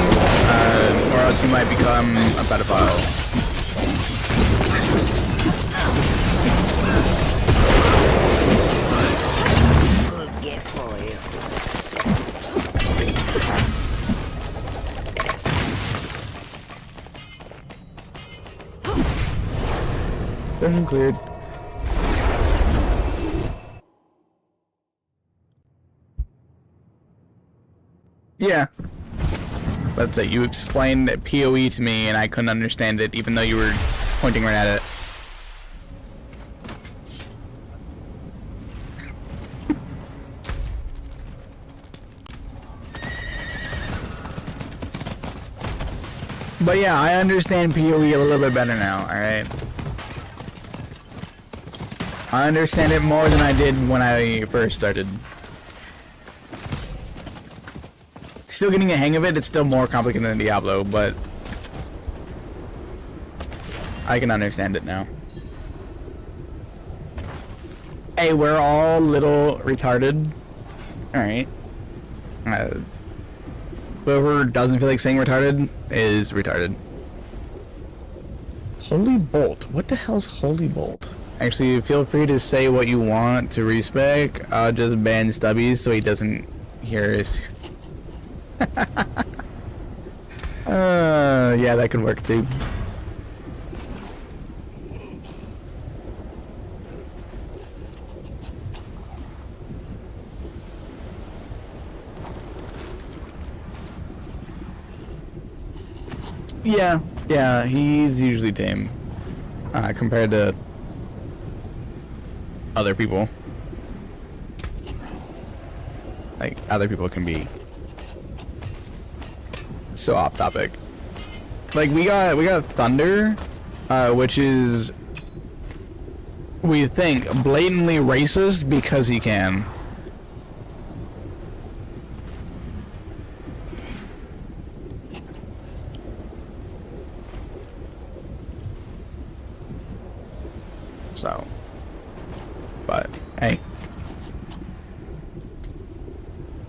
or else you might become a pedophile. Get for you. Dungeon cleared. Yeah. Let's say you explained PoE to me and I couldn't understand it even though you were pointing right at it. But yeah, I understand PoE a little bit better now, alright? I understand it more than I did when I first started. Still getting a hang of it, it's still more complicated than Diablo, but I can understand it now. Hey, we're all little retarded. Alright. Whoever doesn't feel like saying retarded is retarded. Holy Bolt. What the hell's Holy Bolt? Actually, feel free to say what you want to respec. I'll just ban Stubby so he doesn't hear us. Yeah, that could work too. Yeah, he's usually tame compared to other people. Like, other people can be so off topic. Like, we got Thunder, which is we think, blatantly racist because he can. So, but hey.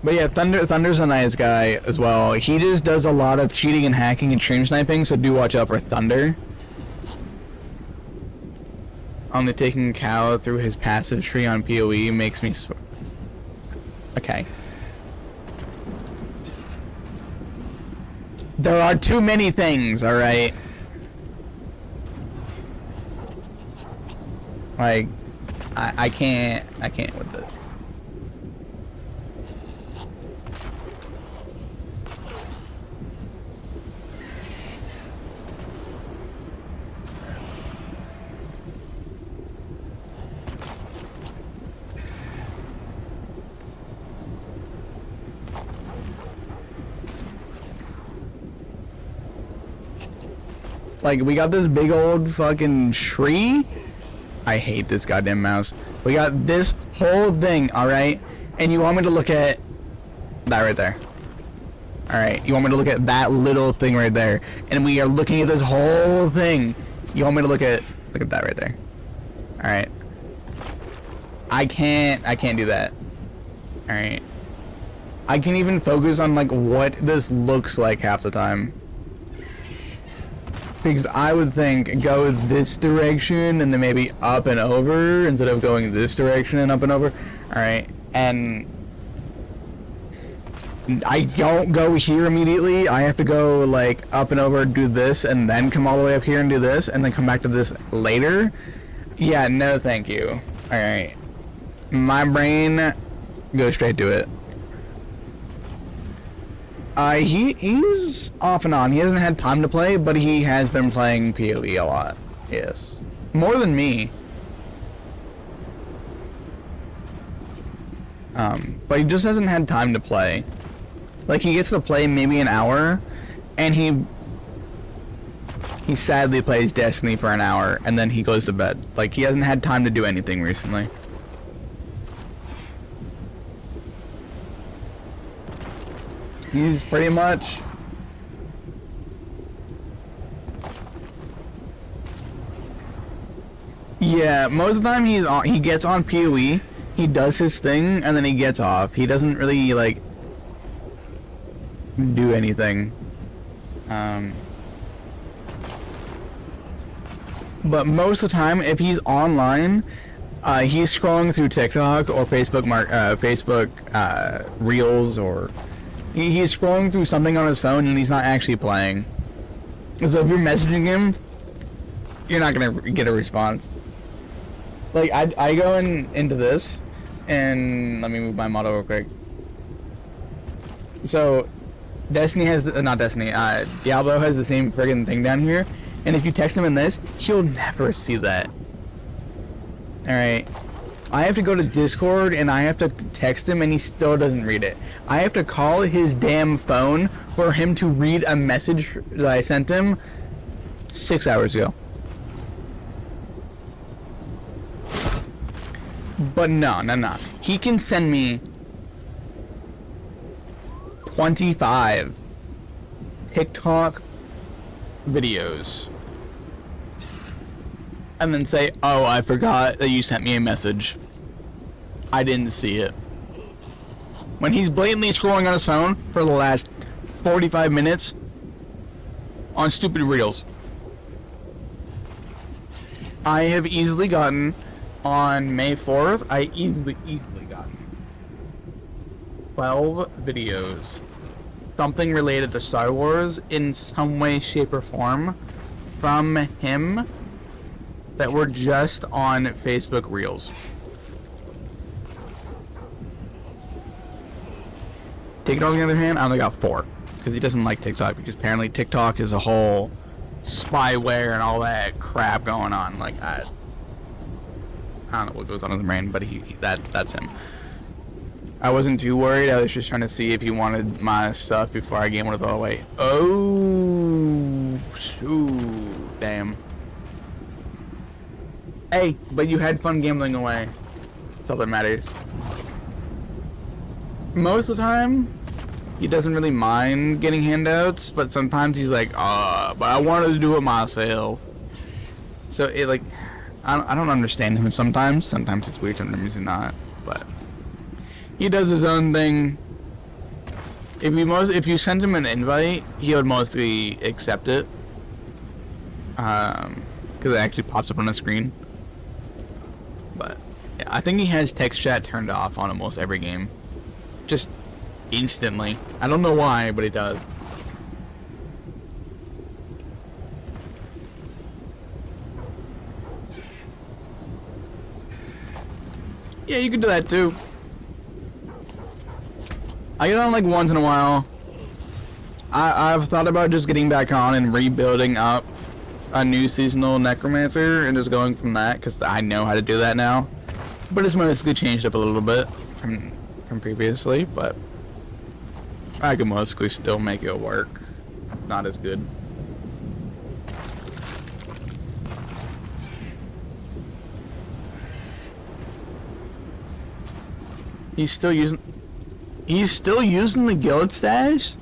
But yeah, Thunder's a nice guy as well. He just does a lot of cheating and hacking and stream sniping, so do watch out for Thunder. Only taking Cow through his passive tree on PoE makes me okay. There are too many things, alright? Like, I can't with it. Like, we got this big old fucking tree. I hate this goddamn mouse. We got this whole thing, alright? And you want me to look at that right there. Alright, you want me to look at that little thing right there. And we are looking at this whole thing. You want me to look at that right there. Alright. I can't do that. Alright. I can even focus on like what this looks like half the time. Because I would think go this direction and then maybe up and over instead of going this direction and up and over. Alright, and I don't go here immediately. I have to go like up and over, do this, and then come all the way up here and do this, and then come back to this later. Yeah, no thank you. Alright. My brain goes straight to it. He's off and on. He hasn't had time to play, but he has been playing PoE a lot. Yes. More than me. But he just hasn't had time to play. Like, he gets to play maybe an hour, and he sadly plays Destiny for an hour, and then he goes to bed. Like, he hasn't had time to do anything recently. He's pretty much yeah, most of the time he gets on PoE, he does his thing, and then he gets off. He doesn't really like do anything. But most of the time, if he's online, he's scrolling through TikTok or Facebook Reels, or he's scrolling through something on his phone and he's not actually playing. So if you're messaging him, you're not gonna get a response. Like, I go into this, and let me move my model real quick. So, Destiny has, not Destiny, Diablo has the same friggin' thing down here, and if you text him in this, he'll never see that. Alright. I have to go to Discord and I have to text him and he still doesn't read it. I have to call his damn phone for him to read a message that I sent him 6 hours ago. But no. He can send me 25 TikTok videos and then say, oh, I forgot that you sent me a message. I didn't see it. When he's blatantly scrolling on his phone for the last 45 minutes on stupid reels. I have easily gotten, on May 4th, I easily gotten 12 videos. Something related to Star Wars in some way, shape, or form from him that were just on Facebook Reels. TikTok, on the other hand, I only got 4. Because he doesn't like TikTok, because apparently TikTok is a whole spyware and all that crap going on. Like, I don't know what goes on in the brain, but that's him. I wasn't too worried. I was just trying to see if he wanted my stuff before I gave him it all away. Oh, shoot, damn. Hey, but you had fun gambling away. That's all that matters. Most of the time, he doesn't really mind getting handouts, but sometimes he's like, but I wanted to do it myself. So it like, I don't understand him sometimes. Sometimes it's weird, sometimes he's not. But he does his own thing. If you send him an invite, he would mostly accept it. Because it actually pops up on the screen. But yeah, I think he has text chat turned off on almost every game. Just instantly. I don't know why, but he does. Yeah, you can do that too. I get on like once in a while. I've thought about just getting back on and rebuilding up a new seasonal necromancer and just going from that because I know how to do that now. But it's mostly changed up a little bit from previously, but I can mostly still make it work. Not as good. He's still using the guild stash?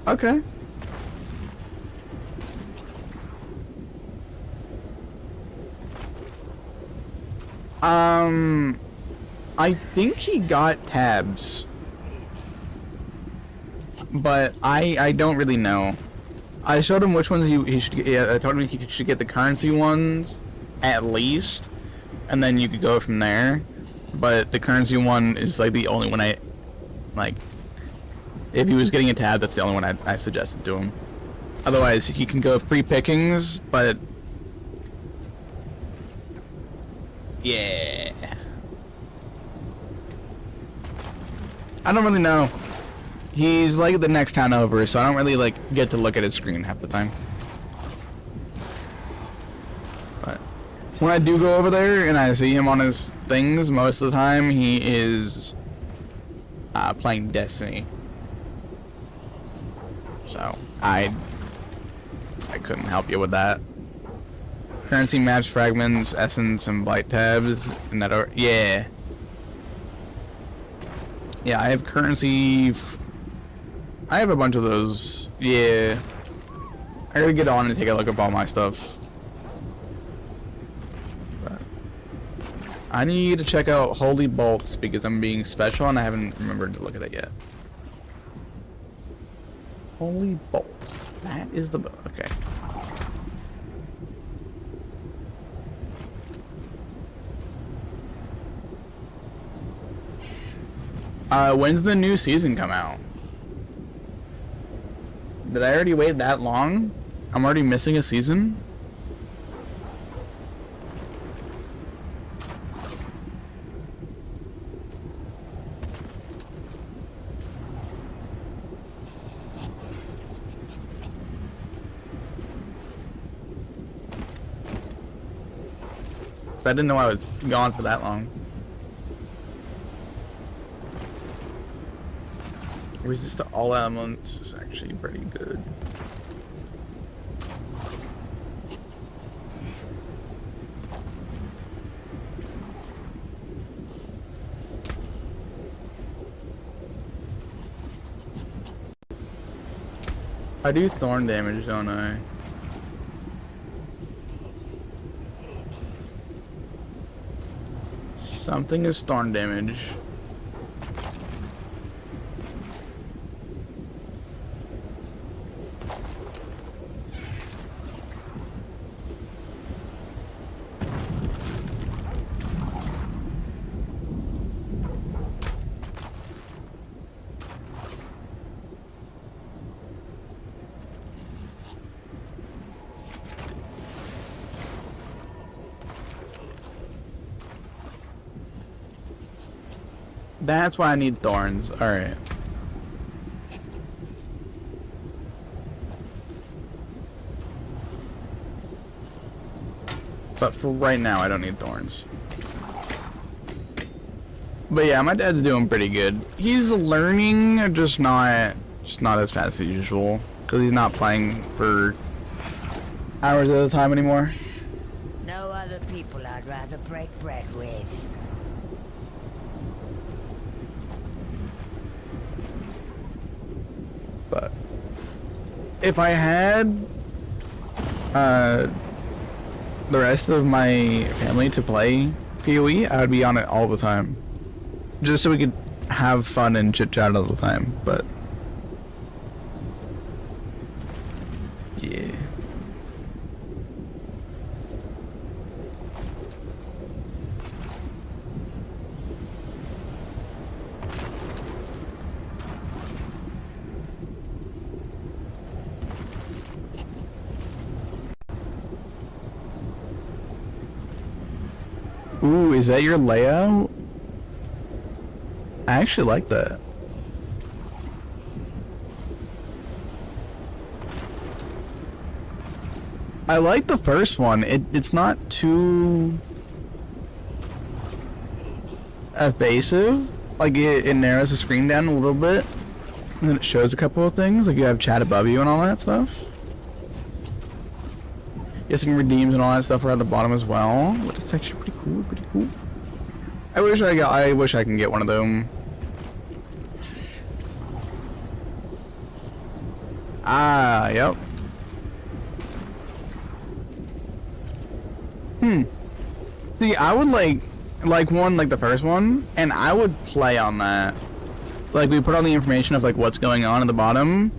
Okay. I think he got tabs. But I don't really know. I showed him which ones he should get. Yeah, I told him he should get the currency ones at least, and then you could go from there. But the currency one is like the only one I like. If he was getting a tab, that's the only one I suggested to him. Otherwise, he can go free pickings, but yeah, I don't really know. He's like the next town over, so I don't really like get to look at his screen half the time. But when I do go over there and I see him on his things, most of the time he is playing Destiny. So I couldn't help you with that. Currency match fragments, essence, and blight tabs, and that are yeah. Yeah, I have currency. I have a bunch of those. Yeah. I gotta get on and take a look at all my stuff. But I need to check out Holy Bolts because I'm being special and I haven't remembered to look at it yet. Holy Bolt. That is the book. Okay. When's the new season come out? Did I already wait that long? I'm already missing a season? So I didn't know I was gone for that long. Resist to all elements is actually pretty good. I do thorn damage, don't I? Something is thorn damage. That's why I need thorns. Alright. But for right now, I don't need thorns. But yeah, my dad's doing pretty good. He's learning, just not as fast as usual. Because he's not playing for hours at a time anymore. No other people I'd rather break bread with. But if I had the rest of my family to play PoE, I would be on it all the time, just so we could have fun and chit chat all the time. But yeah. Ooh, is that your layout? I actually like that. I like the first one. It's not too evasive. Like it narrows the screen down a little bit, and then it shows a couple of things. Like you have chat above you and all that stuff. Guessing redeems and all that stuff are at the bottom as well. But it's actually pretty cool, pretty cool. I wish I can get one of them. Ah, yep. See, I would like one like the first one, and I would play on that. Like we put all the information of like what's going on at the bottom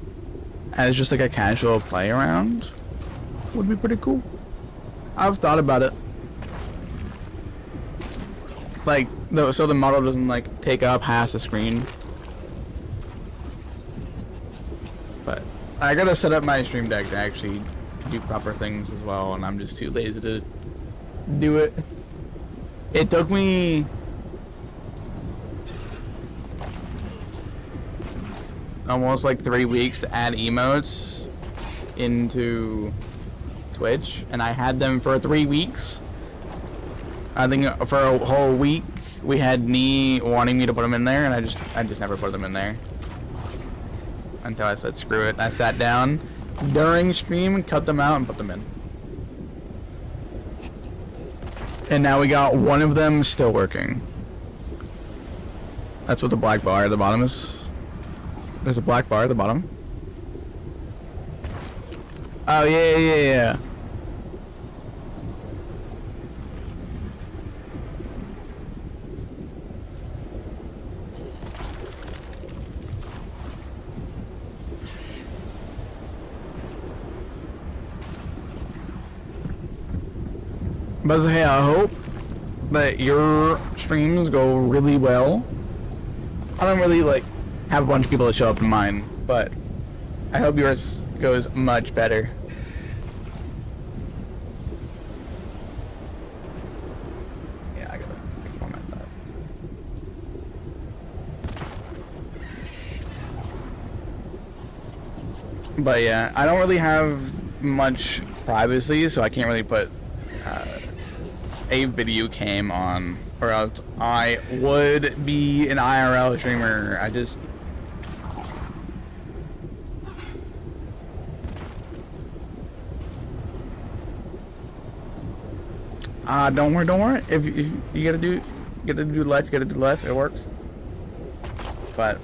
as just like a casual play around. Would be pretty cool. I've thought about it. Like, so the model doesn't like take up half the screen. But I gotta set up my stream deck to actually do proper things as well, and I'm just too lazy to do it. It took me almost like 3 weeks to add emotes into Twitch, and I had them for 3 weeks. I think for a whole week we had Nee wanting me to put them in there, and I just never put them in there until I said screw it. I sat down during stream and cut them out and put them in, and now we got one of them still working. That's what the black bar at the bottom is. There's a black bar at the bottom. Oh yeah. But hey, I hope that your streams go really well. I don't really like have a bunch of people that show up in mine, but I hope yours goes much better. Yeah, I gotta format that. But yeah, I don't really have much privacy, so I can't really put a video cam on, or else I would be an IRL streamer. Don't worry. If you gotta do life, it works. But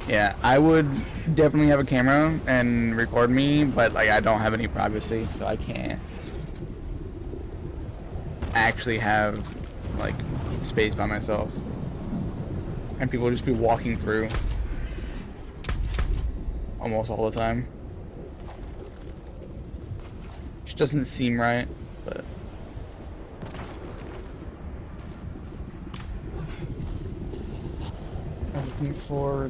yeah, I would definitely have a camera and record me, but like I don't have any privacy, so I can't actually have like space by myself, and people just be walking through almost all the time, which doesn't seem right, but I'm looking for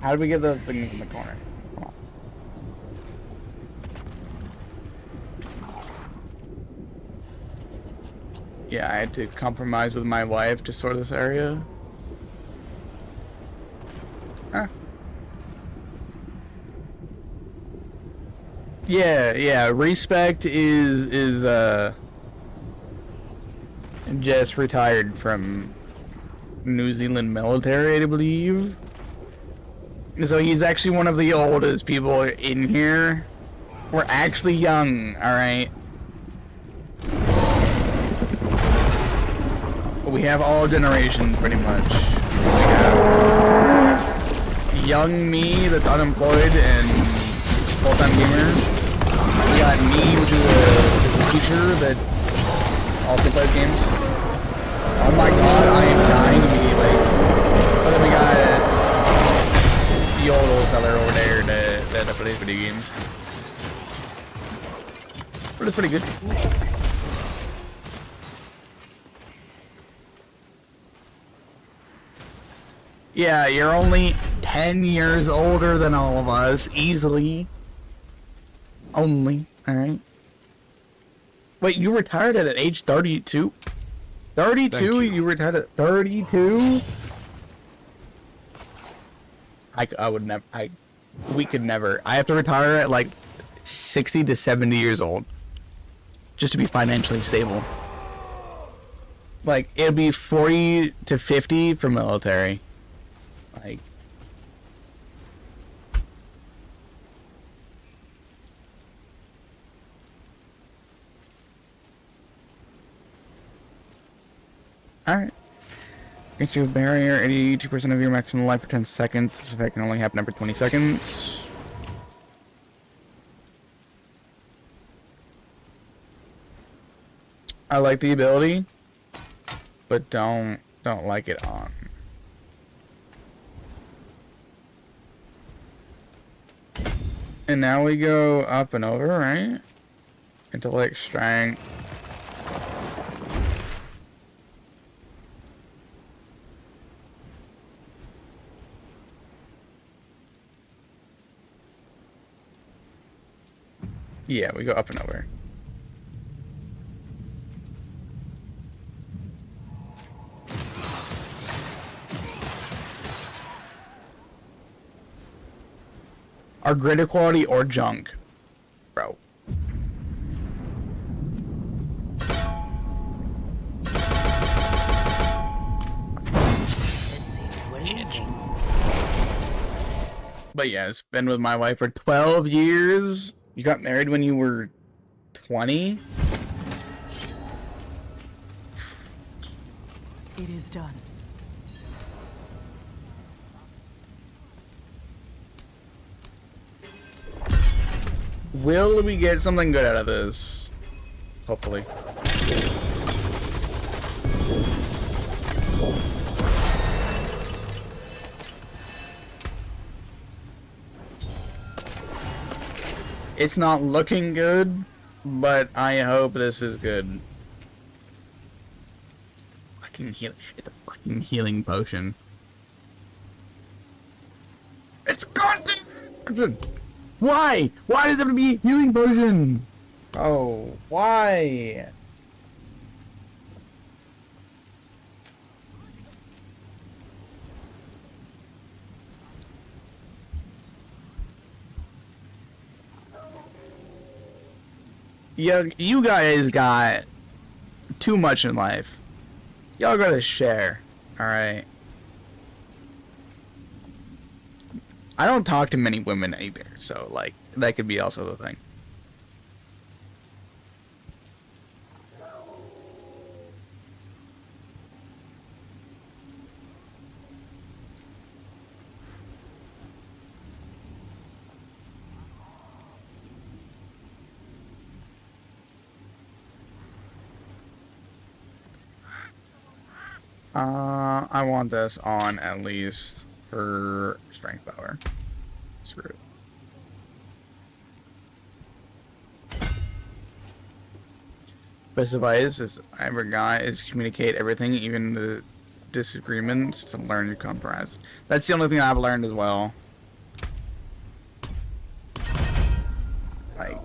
how did we get the thing in the corner? Come on. Yeah, I had to compromise with my wife to sort this area. Huh. Yeah. Respect is just retired from New Zealand military, I believe. So he's actually one of the oldest people in here. We're actually young, alright? We have all generations, pretty much. We have young me that's unemployed and full-time gamer. We got me, which is a teacher that also plays games. Oh my god, I am dying immediately. But then we got the old fella over there that plays video games. But it's pretty good. Yeah, you're only 10 years older than all of us, easily. Only, alright? Wait, you retired at age 32? 32? You retired at 32? I would never, we could never. I have to retire at like 60 to 70 years old. Just to be financially stable. Like, it'd be 40 to 50 for military. Like... Alright. Against your barrier, 82% of your maximum life for 10 seconds. This effect can only happen every 20 seconds. I like the ability, but don't like it on. And now we go up and over, right? Intellect, strength. Yeah, we go up and over. Are grid equality or junk, bro? This seems relieving. But yeah, it's been with my wife for 12 years. You got married when you were 20? It is done. Will we get something good out of this? Hopefully. It's not looking good, but I hope this is good. It's a fucking healing potion. It's goddamn. Why? Why does it have to be a healing potion? Oh, why? Yeah, you guys got too much in life. Y'all gotta share, alright? I don't talk to many women either, so, like, that could be also the thing. I want this on at least for strength power. Screw it. Best advice is I ever got is communicate everything, even the disagreements, to learn to compromise. That's the only thing I've learned as well. Like,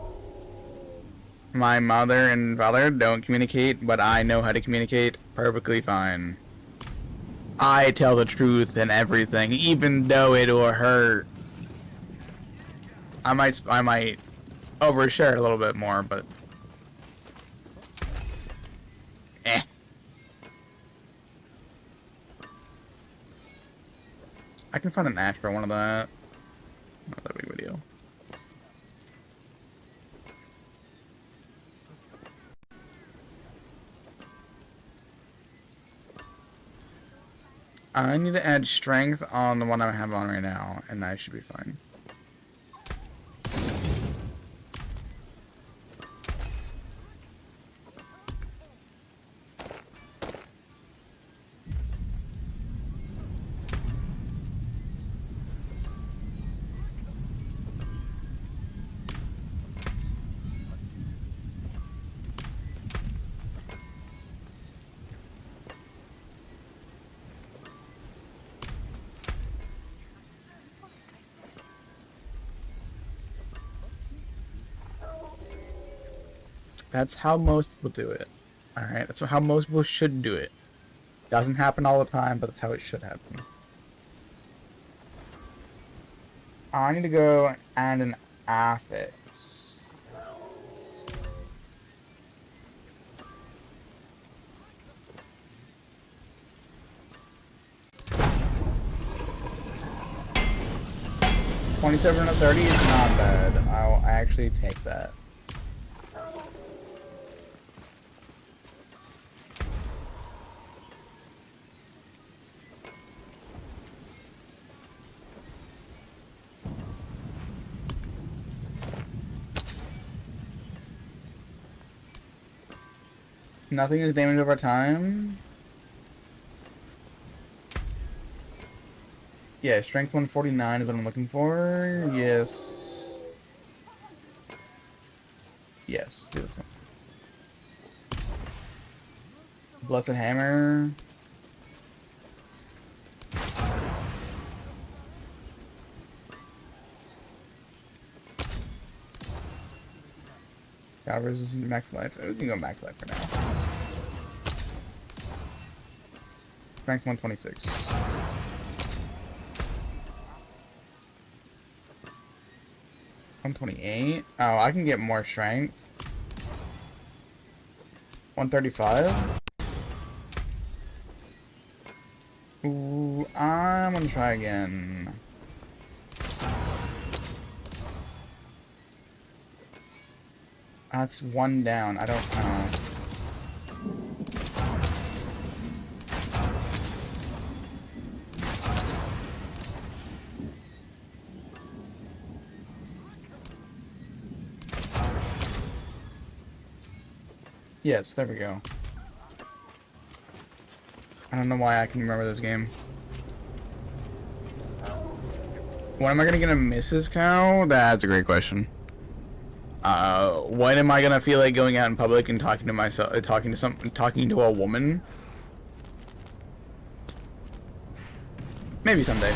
my mother and father don't communicate, but I know how to communicate perfectly fine. I tell the truth and everything, even though it will hurt. I might overshare a little bit more, but I can find an ash for one of that. Not that big of a deal. I need to add strength on the one I have on right now, and I should be fine. That's how most people do it. Alright, that's how most people should do it. Doesn't happen all the time, but that's how it should happen. I need to go and an affix. $27 to $30 is not bad. I'll actually take that. Nothing is damaged over time. Yeah, strength 149 is what I'm looking for. Yes. Yes, do this one. Blessed Hammer. God resist max life. We can go max life for now. Strength 126. $128. Oh, I can get more strength. 135. Ooh, I'm gonna try again. That's one down. I don't know. Yes, there we go. I don't know why I can remember this game. When am I gonna get a Mrs. Cow? That's a great question. When am I gonna feel like going out in public and talking to myself, talking to a woman? Maybe someday.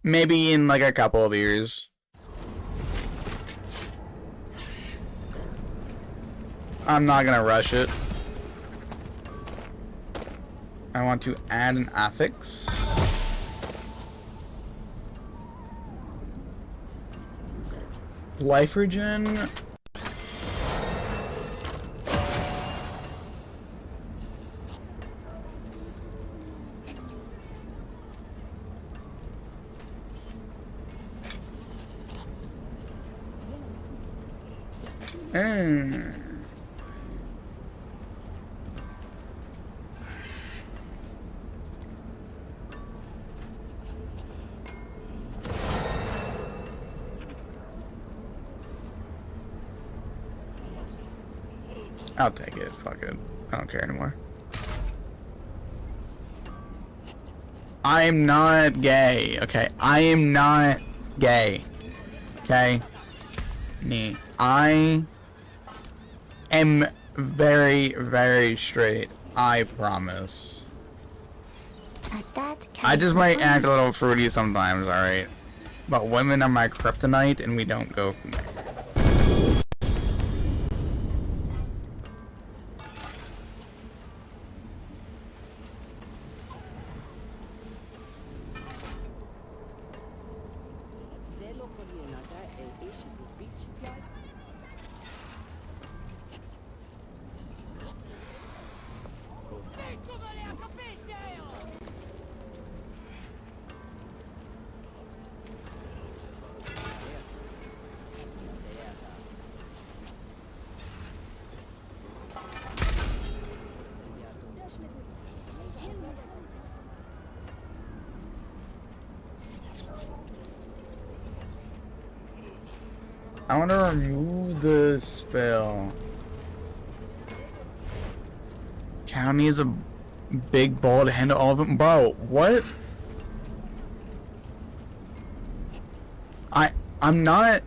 Maybe in like a couple of years. I'm not gonna rush it. I want to add an affix. Life regen. I'll take it. Fuck it. I don't care anymore. I am not gay. Okay. I am not gay. Okay. Me. I am very, very straight. I promise. I just might act a little fruity sometimes, alright? But women are my kryptonite and we don't go from there. I want to remove the spell. County is a big ball to handle all of them. Bro, what? I'm not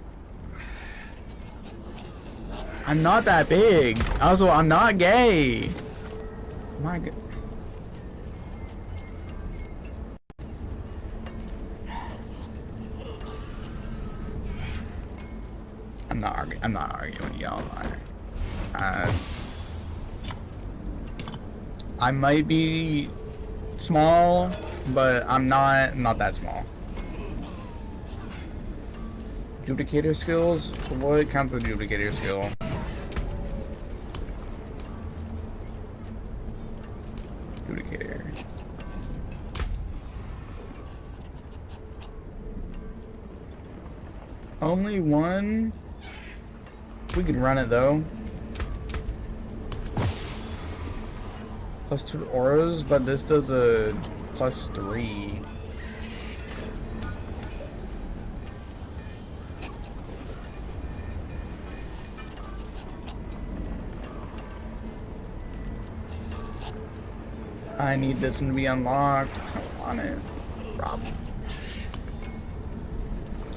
that big. Also, I'm not gay. My God. I'm not arguing with y'all. I might be small, but I'm not that small. Duplicator skills? What counts as a duplicator skill? Duplicator. Only one? We can run it though. +2 auras, but this does a +3. I need this one to be unlocked. I don't want it. Rob.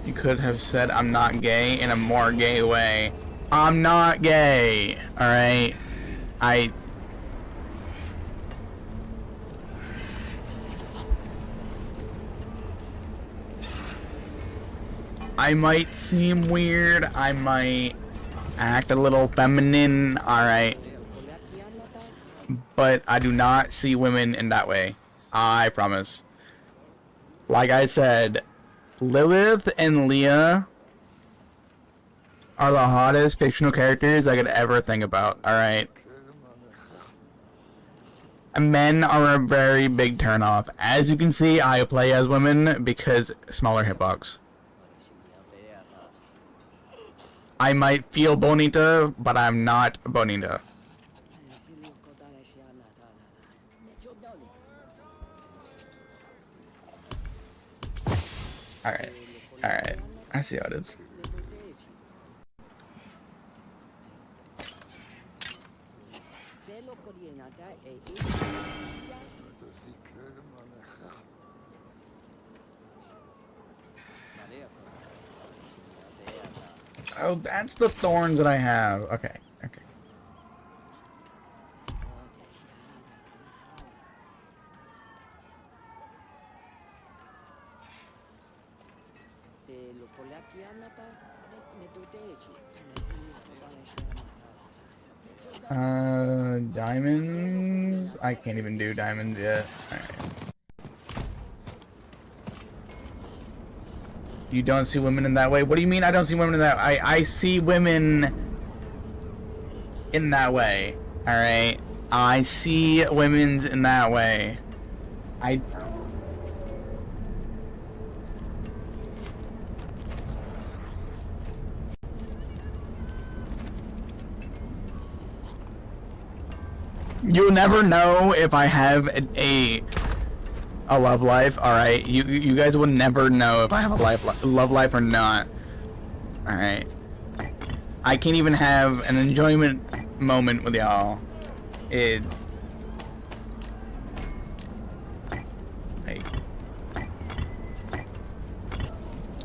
You could have said I'm not gay in a more gay way. I'm not gay, alright? I might seem weird, I might act a little feminine, alright? But I do not see women in that way. I promise. Like I said, Lilith and Leah are the hottest fictional characters I could ever think about, alright? Men are a very big turnoff. As you can see, I play as women because smaller hitbox. I might feel bonita, but I'm not bonita. Alright, alright. I see how it is. Oh, that's the thorns that I have. Okay, okay. Diamonds? I can't even do diamonds yet. Alright. You don't see women in that way? What do you mean I don't see women in that way? I see women in that way. Alright? I see women's in that way. You'll never know if I have a love life, alright? You guys will never know if I have a love life or not. Alright. I can't even have an enjoyment moment with y'all.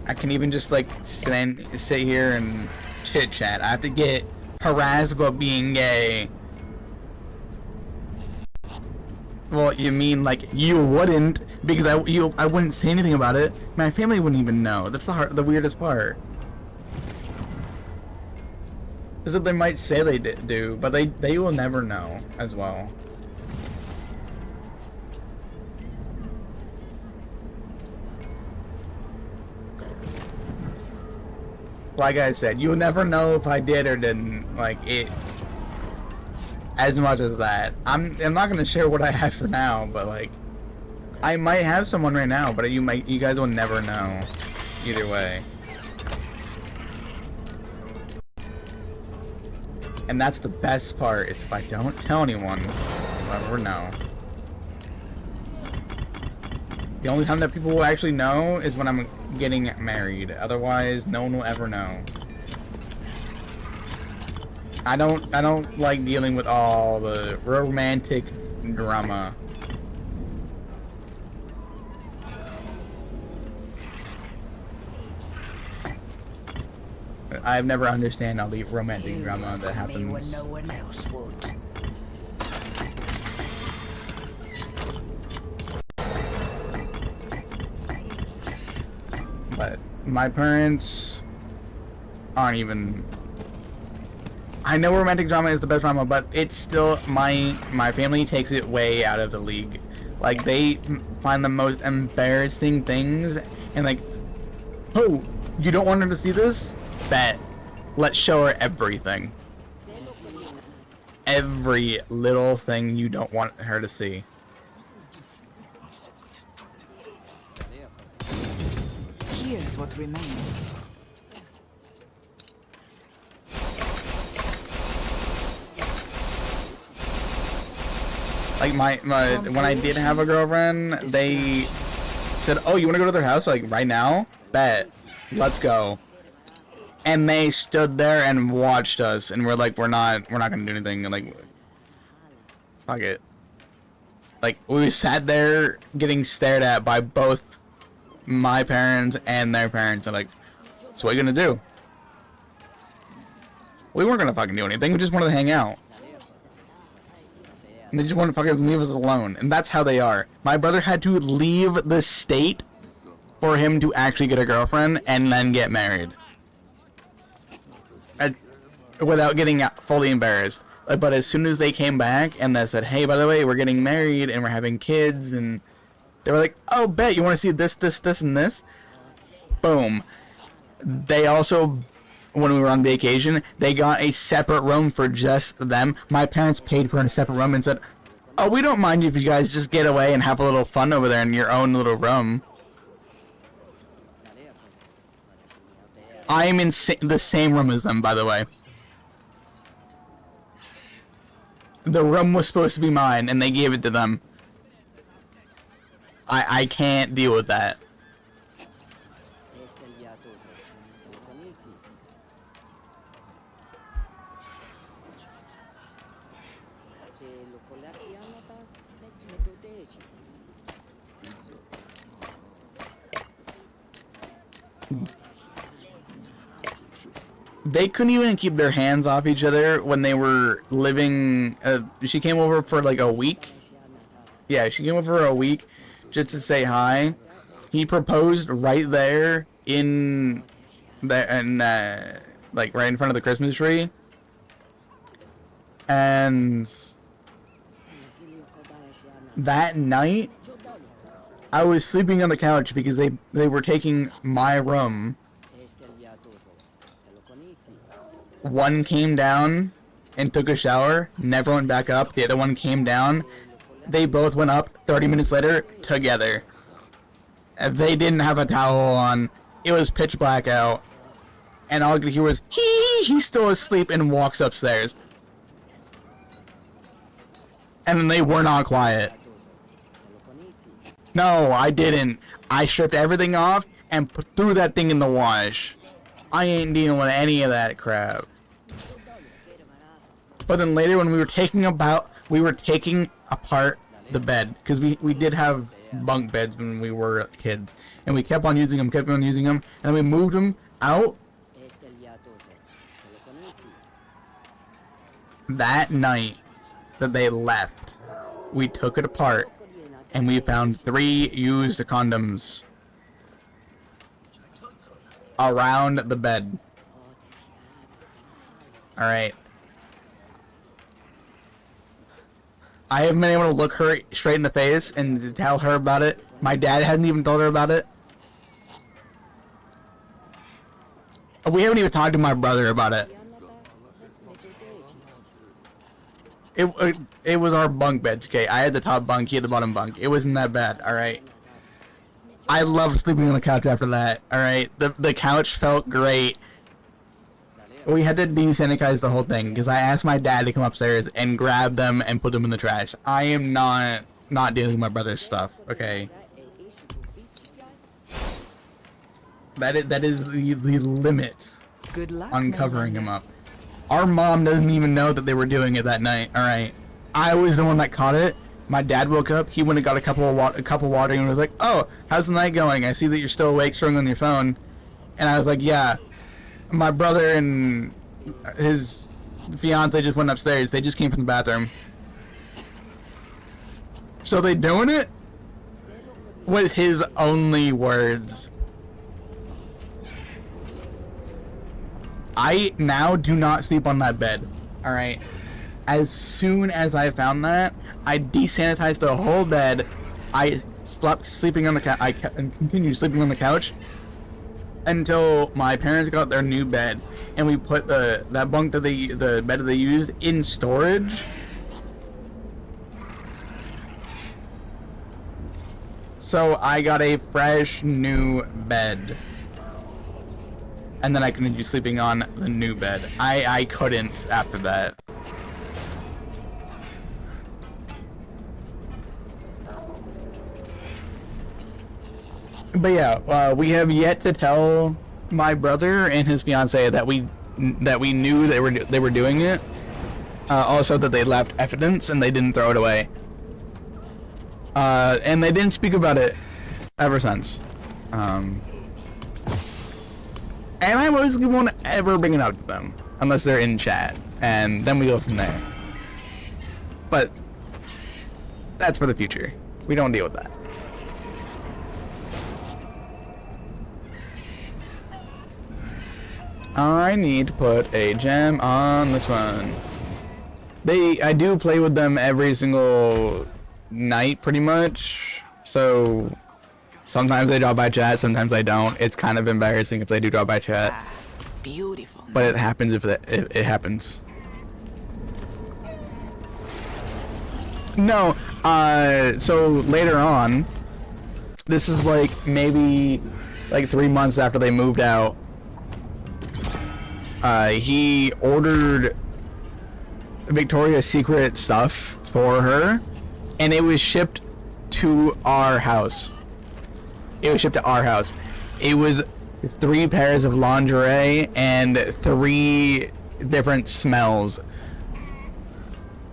I can even just like sit here and chit chat. I have to get harassed about being gay. Well, you mean like you wouldn't, because I wouldn't say anything about it. My family wouldn't even know. That's the weirdest part. Is that they might say they do, but they will never know as well. like I said, you'll never know if I did or didn't. Like it, as much as that. I'm not gonna share what I have for now, but like, I might have someone right now, but you guys will never know. Either way. And that's the best part, is if I don't tell anyone, you'll never know. The only time that people will actually know is when I'm getting married. Otherwise, no one will ever know. I don't like dealing with all the romantic drama. I've never understand all the romantic drama that happens. Me when no one else would. But my parents aren't even. I know romantic drama is the best drama, but it's still my family takes it way out of the league. Like they find the most embarrassing things, and like, oh, you don't want her to see this? Bet. Let's show her everything. Every little thing you don't want her to see. Here's what remains. Like when I did have a girlfriend, they said, "Oh, you want to go to their house like right now? Bet. Let's go." And they stood there and watched us, and we're like, we're not gonna do anything. And like, fuck it. Like we sat there getting stared at by both my parents and their parents. And like, so what are you gonna do? We weren't gonna fucking do anything. We just wanted to hang out. And they just want to fucking leave us alone. And that's how they are. My brother had to leave the state for him to actually get a girlfriend and then get married. Without getting fully embarrassed. But as soon as they came back and they said, hey, by the way, we're getting married and we're having kids, and they were like, oh, bet, you want to see this, this, this, and this? Boom. They also, when we were on vacation, they got a separate room for just them. My parents paid for a separate room and said, oh, we don't mind if you guys just get away and have a little fun over there in your own little room. I'm in the same room as them, by the way. The room was supposed to be mine, and they gave it to them. I can't deal with that. They couldn't even keep their hands off each other when they were living. She came over for like a week. Yeah, she came over for a week just to say hi. He proposed right there in the like right in front of the Christmas tree. And that night, I was sleeping on the couch because they were taking my room. One came down and took a shower, never went back up. The other one came down. They both went up 30 minutes later together. And they didn't have a towel on. It was pitch black out. And all I could hear was, he's still asleep, and walks upstairs. And then they were not quiet. No, I didn't. I stripped everything off and threw that thing in the wash. I ain't dealing with any of that crap. But then later when we were taking apart the bed, because we did have bunk beds when we were kids, and we kept on using them, and then we moved them out. That night that they left, we took it apart, and we found 3 used condoms around the bed. Alright. I haven't been able to look her straight in the face and tell her about it. My dad hadn't even told her about it. We haven't even talked to my brother about it. It was our bunk beds, okay? I had the top bunk, he had the bottom bunk. It wasn't that bad, alright? I loved sleeping on the couch after that, alright? The couch felt great. We had to desanitize the whole thing, because I asked my dad to come upstairs and grab them and put them in the trash. I am not dealing with my brother's stuff, okay? That is the limit Good luck. on my covering wonder. him up. Our mom doesn't even know that they were doing it that night. All right, I was the one that caught it. My dad woke up. He went and got a cup of water and was like, "Oh, how's the night going? I see that you're still awake, scrolling on your phone." And I was like, "Yeah." My brother and his fiance just went upstairs. They just came from the bathroom. So they doing it? Was his only words. I now do not sleep on that bed. Alright? As soon as I found that, I desanitized the whole bed. I slept sleeping on the couch. I continued sleeping on the couch until my parents got their new bed, and we put the bunk that the bed that they used in storage. So I got a fresh new bed. And then I continued sleeping on the new bed. I couldn't after that. But yeah, we have yet to tell my brother and his fiance that we knew they were doing it. Also that they left evidence and they didn't throw it away. And they didn't speak about it ever since. And I wasn't going to ever bring it up to them unless they're in chat, and then we go from there. But that's for the future. We don't deal with that. I need to put a gem on this one. I do play with them every single night, pretty much. So sometimes they drop by chat, sometimes they don't. It's kind of embarrassing if they do drop by chat. Beautiful. But it happens if it happens. No, so later on, this is like maybe like 3 months after they moved out, he ordered Victoria's Secret stuff for her, and it was shipped to our house. It was shipped to our house. It was 3 pairs of lingerie and 3 different smells.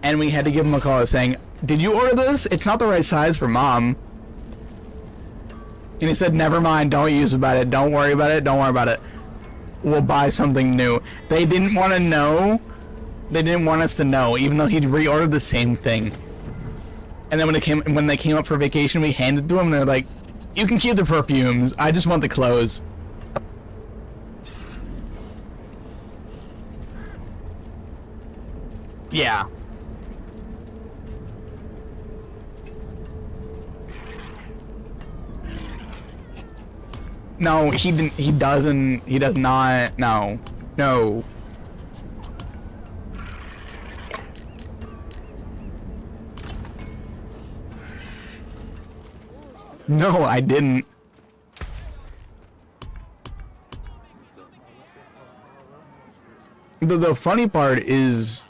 And we had to give him a call saying, "Did you order this? It's not the right size for mom." And he said, "Never mind, don't use about it. Don't worry about it. Don't worry about it. We'll buy something new." They didn't want to know. They didn't want us to know, even though he'd reordered the same thing. And then when they came up for vacation, we handed it to him, and they're like, "You can keep the perfumes. I just want the clothes." Yeah. No, he didn't. He doesn't. He does not. No. No. No, I didn't. The funny part is,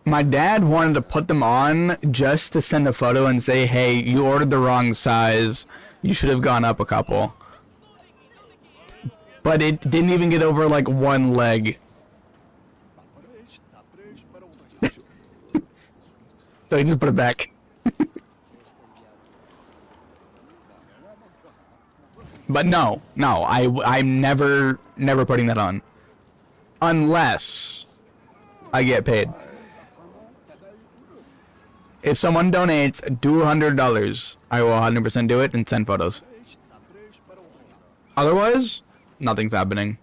my dad wanted to put them on just to send a photo and say, "Hey, you ordered the wrong size. You should have gone up a couple." But it didn't even get over like one leg. So he just put it back. But no, I'm never putting that on. Unless I get paid. If someone donates $200, I will 100% do it and send photos. Otherwise, nothing's happening.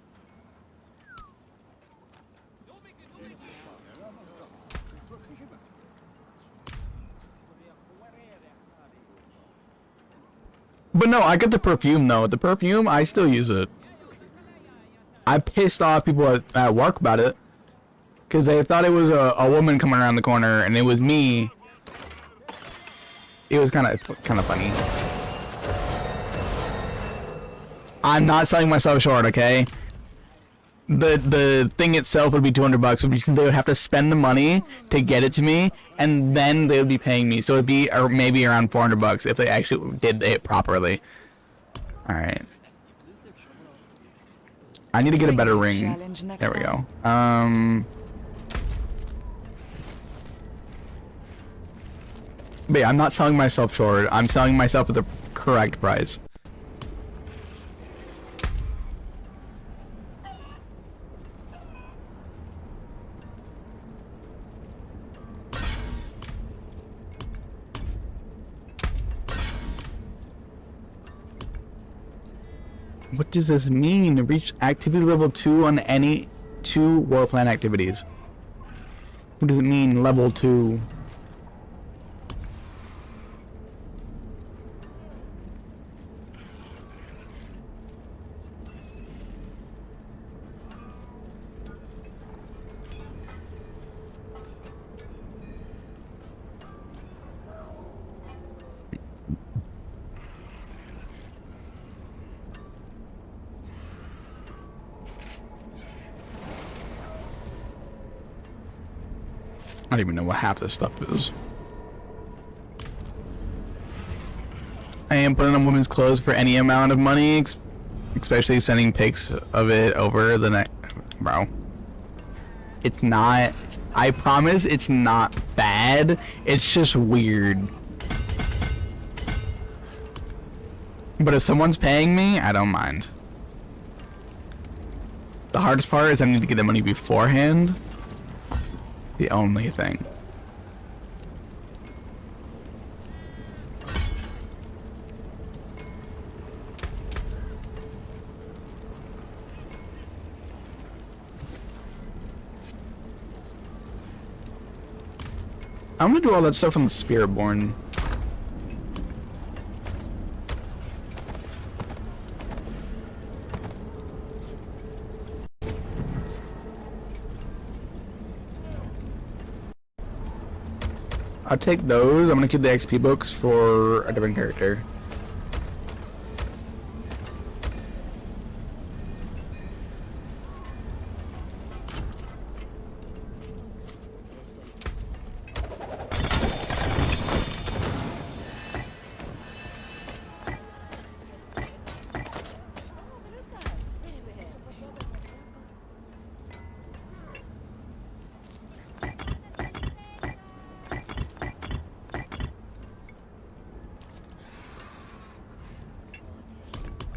But no, I get the perfume though. The perfume, I still use it. I pissed off people at work about it because they thought it was a woman coming around the corner and it was me. It was kind of funny. I'm not selling myself short, okay? The thing itself would be $200, which they would have to spend the money to get it to me, and then they would be paying me. So it'd be maybe around $400 if they actually did it properly. All right. I need to get a better ring. There we go. But yeah, I'm not selling myself short. I'm selling myself at the correct price. What does this mean? Reach activity level 2 on any 2 war plan activities. What does it mean, level 2? I don't even know what half this stuff is. I am putting on women's clothes for any amount of money, especially sending pics of it over the next. Bro. It's not. I promise it's not bad. It's just weird. But if someone's paying me, I don't mind. The hardest part is I need to get the money beforehand. The only thing. I'm gonna do all that stuff on the Spiritborn. I'll take those. I'm gonna keep the XP books for a different character.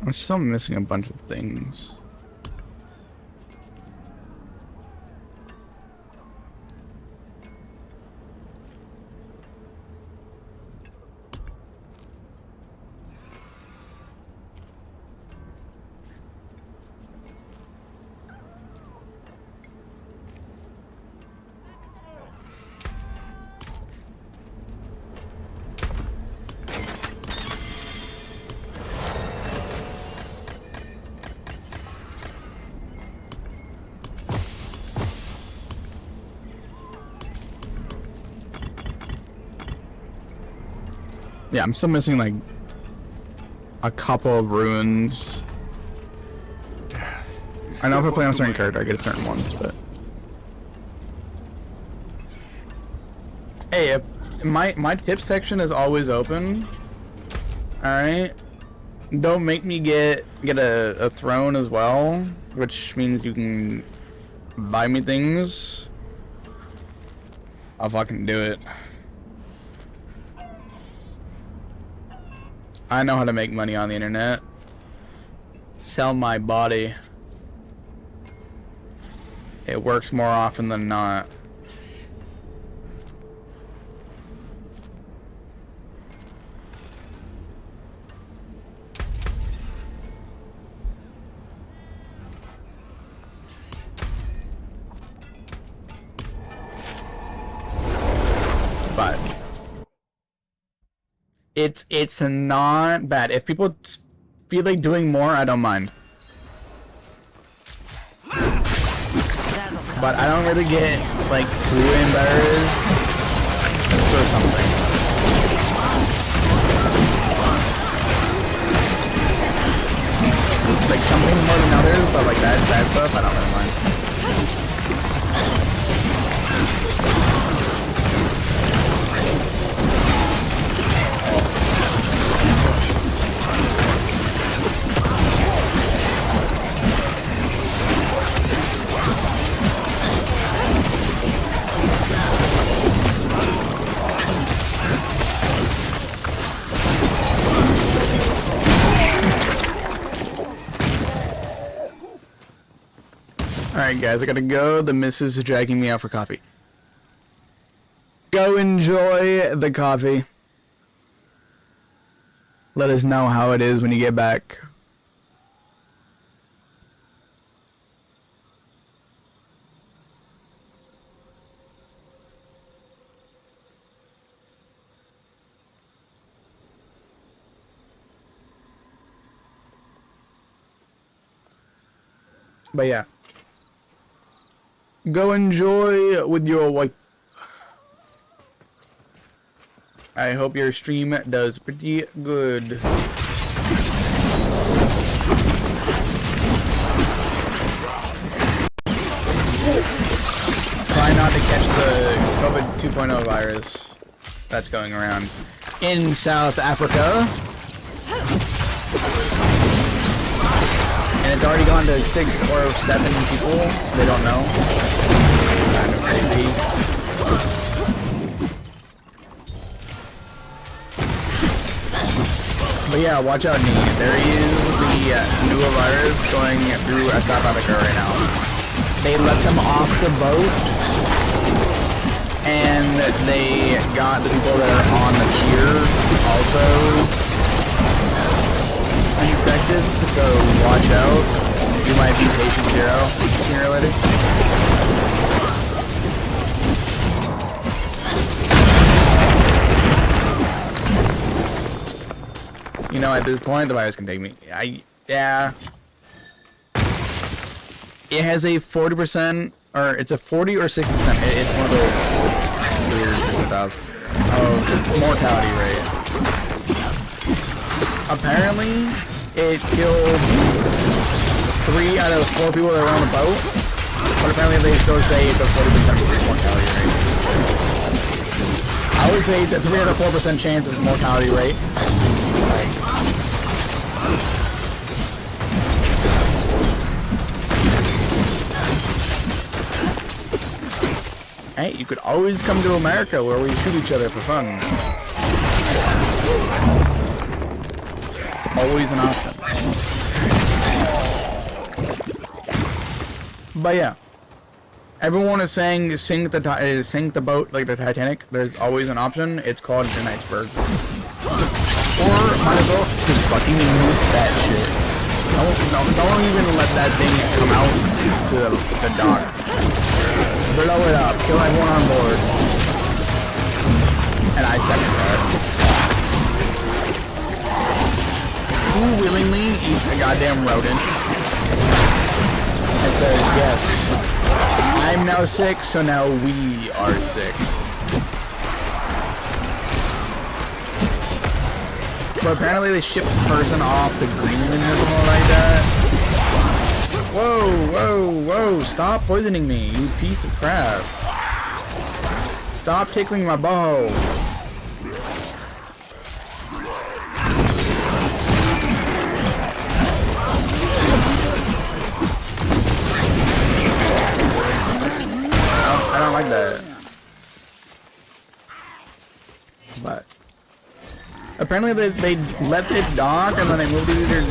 I'm still missing a bunch of things. Yeah, I'm still missing like a couple of runes. I know if I play on a certain character, I get certain ones, but hey, my tip section is always open. All right, don't make me get a throne as well, which means you can buy me things. I'll fucking do it. I know how to make money on the internet. Sell my body. It works more often than not. But it's not bad. If people feel like doing more, I don't mind. but I don't really get like who better is or something. Like something more than others, but like that stuff I don't really mind. Alright guys, I gotta go. The missus is dragging me out for coffee. Go enjoy the coffee. Let us know how it is when you get back. But yeah. Go enjoy with your wife. I hope your stream does pretty good. Try not to catch the COVID 2.0 virus that's going around in South Africa. And it's already gone to 6 or 7 people. They don't know. Kind of crazy. But yeah, watch out, Nee. There is the new virus going through South Africa right now. They let them off the boat, and they got the people that are on the pier also infected, so watch out. You might be patient zero sooner or later. You know, at this point, the virus can take me. Yeah. It has a 40%, or it's a 40 or 60%. It's one of those weird percentiles of mortality rate. Apparently, it killed 3 out of 4 people that were on the boat, but apparently they still say it's a 40% mortality rate. I would say it's a 3 out of 4% chance of mortality rate. Hey, you could always come to America where we shoot each other for fun. It's always an option. But yeah, everyone is saying sink the boat like the Titanic. There's always an option. It's called an iceberg. Or might as well just fucking nuke that shit. Don't even let that thing come out to the dock. Blow it up. Kill everyone on board. And I second that. Who willingly eats a goddamn rodent? And says, yes, I'm now sick, so now we are sick. But apparently they shipped the person off to Greenland or something like that. Whoa, whoa, whoa, stop poisoning me, you piece of crap. Stop tickling my bow. I don't like that. But apparently they let it dock and then they moved either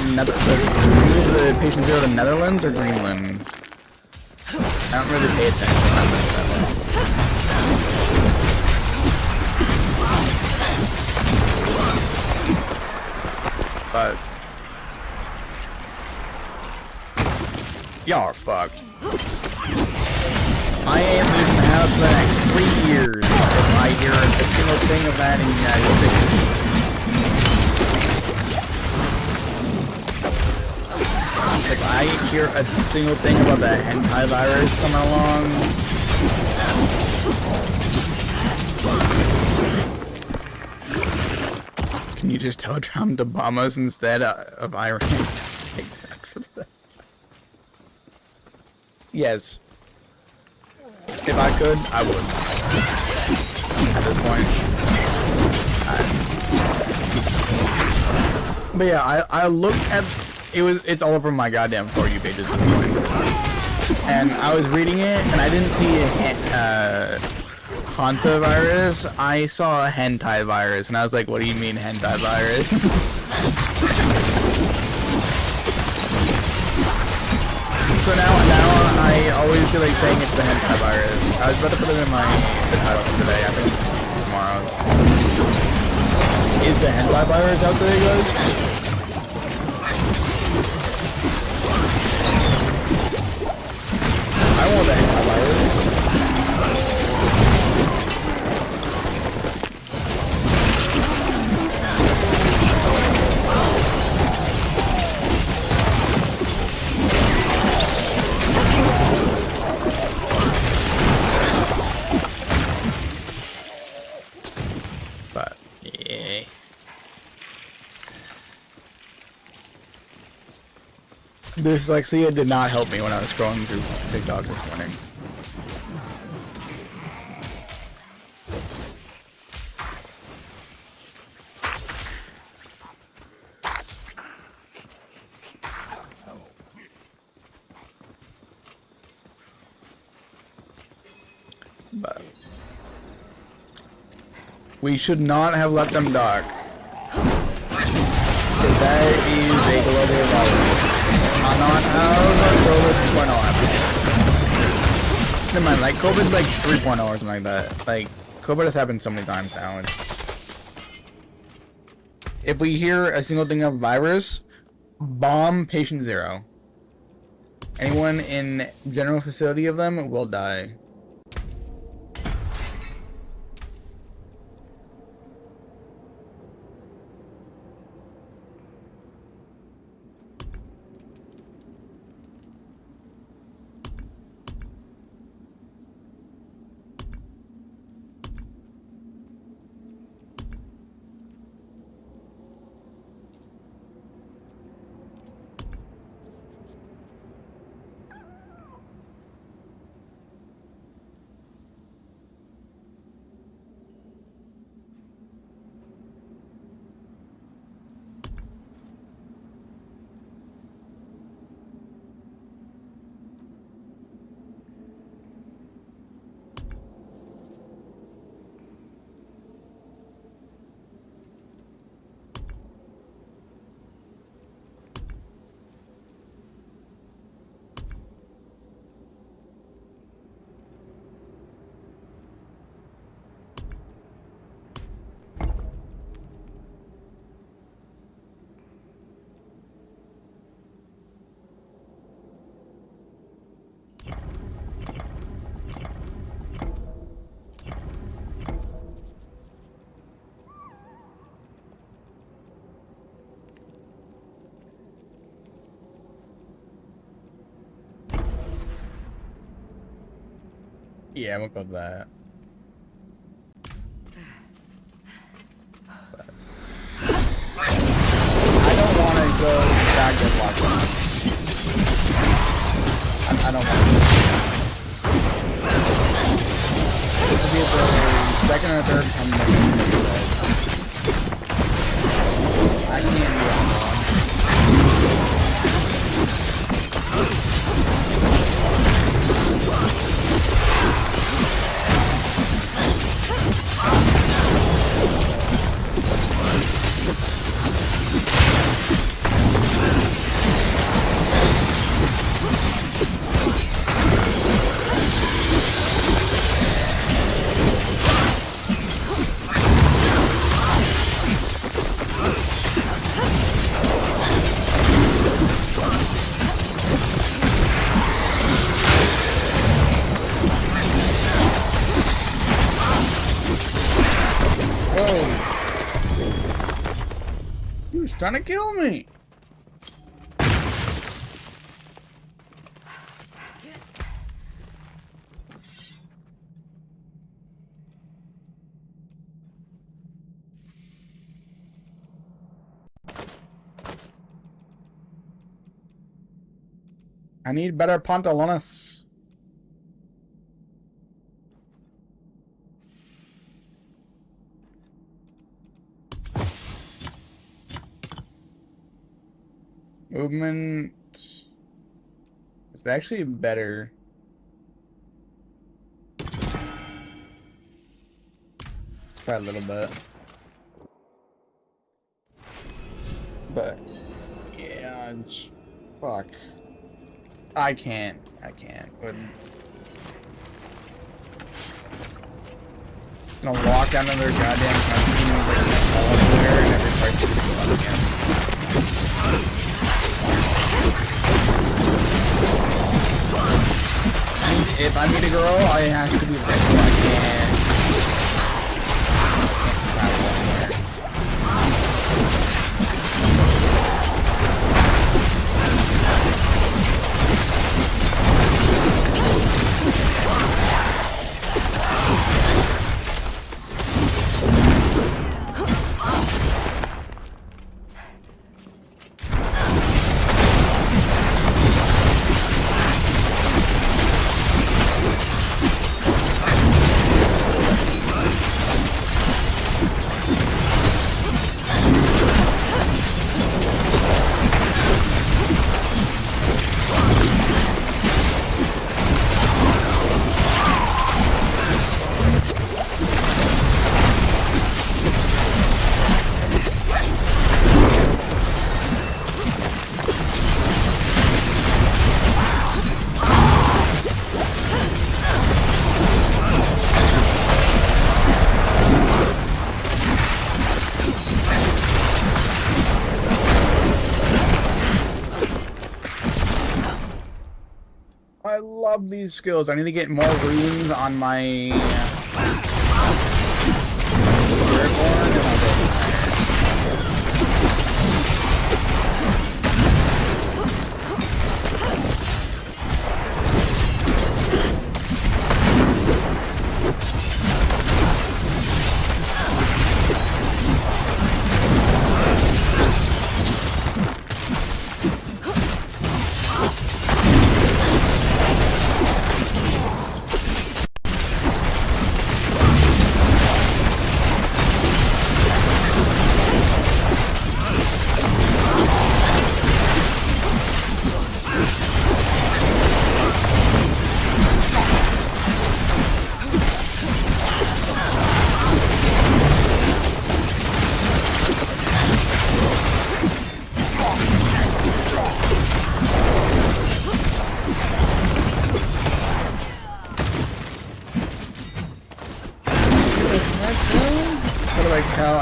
the patient zero to Netherlands or Greenland. I don't really pay attention to that but y'all are fucked. I am in the house for the next 3 years if I hear a single thing of that in the United States. If I I hear a single thing about the hentai virus coming along, can you just tell Trump to bomb us instead of Iran? Yes. If I could, I would. At this point. But yeah, I looked at it's all over my goddamn For You pages at this point. And I was reading it and I didn't see a Hanta virus. I saw a hentai virus and I was like, what do you mean hentai virus? So now I always feel like saying it's the hentai virus. I was about to put it in the title for today, I think tomorrow. Is the hentai virus out there, guys? I want the hentai virus. But yeah. Dyslexia did not help me when I was scrolling through TikTok this morning. But we should not have let them dock. Because that is a global virus. Not how COVID 2.0 happened. Never mind, like COVID's like 3.0 or something like that. Like COVID has happened so many times now. If we hear a single thing of virus, bomb patient 0. Anyone in general vicinity of them will die. Yeah, we'll go with that. But I don't want to go back to lockdown. I don't want to. This will be the second or third time I can't do it. He was trying to kill me. I need better pantalones. Movement. It's actually better. Try a little bit. But yeah, it's fuck. I can't. Wouldn't. Gonna walk down to their goddamn country and like fall everywhere and every part's gonna go up again. If I meet a girl, I have to be ready. I can't travel anywhere. I love these skills. I need to get more runes on my Spiritborn and I'll go higher.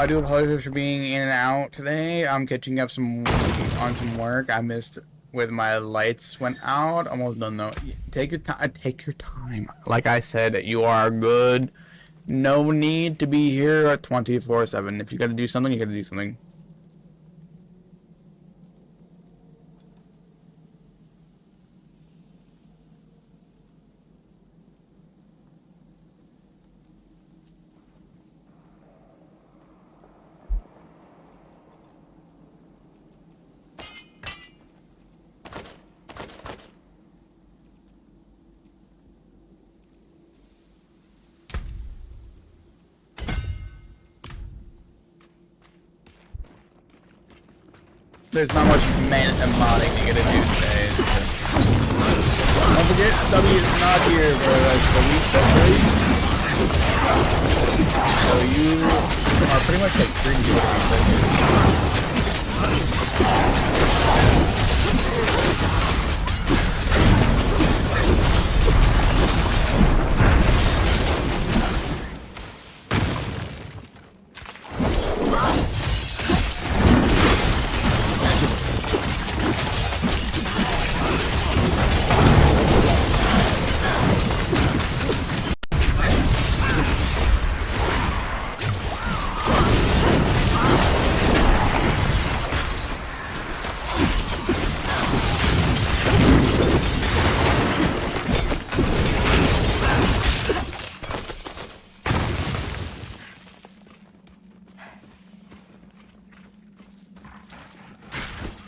I do apologize for being in and out today. I'm catching up on some work. I missed with my lights went out. Almost done though. Take your time. Take your time. Like I said, you are good. No need to be here at 24/7. If you got to do something, you got to do something. There's not much modding you gotta do today. So. Don't forget, W is not here for like the week that break. So you are pretty much like free to do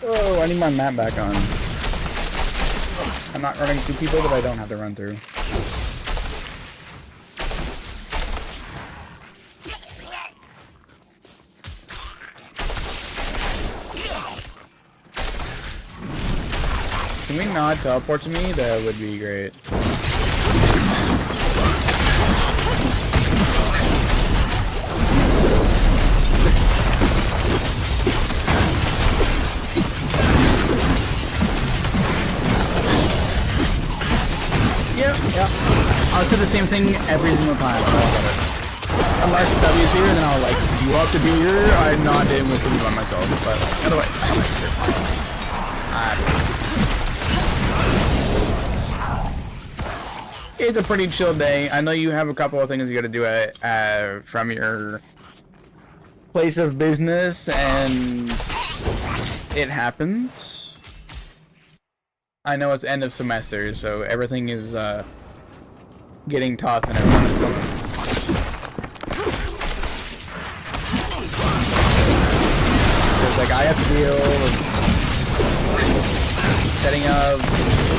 Oh, I need my map back on. not running through people that I don't have to run through. Can we not teleport to me? That would be great. Yep. I'll say the same thing every single time. Unless W's here, then I'll like, you have to be here. I'm not in with them by myself, but otherwise, it's a pretty chill day. I know you have a couple of things you got to do from your place of business, and it happens. I know it's end of semester, so everything is getting tossed and everyone is going. Because like I have to deal with setting up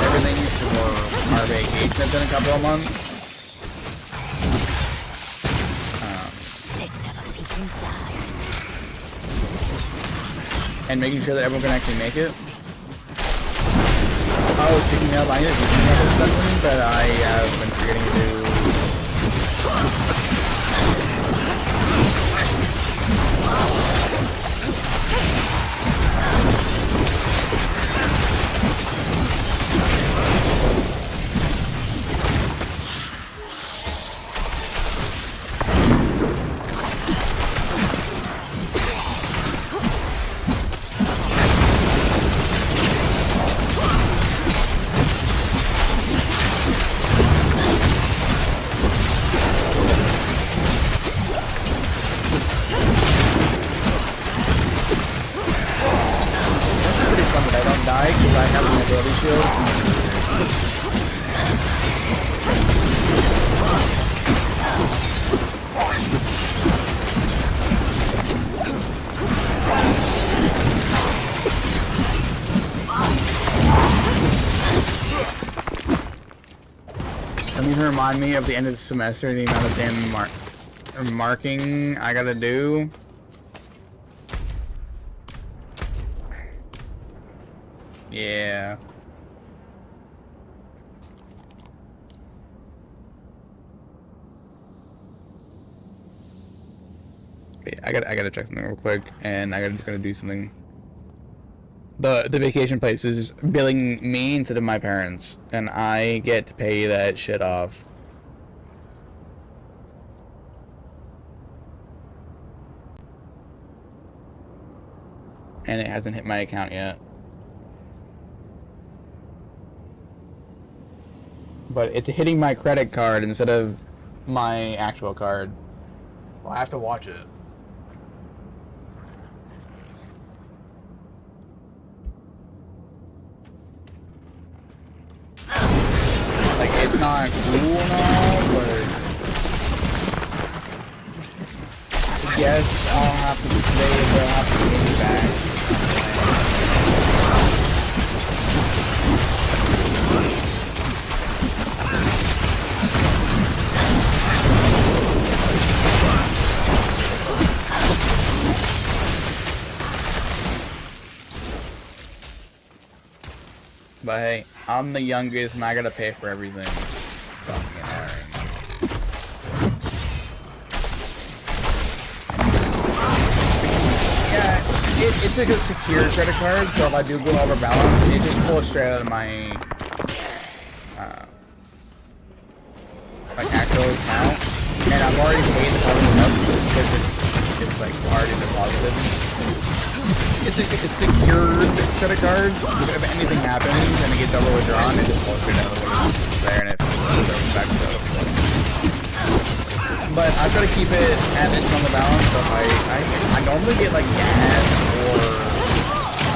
everything for our vacation in a couple of months. Let's have a peek inside. And making sure that everyone can actually make it. Oh, speaking of, I need to do something that I have been forgetting to do. Because I have an ability shield. Let me remind me of the end of the semester and the amount of damn marking I gotta do. Yeah. Wait, I gotta check something real quick, and gotta do something. The vacation place is billing me instead of my parents, and I get to pay that shit off. And it hasn't hit my account yet. But it's hitting my credit card instead of my actual card. So I have to watch it. Like, it's not cool and all, but yes, I'll have to they'll have to pay me back. But hey, I'm the youngest and I gotta pay for everything. Fucking annoying. Yeah, it's like a secure credit card, so if I do go over balance, it just pulls straight out of my like actual account. And I've already paid the $7 because it's like already deposited. It's a secured credit card. If anything happens and it gets double withdrawn, it just pulls straight out of the way there and it goes back to the But I try to keep it at its on the balance, so I normally get like gas or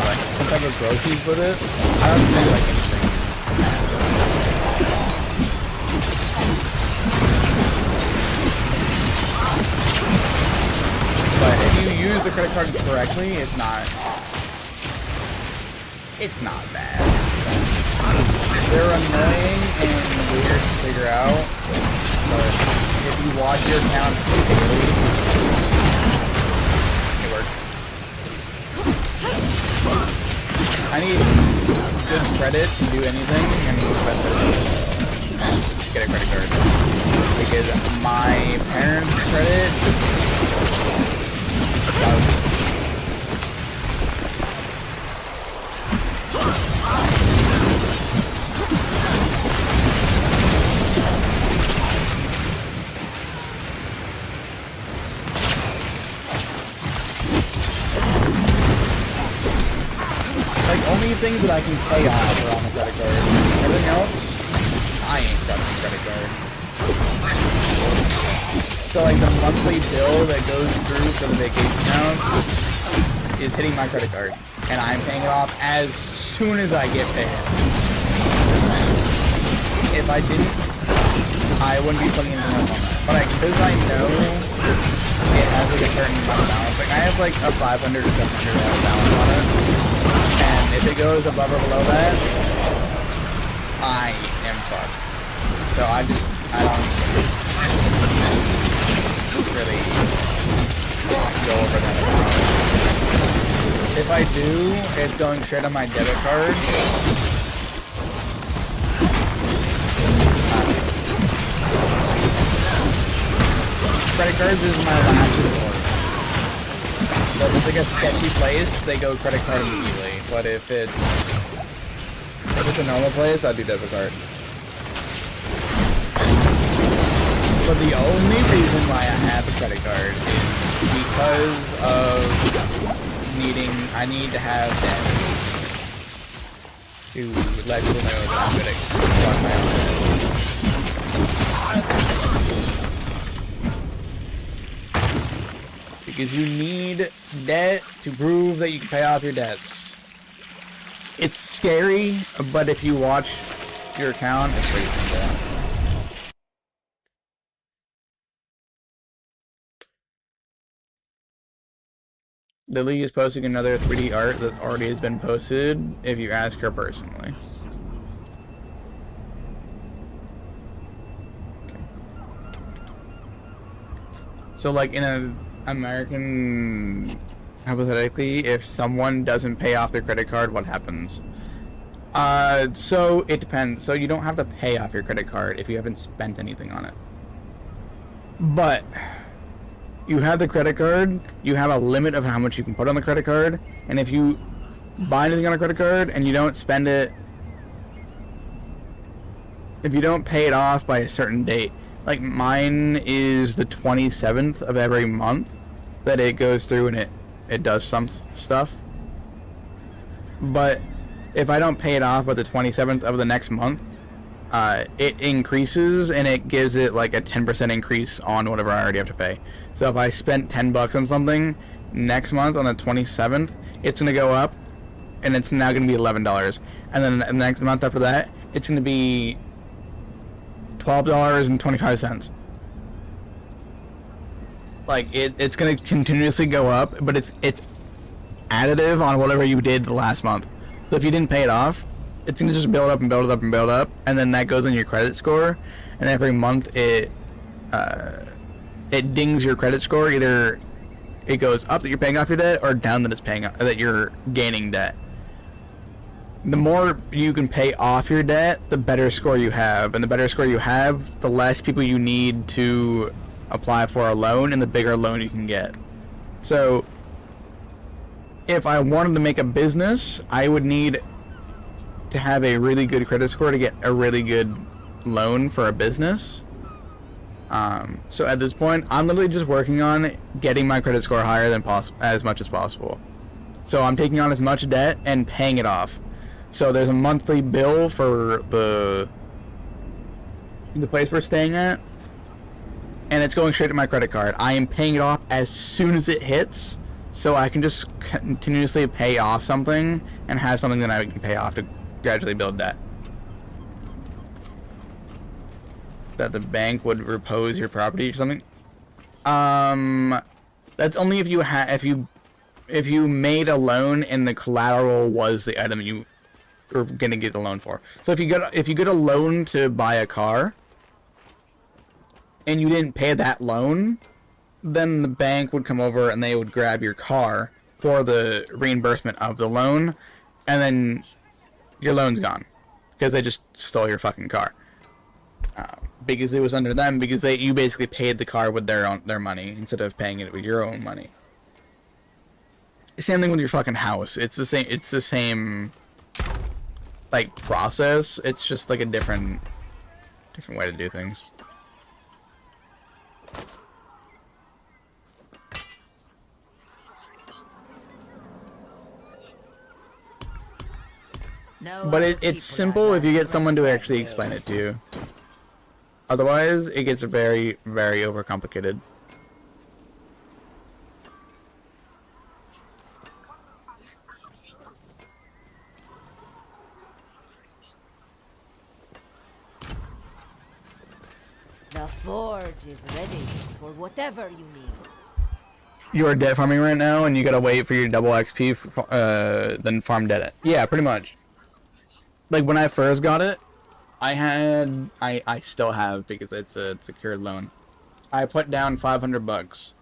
like some type of groceries with it. I don't think like anything. But if you use the credit card correctly, it's not bad. They're annoying and weird to figure out, but if you watch your account daily, it works. I need good credit to do anything, and get a credit card. Because my parents' credit, like, only things that I can pay off are on the credit card. Everything else, I ain't got a credit card. So, like, the monthly bill that goes through for the vacation house is hitting my credit card. And I'm paying it off as soon as I get paid. If I didn't, I wouldn't be putting anything else on that. But because I know it has like a certain amount of balance, like I have like a $500 to $700 balance on it. And if it goes above or below that, I am fucked. So I don't really go over that amount. If I do, it's going straight on my debit card. Credit cards is my last resort. So if it's like a sketchy place, they go credit card immediately. But if it's a normal place, I'd do debit card. But the only reason why I have a credit card is because of I need to have that to let people know that I'm gonna run my own debt. Because you need debt to prove that you can pay off your debts. It's scary, but if you watch your account, it's pretty simple. Lily is posting another 3D art that already has been posted if you ask her personally. Okay. So like in an American, hypothetically, if someone doesn't pay off their credit card, what happens? So it depends. So you don't have to pay off your credit card if you haven't spent anything on it. But you have the credit card, you have a limit of how much you can put on the credit card, and if you buy anything on a credit card and you don't spend it, if you don't pay it off by a certain date, like mine is the 27th of every month that it goes through and it does some stuff. But if I don't pay it off by the 27th of the next month, it increases and it gives it like a 10% increase on whatever I already have to pay. So if I spent $10 on something, next month on the 27th, it's going to go up and it's now going to be $11. And then the next month after that, it's going to be $12.25. Like it's going to continuously go up, but it's additive on whatever you did the last month. So if you didn't pay it off, it's going to just build up and build up and build up, and then that goes in your credit score, and every month it dings your credit score. Either it goes up that you're paying off your debt, or down that it's paying that you're gaining debt. The more you can pay off your debt, the better score you have, and the better score you have, the less people you need to apply for a loan, and the bigger loan you can get. So if I wanted to make a business, I would need to have a really good credit score to get a really good loan for a business. So at this point, I'm literally just working on getting my credit score higher than as much as possible. So I'm taking on as much debt and paying it off. So there's a monthly bill for the place we're staying at, and it's going straight to my credit card. I am paying it off as soon as it hits, so I can just continuously pay off something and have something that I can pay off to gradually build debt. That the bank would repose your property or something. That's only if you made a loan and the collateral was the item you are gonna get the loan for. So if you get a loan to buy a car, and you didn't pay that loan, then the bank would come over and they would grab your car for the reimbursement of the loan, and then your loan's gone because they just stole your fucking car. Because it was under them, because you basically paid the car with their money instead of paying it with your own money. Same thing with your fucking house. It's the same like process. It's just like a different way to do things. No But other it's people simple I'd if you rather get someone to break actually bread explain with. it to you. Otherwise, it gets very, very overcomplicated. The forge is ready for whatever you need. You are debt farming right now, and you gotta wait for your double XP, then farm debt. Yeah, pretty much. Like when I first got it, I still have, because it's a secured loan. I put down $500.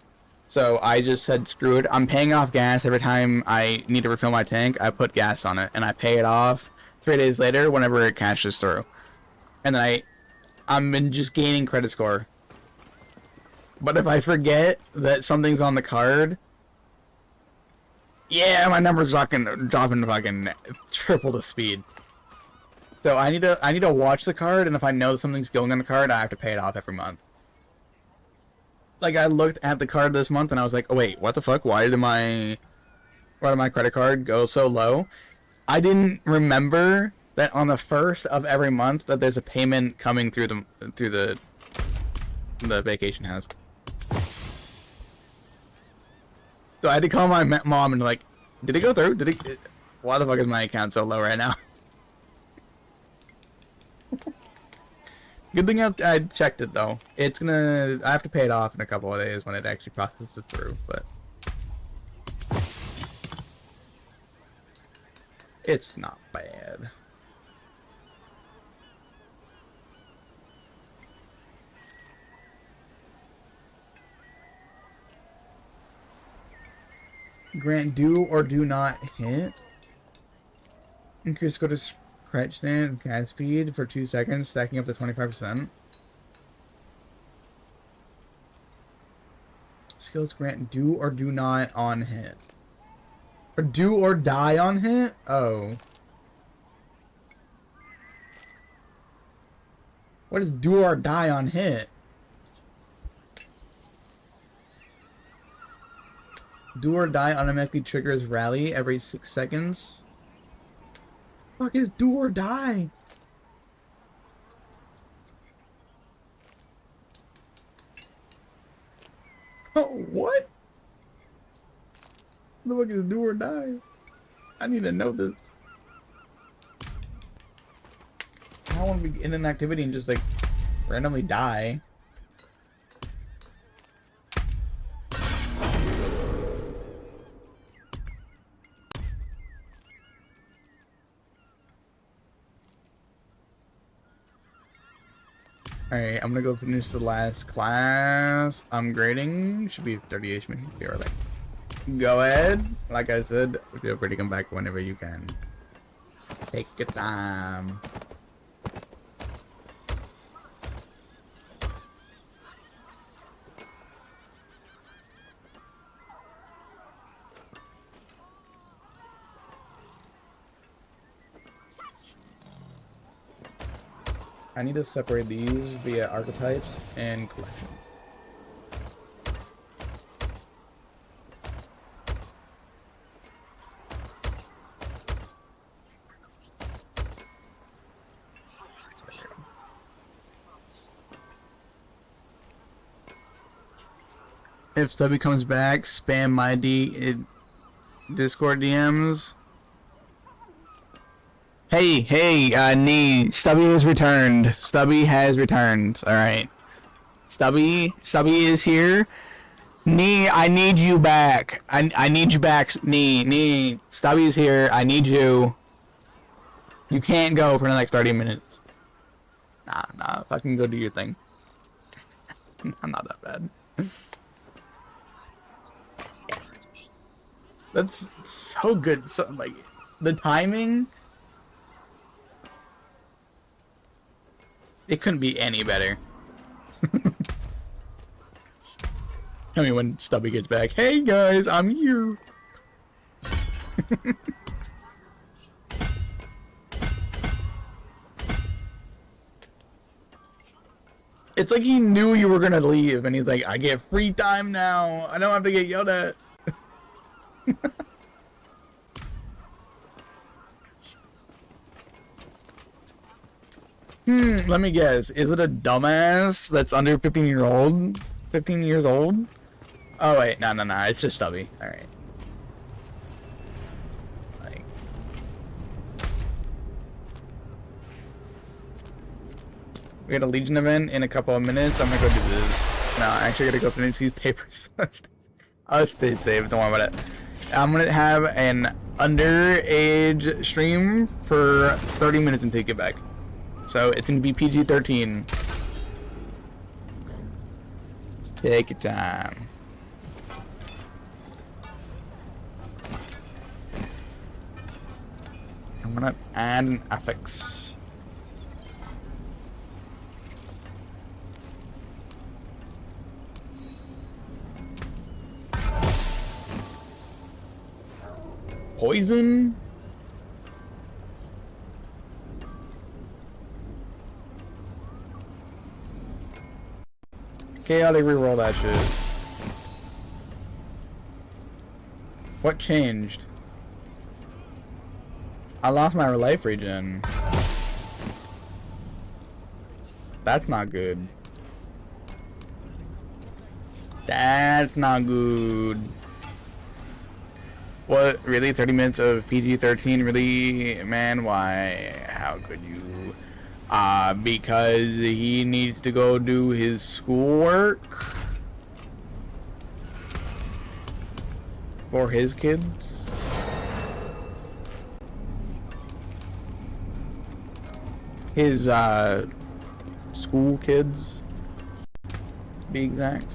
So I just said, screw it. I'm paying off gas every time I need to refill my tank. I put gas on it, and I pay it off 3 days later whenever it cashes through. And then I'm been just gaining credit score. But if I forget that something's on the card, yeah, my number's dropping fucking triple the speed. So I need to watch the card, and if I know something's going on the card, I have to pay it off every month. Like I looked at the card this month, and I was like, oh wait, what the fuck? Why did my credit card go so low? I didn't remember that on the first of every month that there's a payment coming through the vacation house. So I had to call my mom and like, did it go through? Why the fuck is my account so low right now? Good thing I checked it though. I have to pay it off in a couple of days when it actually processes through, but it's not bad. Grant do or do not hit. Increase go to scratch and cat speed for 2 seconds, stacking up to 25%. Skills grant do or do not on hit. Or do or die on hit? Oh. What is do or die on hit? Do or die automatically triggers rally every 6 seconds. Fuck is do or die? Oh, what? The fuck is do or die? I need to know this. I don't want to be in an activity and just like randomly die. Alright, I'm gonna go finish the last class. I'm grading. Should be 30 HP. Be alright. Go ahead. Like I said, feel free to come back whenever you can. Take your time. I need to separate these via archetypes and collection. If Stubby comes back, spam my Discord DMs. Hey, Nee, Stubby has returned. Stubby has returned. Alright. Stubby is here. Nee, I need you back. I need you back, Nee. Stubby is here. I need you. You can't go for the next 30 minutes. Nah, fucking go do your thing. I'm not that bad. That's so good. So, like, the timing... It couldn't be any better. I mean, when Stubby gets back, hey guys, I'm here. It's like he knew you were gonna leave, and he's like, I get free time now. I don't have to get yelled at. Let me guess. Is it a dumbass that's under 15 years old? Oh wait, no, it's just Stubby. Alright. Like... We got a Legion event in a couple of minutes. I'm gonna go do this. No, I actually gotta go finish these papers. I'll stay safe, don't worry about it. I'm gonna have an underage stream for 30 minutes and take it back. So it's gonna be PG-13. Let's take your time. I'm gonna add an affix. Poison? Chaotic reroll that shit. What changed? I lost my life regen. That's not good. That's not good. What? Really? 30 minutes of PG-13? Really? Man, why? How could you? Because he needs to go do his schoolwork for his kids. His, school kids, to be exact.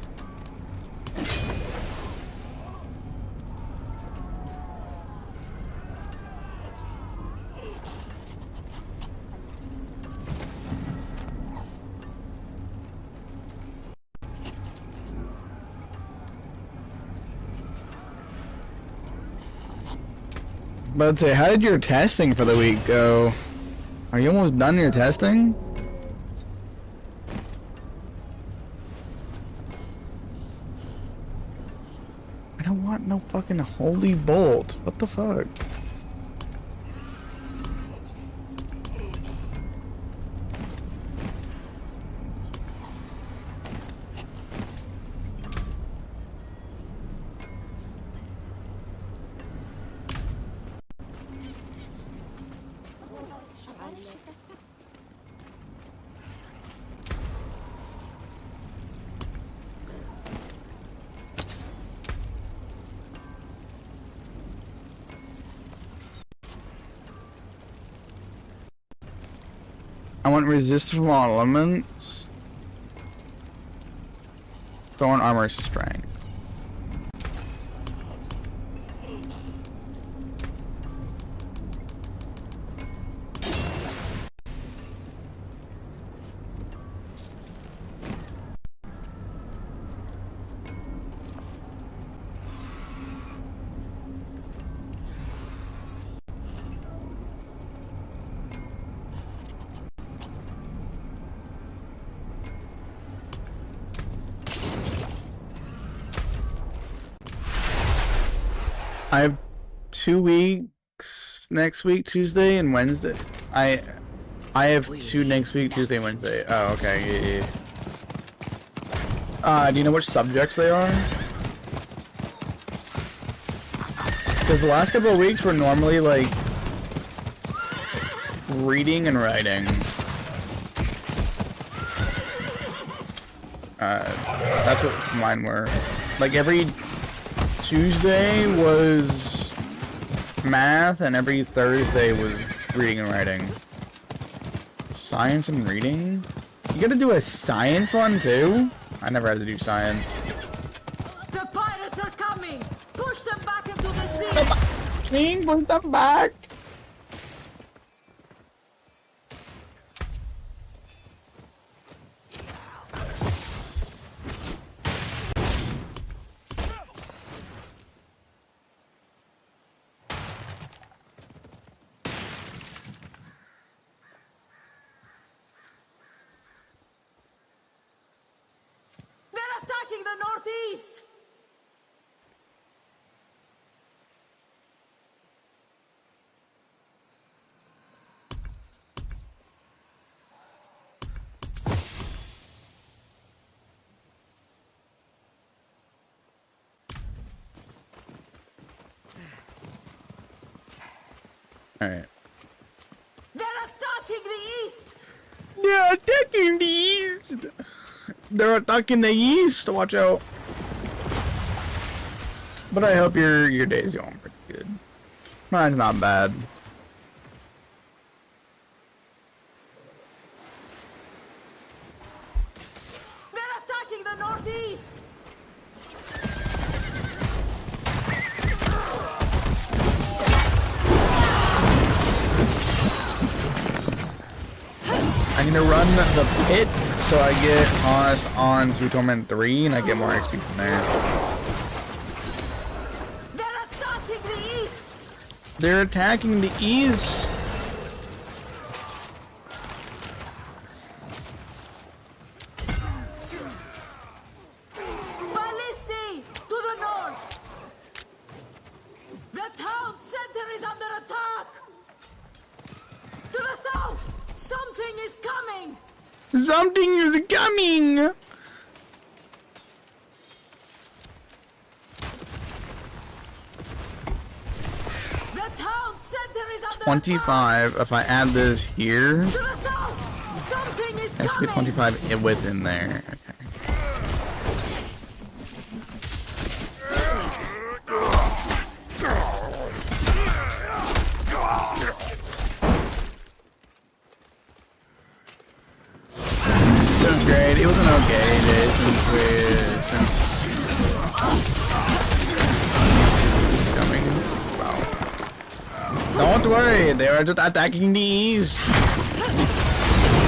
But say, how did your testing for the week go? Are you almost done your testing? I don't want no fucking holy bolt. What the fuck? I want resist from all elements. Thorn armor strength. I have 2 weeks next week, Tuesday and Wednesday. I have 2 next week, Tuesday and Wednesday. Oh, okay. Yeah. Do you know which subjects they are? Because the last couple of weeks were normally like reading and writing. That's what mine were. Like every Tuesday was math and every Thursday was reading and writing. Science and reading? You gotta do a science one too? I never had to do science. The pirates are coming! Push them back into the sea! King, put them back! They're attacking the northeast! Alright. They're attacking the east! They're attacking the east! They're attacking the east! Watch out. But I hope your day's going pretty good. Mine's not bad. They're attacking the northeast! I'm gonna run the pit so I get on through Torment 3 and I get more XP from there. They're attacking the east! They're attacking the east! Ballisti! To the north! The town center is under attack! To the south! Something is coming! Something is coming! The town center is under 25, if I add this here, attack! To the south! Something is it has to be coming! 25 within there. Okay. It was great. It was an okay day since coming. Wow. Don't worry, they are just attacking the east.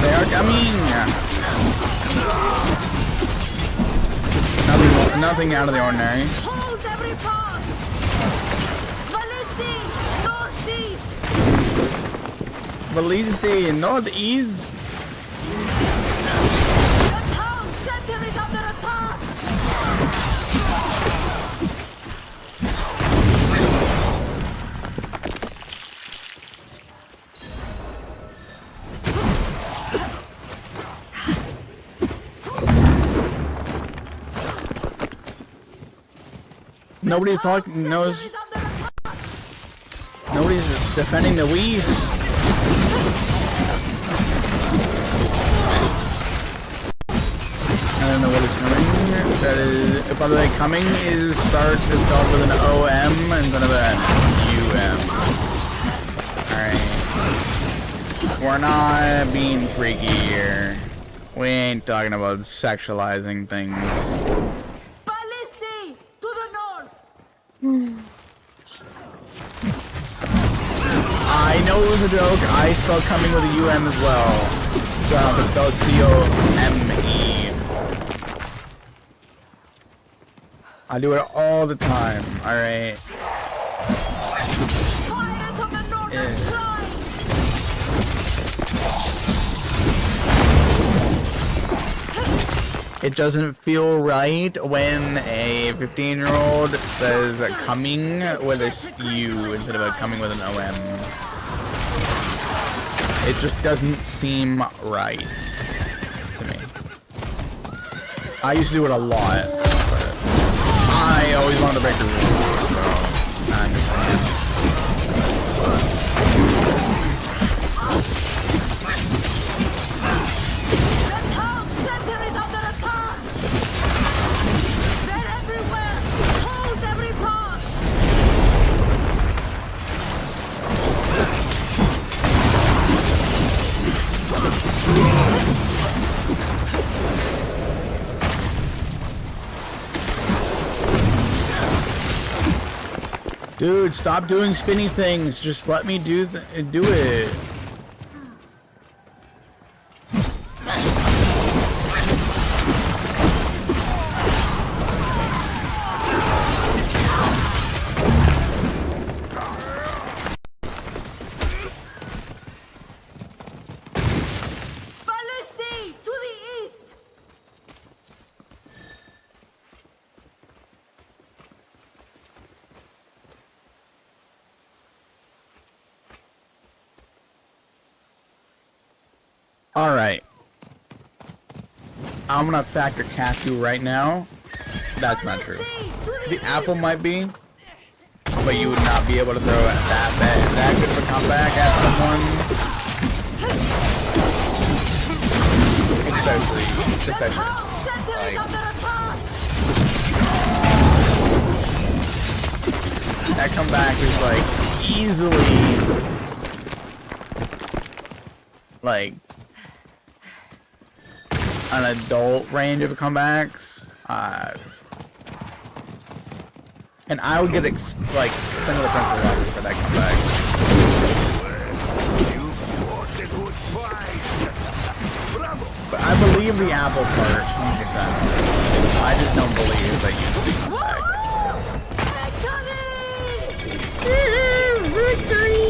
They are coming. Nothing out of the ordinary. Hold every path! Ballisti! Northeast! Ballisti, northeast. The town center is under attack! Nobody's talking. Nobody's defending the West. I don't know what is coming. That is, by the way, coming is spelled with an OM instead of an UM. Alright. We're not being freaky here. We ain't talking about sexualizing things. Ballisti! To the north! I know it was a joke. I spelled coming with a UM as well. So I have to spell C-O-M-E. I do it all the time, alright? Pirates of the northern Yeah. shrine! It doesn't feel right when a 15-year-old says coming with a U instead of a coming with an OM. It just doesn't seem right to me. I used to do it a lot, but I always wanted to break the rules, so I understand. The town center is under attack! They're everywhere! Hold every path! Dude, stop doing spinny things. Just let me do it. Ballisti! To the east! Alright. I'm gonna factor Cafu right now. That's not true. The apple might be, but you would not be able to throw it that good of a comeback at someone. Especially. Like, that comeback is like easily like an adult range of comebacks, and I would get like some of the friends for that comeback. You fought a good fight. Bravo. But I believe the apple part 100%. I just don't believe that you should come back. Victory!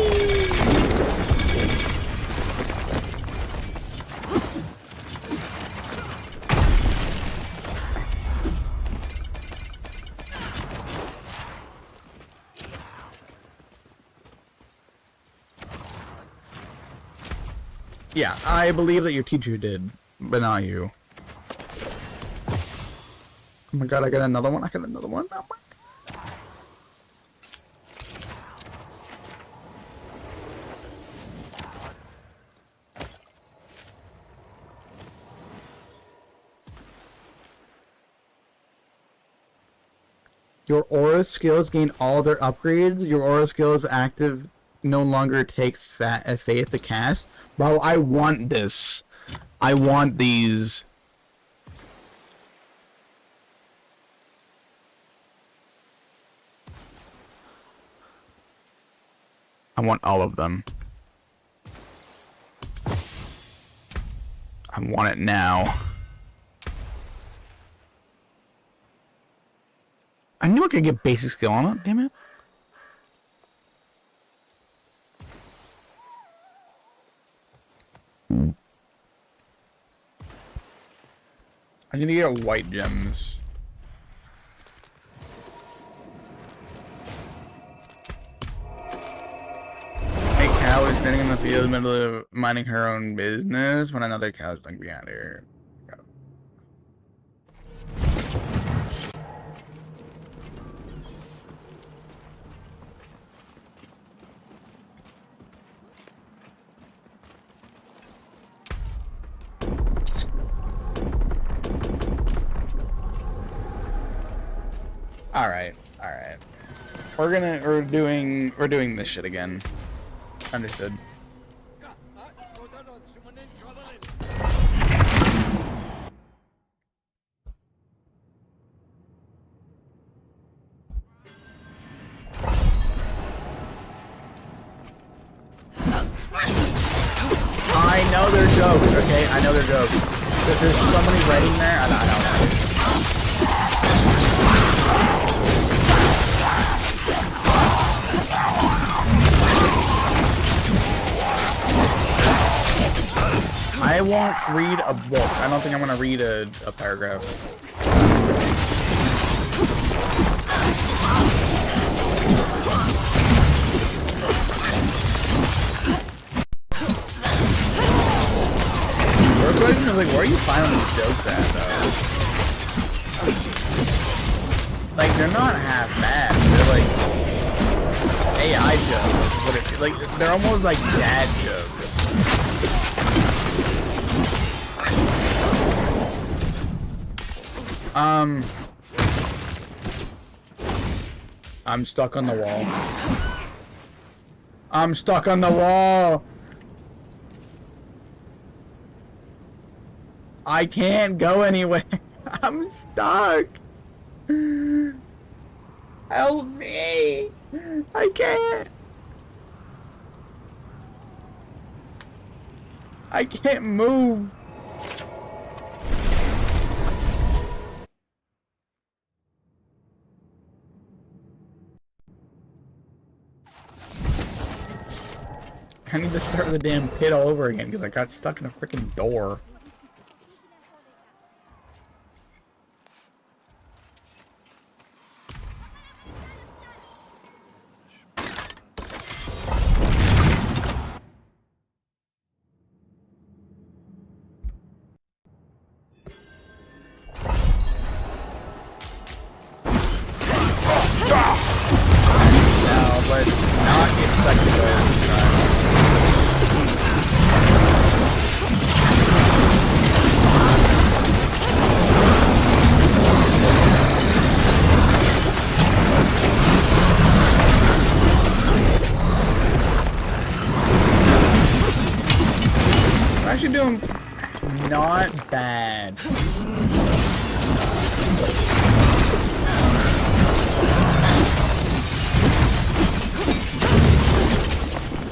Yeah, I believe that your teacher did, but not you. Oh my god, I got another one. Oh my God. Your aura skills gain all their upgrades. Your aura skills active no longer takes faith to cast. Bro, I want this. I want these. I want all of them. I want it now. I knew I could get basic skill on it, damn it. I need to get white gems. A cow is standing in the field in the middle of minding her own business when another cow is like behind her. Alright. We're doing this shit again. Understood. I know they're jokes, okay? I know they're jokes. If there's somebody writing there, I don't know. I won't read a book. I don't think I'm gonna read a paragraph. The question is like, where are you finding these jokes at, though? Like, they're not half bad. They're like AI jokes. But it, like, they're almost like dad jokes. I'm stuck on the wall. I'm stuck on the wall. I can't go anywhere. I'm stuck. I Help me! I can't! I can't move! I need to start the damn pit all over again because I got stuck in a freaking door. Now, let's not get stuck in there this time. We're actually doing not bad.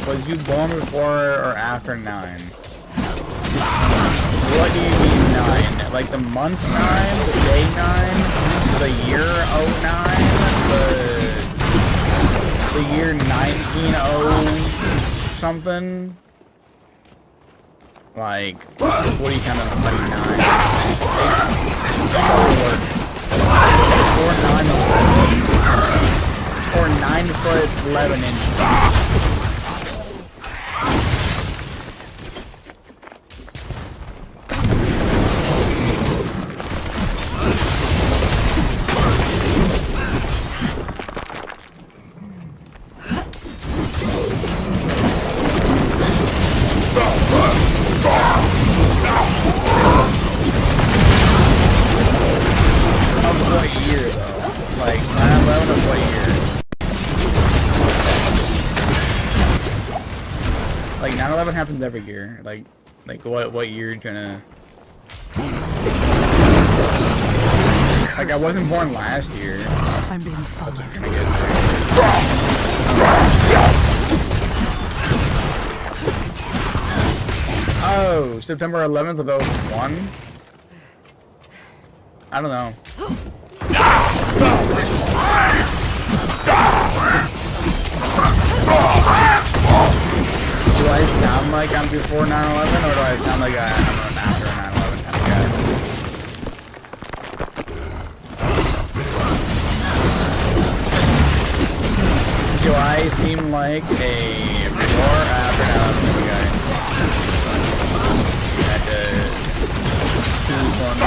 Was you born before or after 9? What do you mean 9? Like the month 9? The day 9? The year 09? The year 1900 something? Like, what do you kind of like 9? Or 9 foot 11 inches. Of what year though? Like 9/11 of what year? Like 9/11 happens every year. Like what year you gonna? Like I wasn't born last year. I'm being followed. Oh, September 11th of 01? I don't know. Do I sound like I'm before 9/11 or do I sound like I'm after 9/11 kind of guy? Do I seem like a before or after 9/11 kind of guy? Had to choose one.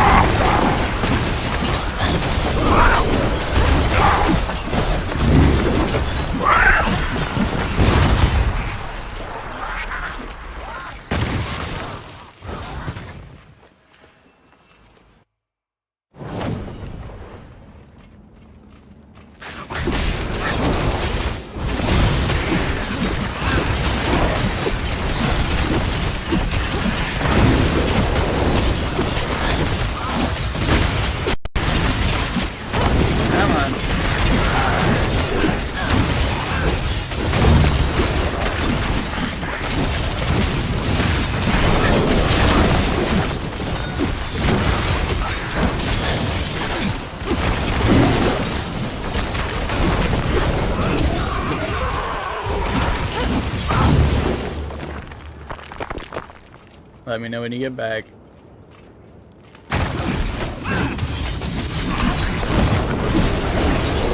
Let me know when you get back.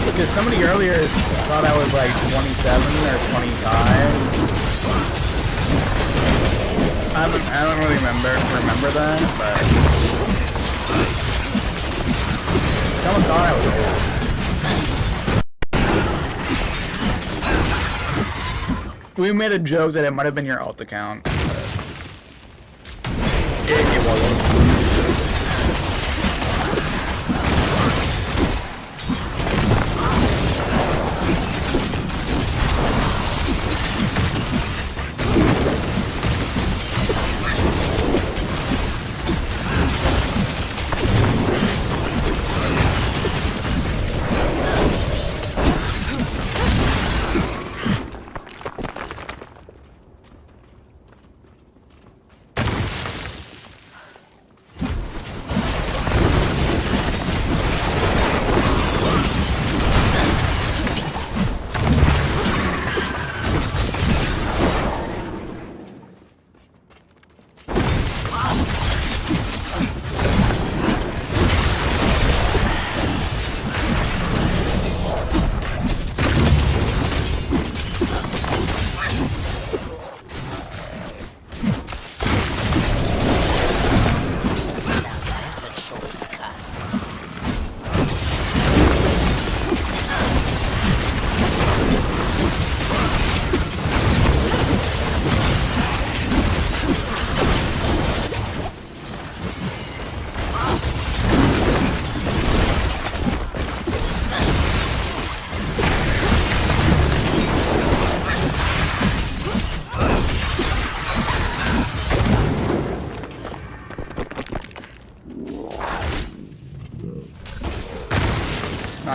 Because somebody earlier thought I was like 27 or 25. I don't really remember that, but someone thought I was old. We made a joke that it might have been your alt account. It wasn't.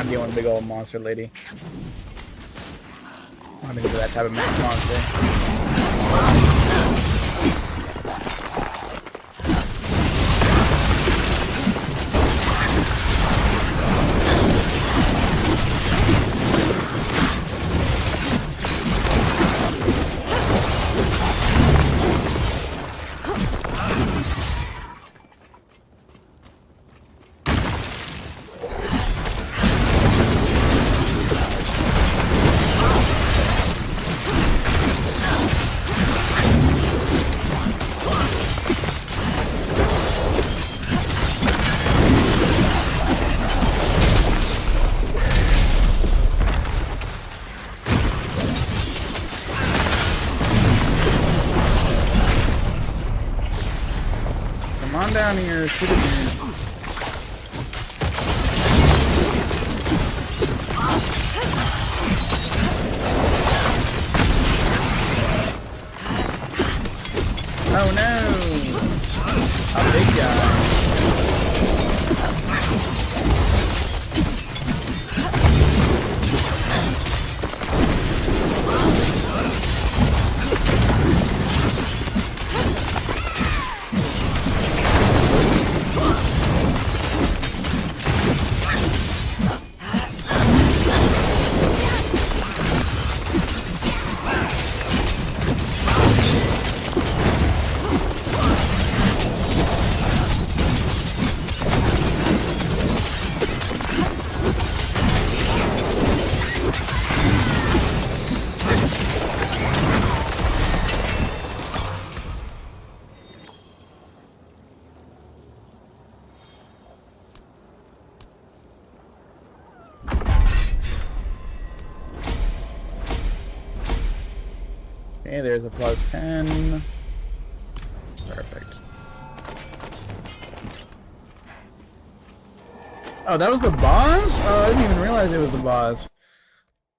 not dealing with big old monster lady. I'm not into that type of monster. Come on down here, shoot at me. Oh no! A big guy. Okay, there's a plus 10. Perfect. Oh, that was the boss? Oh, I didn't even realize it was the boss.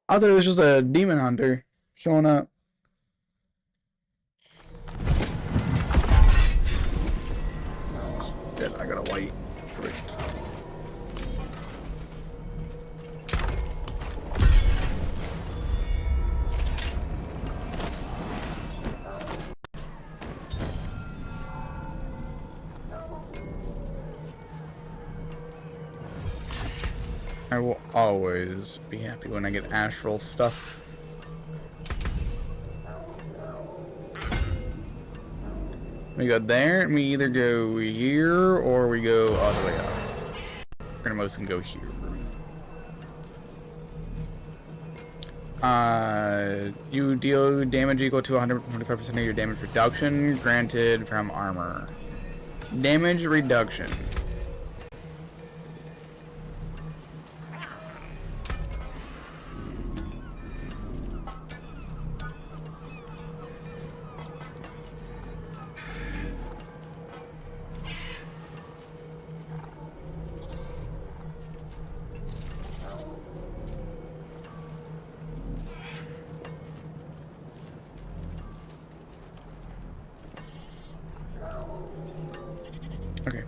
I thought it was just a demon hunter showing up. Shit, I gotta wait. Perfect. I will always be happy when I get astral stuff. We go there, and we either go here, or we go all the way up. We're gonna mostly go here. You deal damage equal to 125% of your damage reduction, granted from armor. Damage reduction. Okay.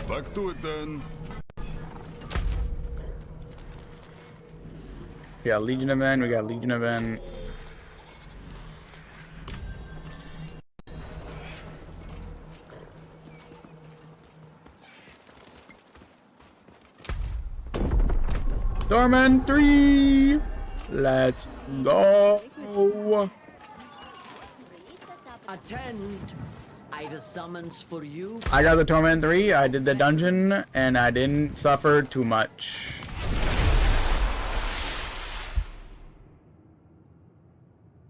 Back to it then. We got Legion event, we got Legion event. Torment 3! Let's go! Attend. I've a summons for you. I got the Torment 3, I did the dungeon, and I didn't suffer too much.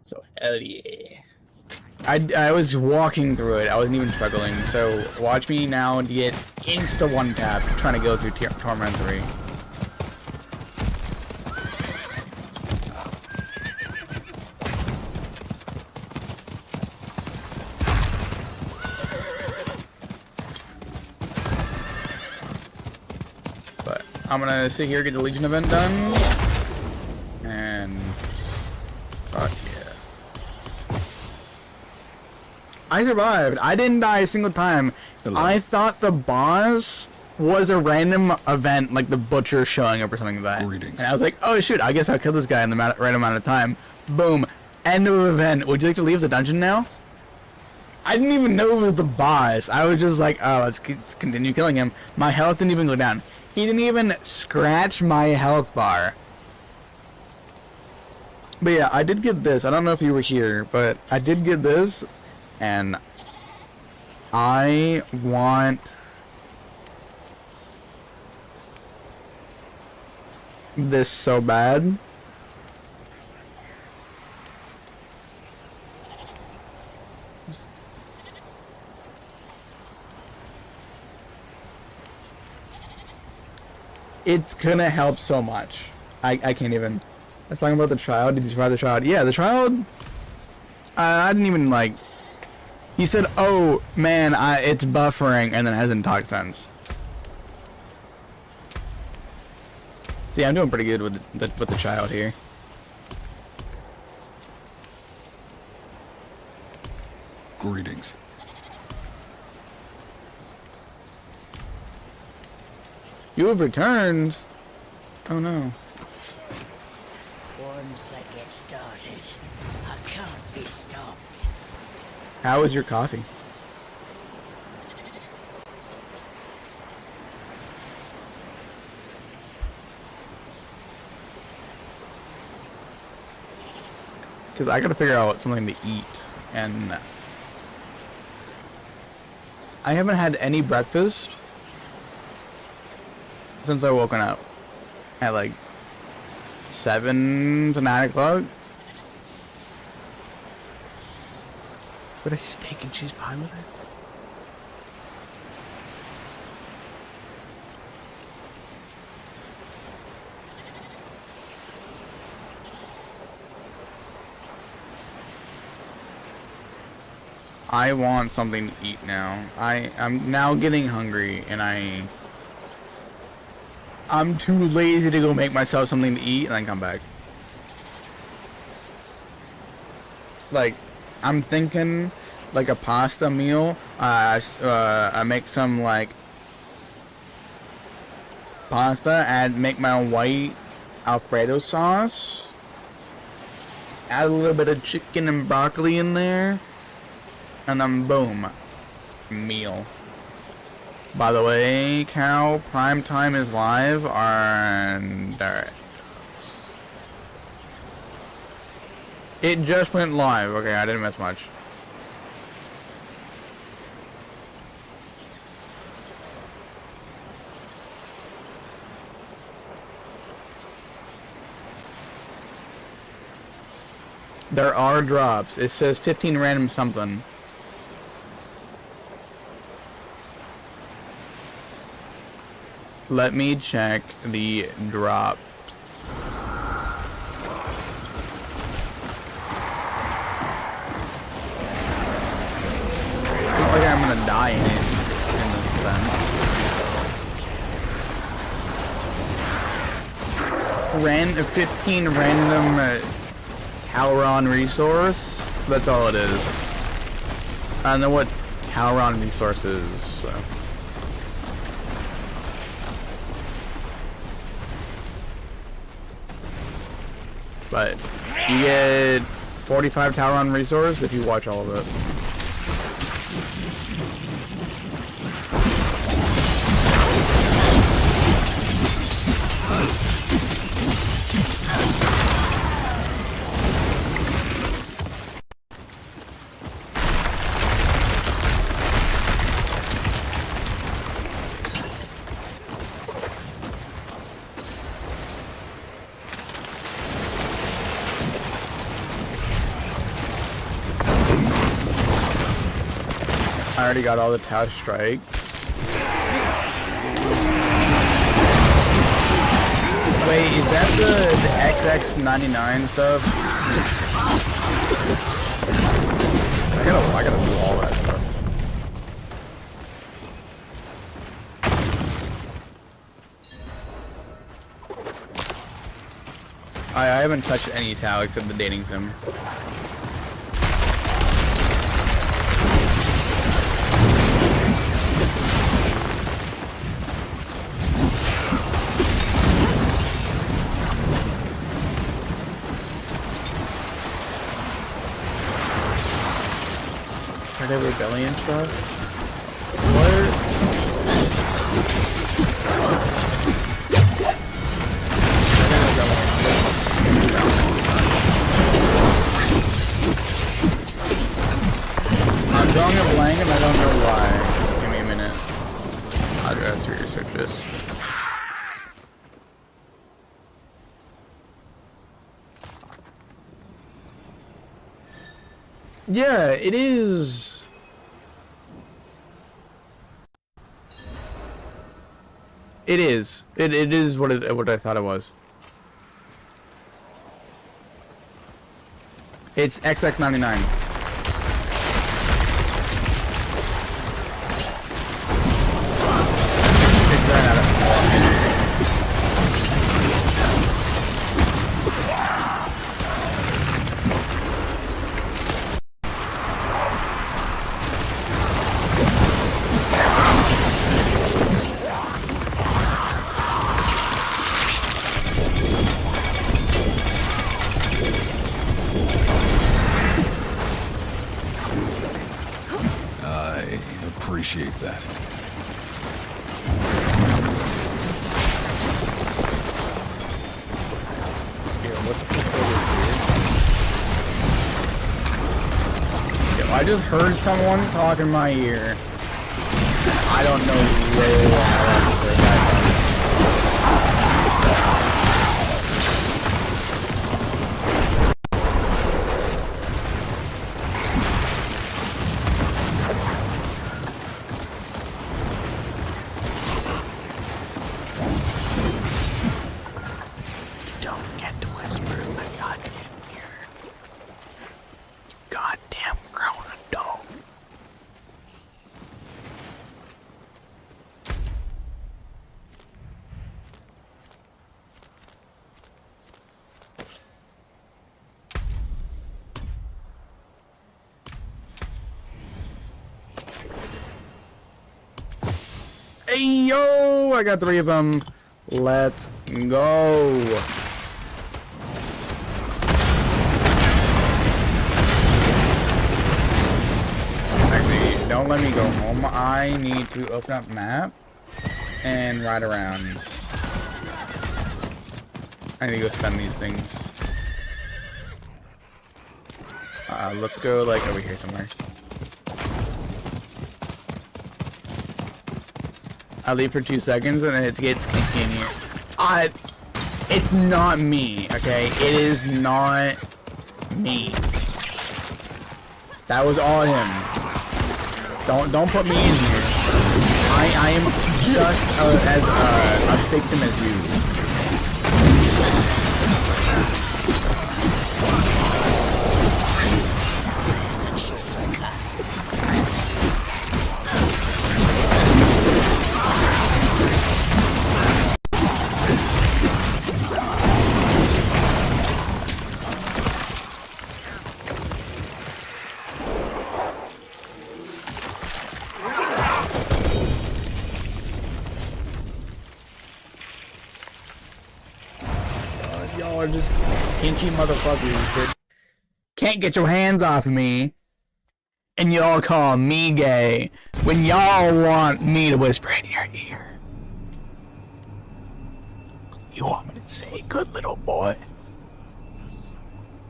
So, hell yeah. I was walking through it, I wasn't even struggling, so watch me now get insta one tap trying to go through Torment 3. I'm gonna sit here, get the Legion event done, and fuck yeah. I survived. I didn't die a single time. Hello. I thought the boss was a random event, like the butcher showing up or something like that. Greetings. And I was like, oh shoot, I guess I'll kill this guy in the right amount of time. Boom. End of event. Would you like to leave the dungeon now? I didn't even know it was the boss. I was just like, oh, let's continue killing him. My health didn't even go down. He didn't even scratch my health bar. But yeah, I did get this. I don't know if you were here, but I did get this. And I want this so bad. It's gonna help so much. I can't even. Let's talk about the child. Did you survive the child? Yeah, the child. I didn't even like. He said, "Oh man, it's buffering," and then hasn't talked since. See, I'm doing pretty good with the child here. Greetings. You have returned. Oh no. Once I get started, I can't be stopped. How is your coffee? Because I gotta figure out something to eat, and I haven't had any breakfast since I woken up at like 7 to 9 o'clock. With a steak and cheese pie with it? I want something to eat now. I'm now getting hungry, and I'm too lazy to go make myself something to eat and then come back. Like, I'm thinking like a pasta meal. I make some like pasta, make my own white Alfredo sauce. Add a little bit of chicken and broccoli in there. And then boom, meal. By the way, Cow, Prime Time is live on... Alright. It just went live. Okay, I didn't miss much. There are drops. It says 15 random something. Let me check the drops. I feel like I'm gonna die in this event. 15 random Talron resource. That's all it is. I don't know what Talron resource is, so. But you get 45 Talron resource if you watch all of it. I already got all the Tau strikes. Wait, is that the XX99 stuff? I gotta do all that stuff. I haven't touched any Tau except the dating sim. Are they rebellion stuff? What? I'm drawing a blank and I don't know why. Give me a minute. I'll just research this. Yeah, it is. It is. It is what I thought it was. It's XX99. I appreciate that. Yo, I just heard someone talk in my ear. I don't know where I heard that from. Don't get to whisper in my goddamn ear. Goddamn grown adult. Hey yo, I got 3 of them. Let's go. Actually, don't let me go home. I need to open up map and ride around. I need to go spend these things. Let's go like over here somewhere. I leave for 2 seconds and then it gets continued. It's not me, okay? It is not me. That was all him. Don't put me in here. I am just as a victim as you. Y'all are just pinchy motherfuckers that can't get your hands off of me, and y'all call me gay when y'all want me to whisper in your ear. You want me to say good little boy?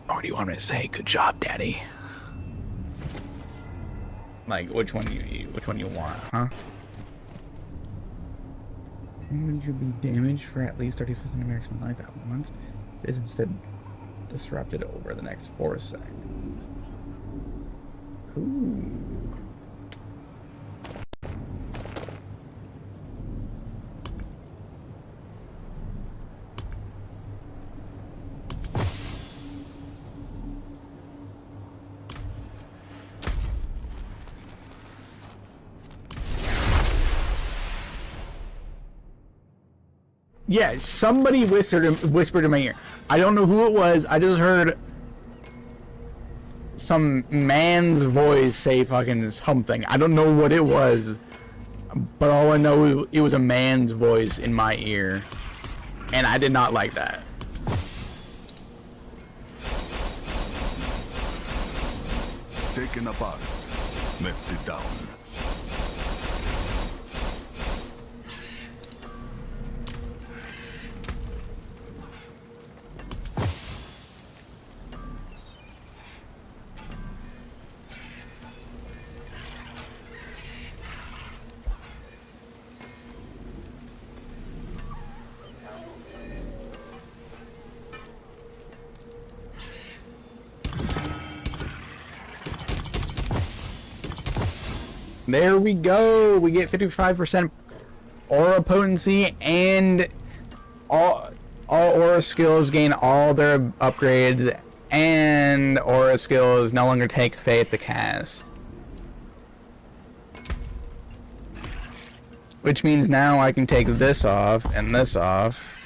Or do you want me to say good job, daddy? Like, which one you want, huh? When you be damaged for at least 30% of maximum life at once, it is instead disrupted over the next 4 seconds. Ooh. Yeah, somebody whispered in my ear. I don't know who it was. I just heard some man's voice say fucking something. I don't know what it was, but all I know it was a man's voice in my ear, and I did not like that. Taken apart. Melted down. There we go. We get 55% aura potency, and all aura skills gain all their upgrades, and aura skills no longer take faith to cast. Which means now I can take this off, and this off,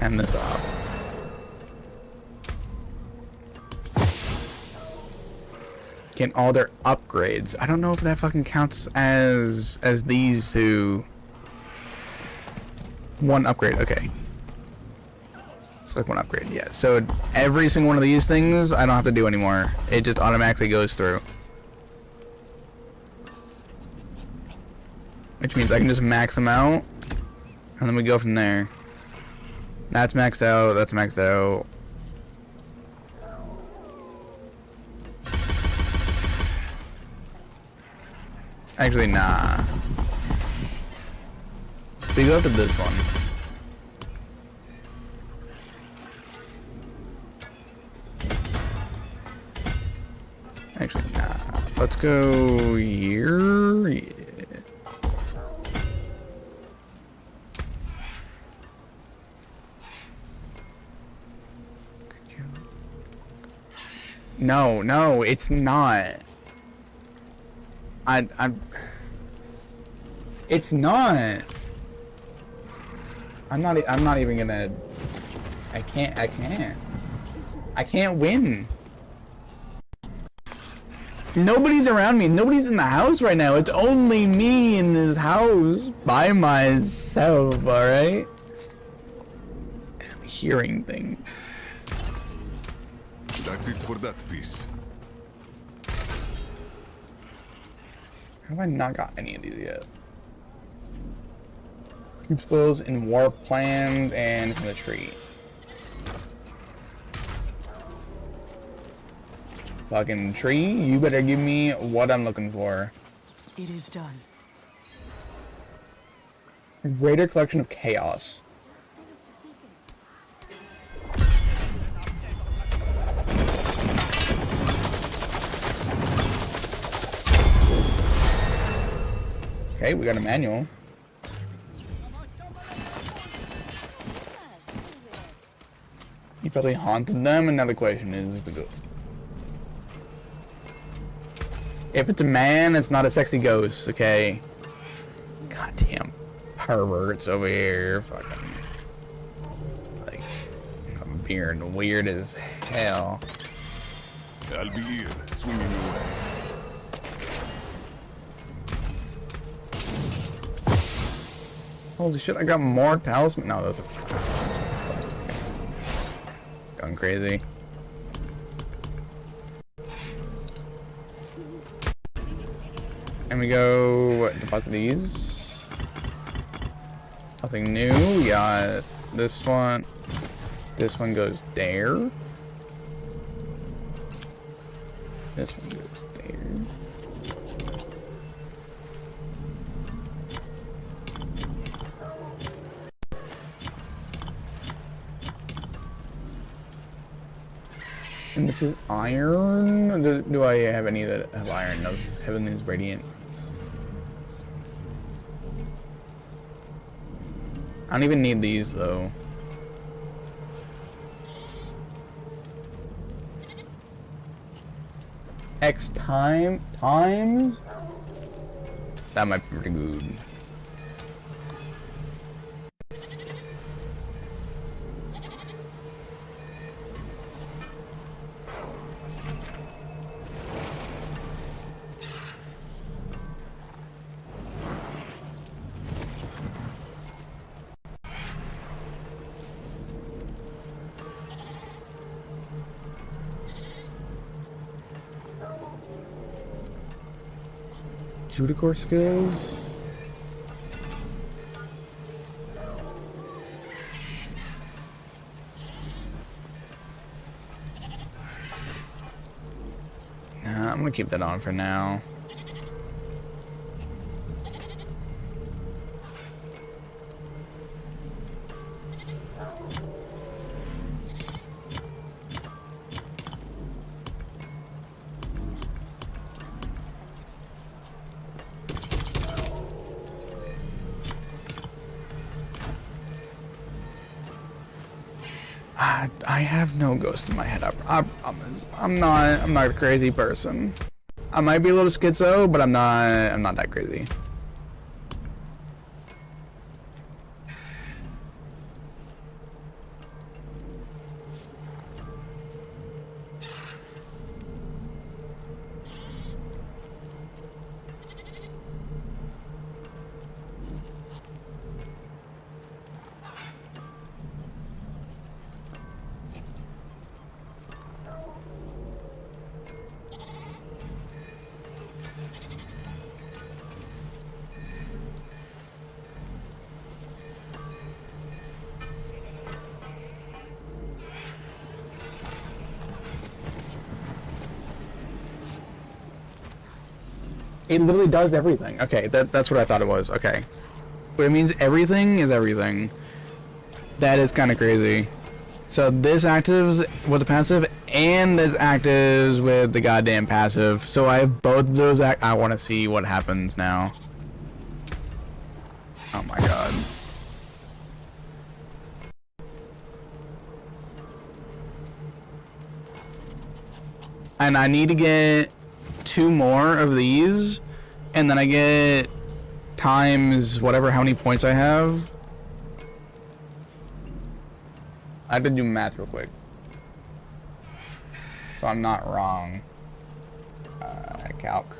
and this off. Get all their upgrades. I don't know if that fucking counts as these two. One upgrade, okay. It's like one upgrade, yeah. So every single one of these things I don't have to do anymore. It just automatically goes through. Which means I can just max them out, and then we go from there. That's maxed out, that's maxed out. Actually, nah. We go to this one. Actually, nah. Let's go here. Yeah. No, it's not. It's not. I'm not even gonna. I can't win. Nobody's around me. Nobody's in the house right now. It's only me in this house by myself, alright? I'm hearing things. That's it for that piece. How have I not got any of these yet? Keep spoils in warp planned and from the tree. Fucking tree, you better give me what I'm looking for. It is done. Greater collection of chaos. Okay, we got a manual. You probably haunted them, and now the question is to go. If it's a man, it's not a sexy ghost, okay? Goddamn perverts over here, fucking like being weird as hell. I'll be here, swinging away. Holy shit, I got more talisman. No, those are going crazy. And we go, what, deposit these? Nothing new. We got this one. This one goes there. This one goes there. And this is iron? Do I have any that have iron? No, this is Heavenly's Radiance. I don't even need these though. X times? That might be pretty good. Judicore skills. Nah, I'm gonna keep that on for now. I have no ghost in my head. I promise. I'm not a crazy person. I might be a little schizo, but I'm not that crazy. It literally does everything. Okay, that's what I thought it was. Okay. But it means everything is everything. That is kind of crazy. So this actives with the passive, and this actives with the goddamn passive. So I have both of those I want to see what happens now. Oh my god. And I need to get 2 more of these, and then I get times whatever how many points I have. I have to do math real quick, so I'm not wrong. Calc.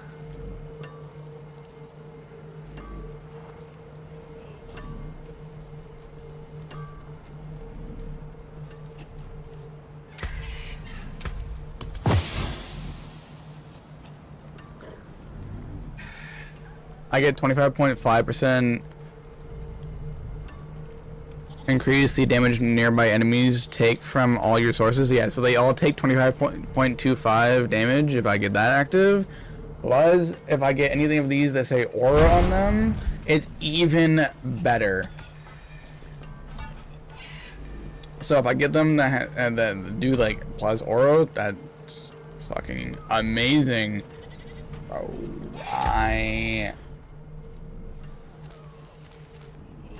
I get 25.5% increase the damage nearby enemies take from all your sources. Yeah, so they all take 25.25 damage if I get that active. Plus, if I get anything of these that say aura on them, it's even better. So if I get them that do like plus aura, that's fucking amazing. Oh,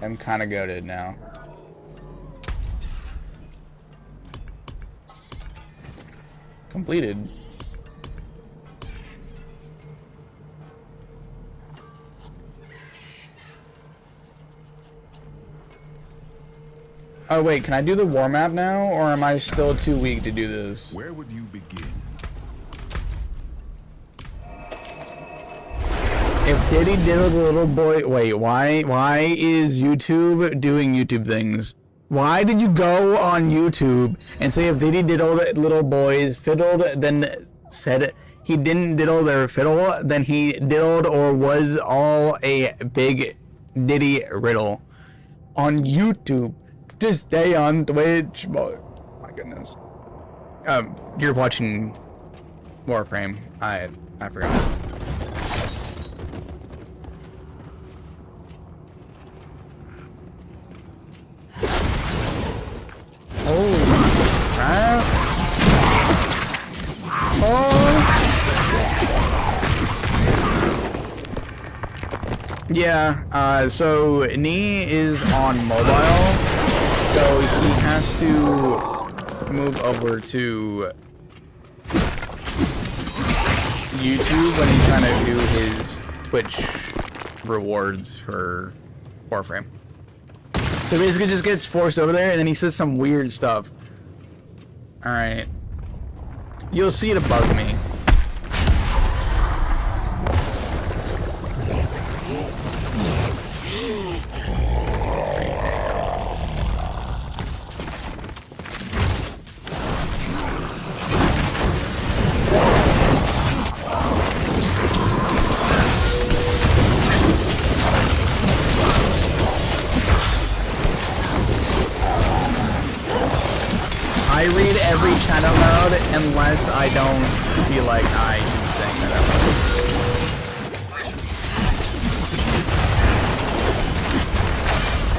I'm kind of goated now. Completed. Oh wait, can I do the war map now, or am I still too weak to do this? Where would you begin? If Diddy diddled the little boy, wait, why is YouTube doing YouTube things? Why did you go on YouTube and say if Diddy diddled little boys fiddled, then said he didn't diddle their fiddle, then he diddled or was all a big Diddy riddle on YouTube? Just stay on Twitch, boy. My goodness. You're watching Warframe. I forgot. Yeah, so Nee is on mobile, so he has to move over to YouTube when he's trying to do his Twitch rewards for Warframe. So basically just gets forced over there, and then he says some weird stuff. Alright. You'll see it above me. unless I don't feel like I keep saying that out loud.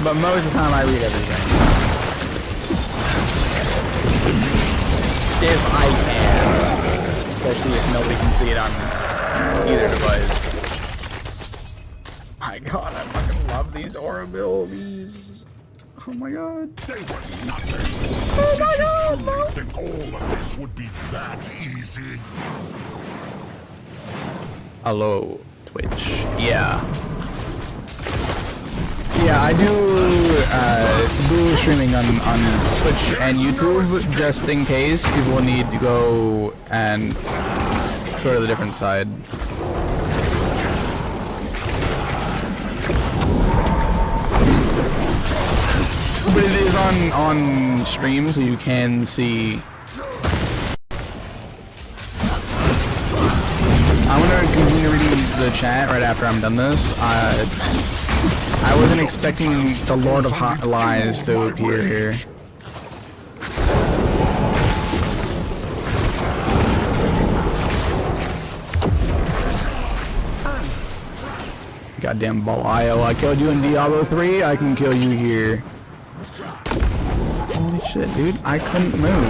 But most of the time I read everything. If I can. Especially if nobody can see it on either device. My god, I fucking love these aura abilities. Oh my god. They were nothing. Oh my god, Did you truly think all of this would be that easy? Hello, Twitch. Yeah. Yeah, I do dual streaming on Twitch and YouTube just in case people need to go and go to the different side. But it is on stream, so you can see. I'm gonna continue reading the chat right after I'm done this. I wasn't expecting the Lord of Hot Lies to appear here. Goddamn Belial, I killed you in Diablo 3, I can kill you here. Holy shit, dude, I couldn't move.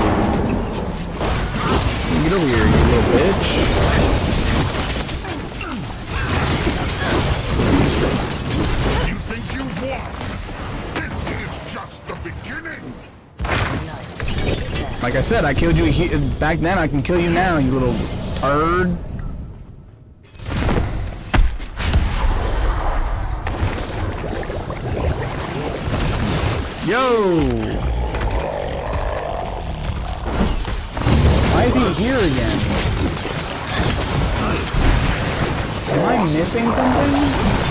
Get over here, you little bitch. You think you won? This is just the beginning. Like I said, I killed you back then, I can kill you now, you little turd. Yo! Why is he here again? Am I missing something?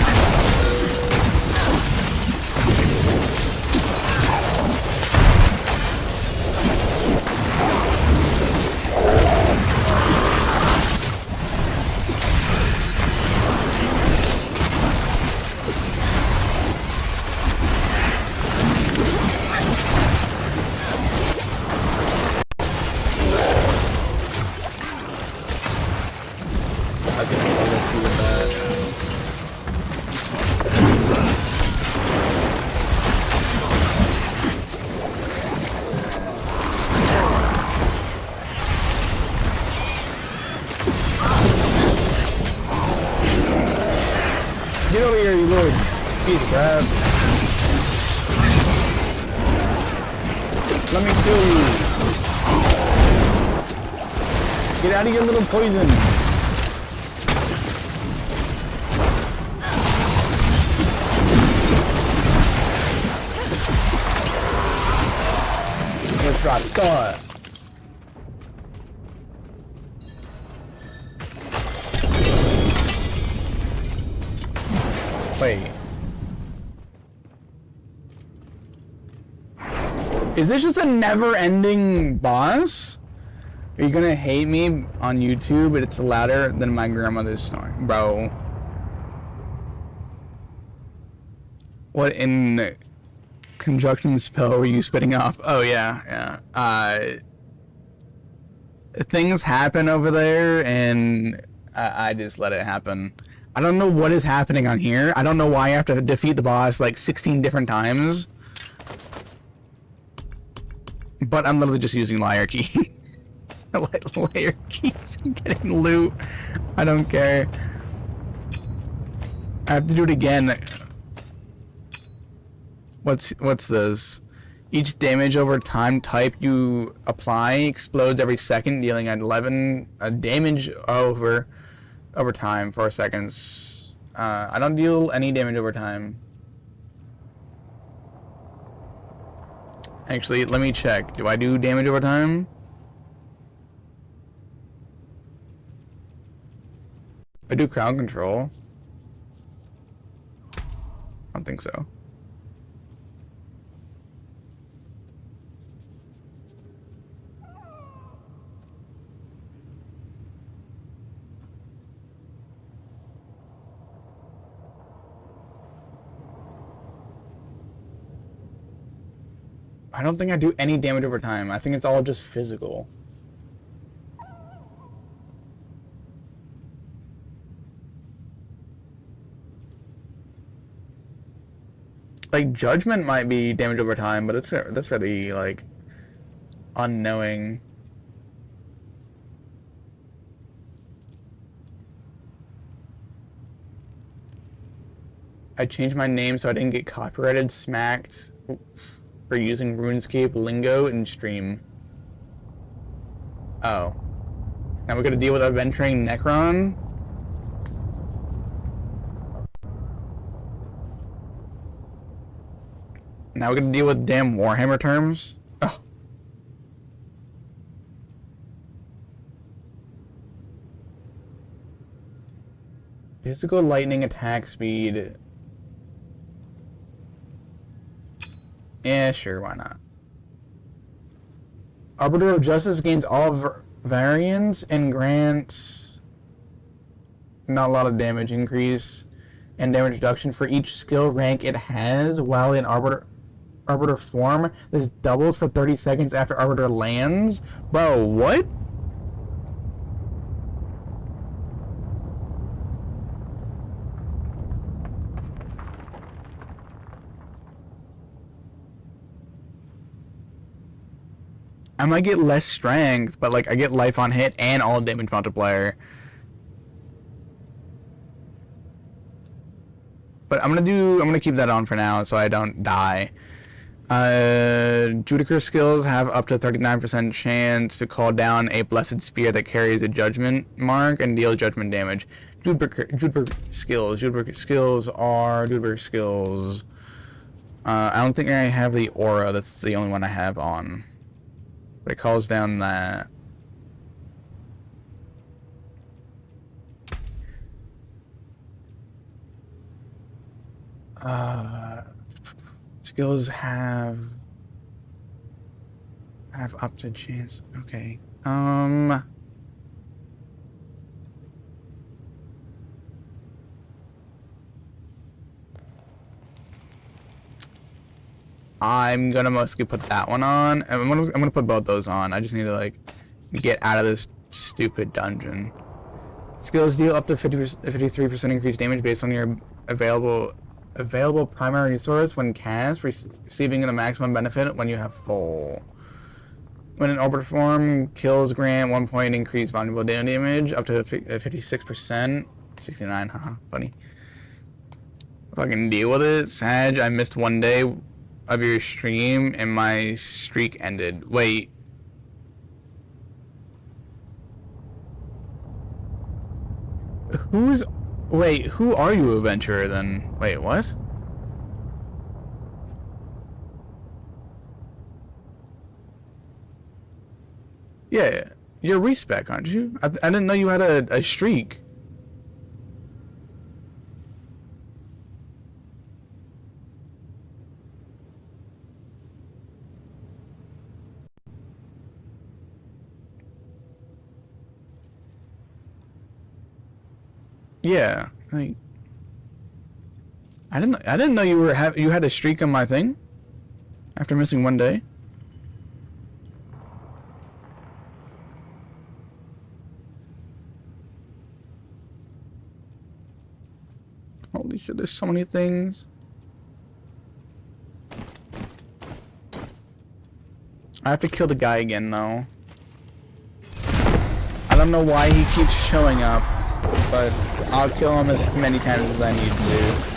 I think I'll just do that. Get over here, you little piece of crap. Let me kill you. Get out of your little poison. Let's drop it. Wait. Is this just a never-ending boss? Are you gonna hate me on YouTube, but it's louder than my grandmother's snoring? Bro. What in conjunction spell were you spitting off? Oh yeah. Things happen over there, and I just let it happen. I don't know what is happening on here. I don't know why I have to defeat the boss like 16 different times. But I'm literally just using liar key. Layer keys and getting loot. I don't care. I have to do it again. What's this? Each damage over time type you apply explodes every second, dealing 11 damage over time, 4 seconds. I don't deal any damage over time. Actually, let me check. Do I do damage over time? I do crowd control. I don't think so. I don't think I do any damage over time. I think it's all just physical. like judgment might be damage over time, but that's really like unknowing. I changed my name so I didn't get copyrighted smacked for using RuneScape lingo in stream. Oh. Now we're gonna deal with adventuring Necron. Now we're gonna deal with damn Warhammer terms. Oh. Physical lightning attack speed. Yeah, sure, why not? Arbiter of Justice gains all variants and grants not a lot of damage increase and damage reduction for each skill rank it has while in Arbiter form. This doubles for 30 seconds after Arbiter lands. Bro, what? I might get less strength, but like I get life on hit and all damage multiplier. But I'm gonna keep that on for now so I don't die. Judicature skills have up to 39% chance to call down a blessed spear that carries a judgment mark and deal judgment damage. Judicature skills. I don't think I have the aura. That's the only one I have on. But it calls down that. Skills have up to chance. Okay. I'm gonna mostly put that one on. I'm gonna put both those on. I just need to like get out of this stupid dungeon. Skills deal up to 53% increased damage based on your available primary resource when cast, receiving the maximum benefit when you have full. When in Arbiter form, kills grant 1 point increased vulnerable damage up to 56%. 69, haha, funny. Fucking deal with it, Sag. I missed 1 day of your stream and my streak ended. Wait. Wait, who are you, Adventurer, then? Wait, what? Yeah, you're respec, aren't you? I didn't know you had a streak. Yeah, like I didn't know you had a streak on my thing after missing 1 day. Holy shit, there's so many things. I have to kill the guy again though. I don't know why he keeps showing up, but I'll kill him as many times as I need to.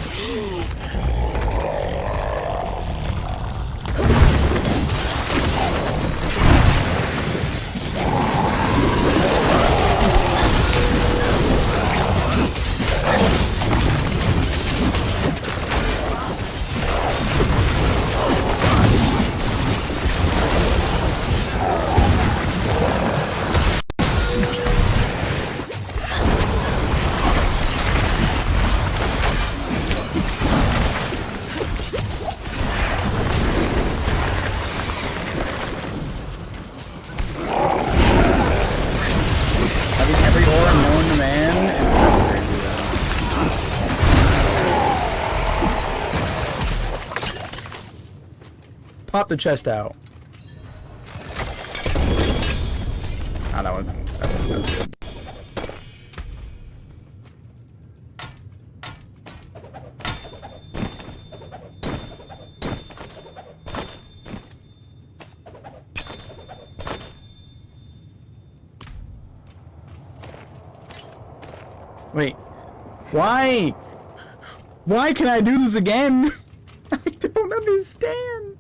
Pop the chest out. Ah, that was good. Wait. Why? Why can I do this again? I don't understand.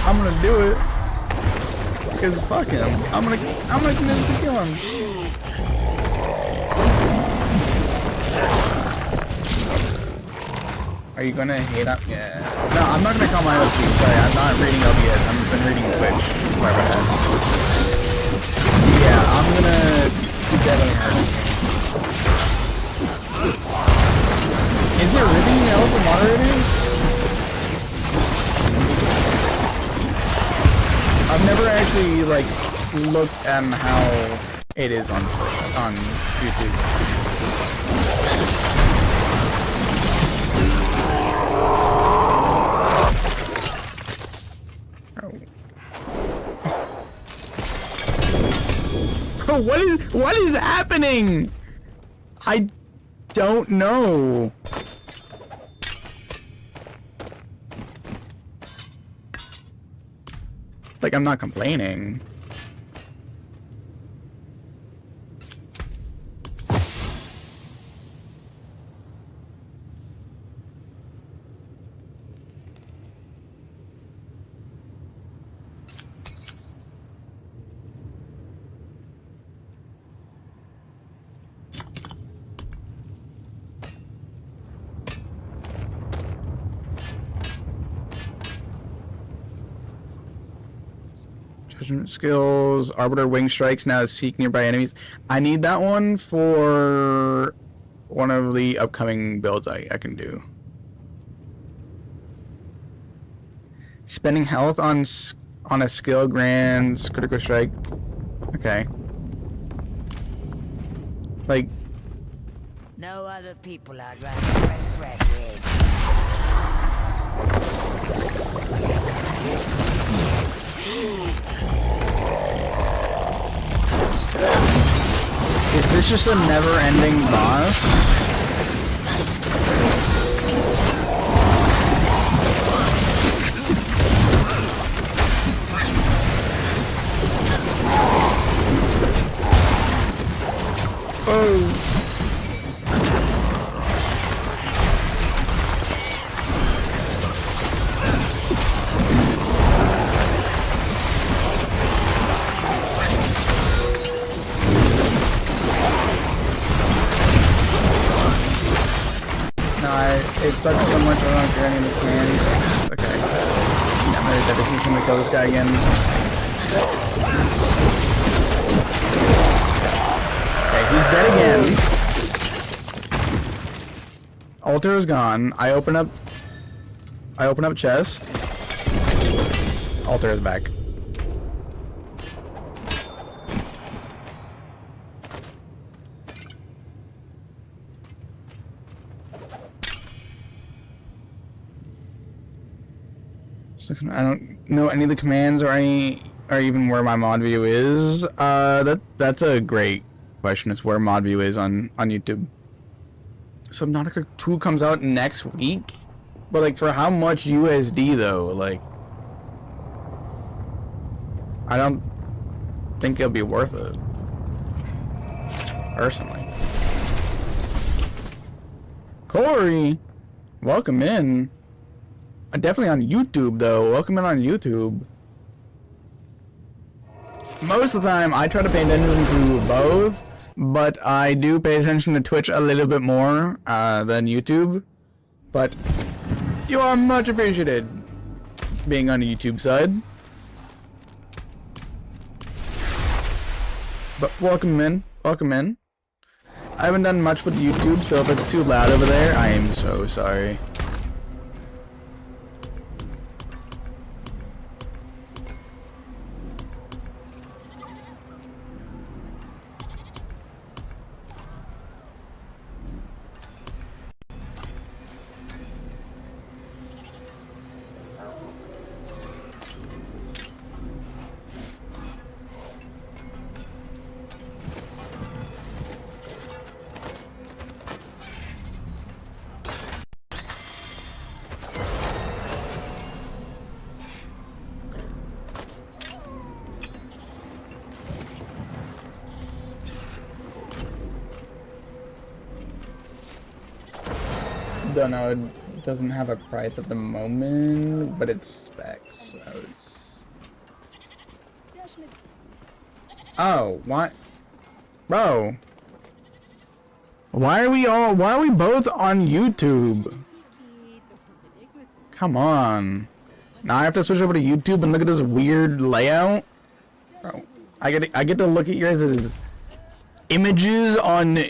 I'm gonna do it. Cause fuck him. I'm gonna convince him to kill him. Are you gonna hate up? Yeah. No, I'm not gonna call my OP. Sorry, I'm not reading OBS. I've been reading Twitch. Sorry about that. Yeah, I'm gonna keep that on my head. Is it ripping the out for moderators? I've never actually like looked at how it is on YouTube. Oh, what is happening? I don't know. Like, I'm not complaining. Judgment skills, Arbiter wing strikes now seek nearby enemies. I need that one for one of the upcoming builds I can do. Spending health on a skill grants critical strike. Okay. Like. No other people I'd rather break bread with. Is this just a never-ending boss? Oh. It sucks so much I don't care any of the plans. Okay. I'm ready to see somebody kill this guy again. Okay, he's dead again. Altar is gone. I open up chest. Altar is back. I don't know any of the commands or even where my mod view is. That's a great question. It's where mod view is on YouTube. Subnautica 2 comes out next week, but like for how much USD though? Like, I don't think it'll be worth it, personally. Corey, welcome in. Definitely on YouTube though. Welcome in on YouTube. Most of the time I try to pay attention to both, but I do pay attention to Twitch a little bit more than YouTube. But you are much appreciated being on the YouTube side. But welcome in. Welcome in. I haven't done much with YouTube, so if it's too loud over there, I am so sorry. Don't know, it doesn't have a price at the moment, but it's specs, so it's... Oh, what? Bro. Why are we both on YouTube? Come on. Now I have to switch over to YouTube and look at this weird layout? Bro, I get to look at yours as images on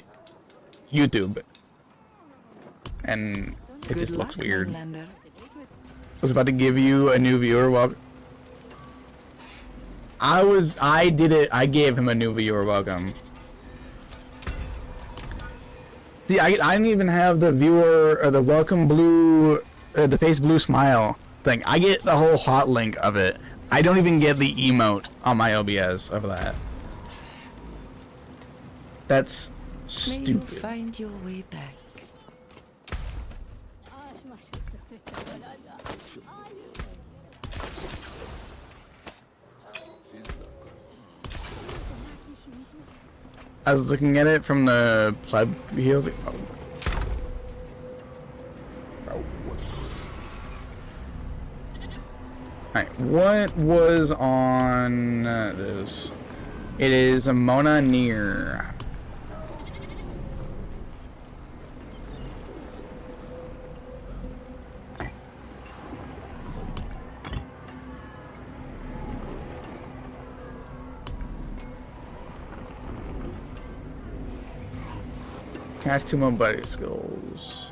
YouTube. And it just looks weird. I was about to give you a new viewer welcome. I did it. I gave him a new viewer welcome. See, I didn't even have the viewer or the welcome blue or the face blue smile thing. I get the whole hot link of it. I don't even get the emote on my OBS of that. That's stupid. May you find your way back. I was looking at it from the pleb view. Alright, what was on this? It is a Mona Near. Cast 2 more buddy skills.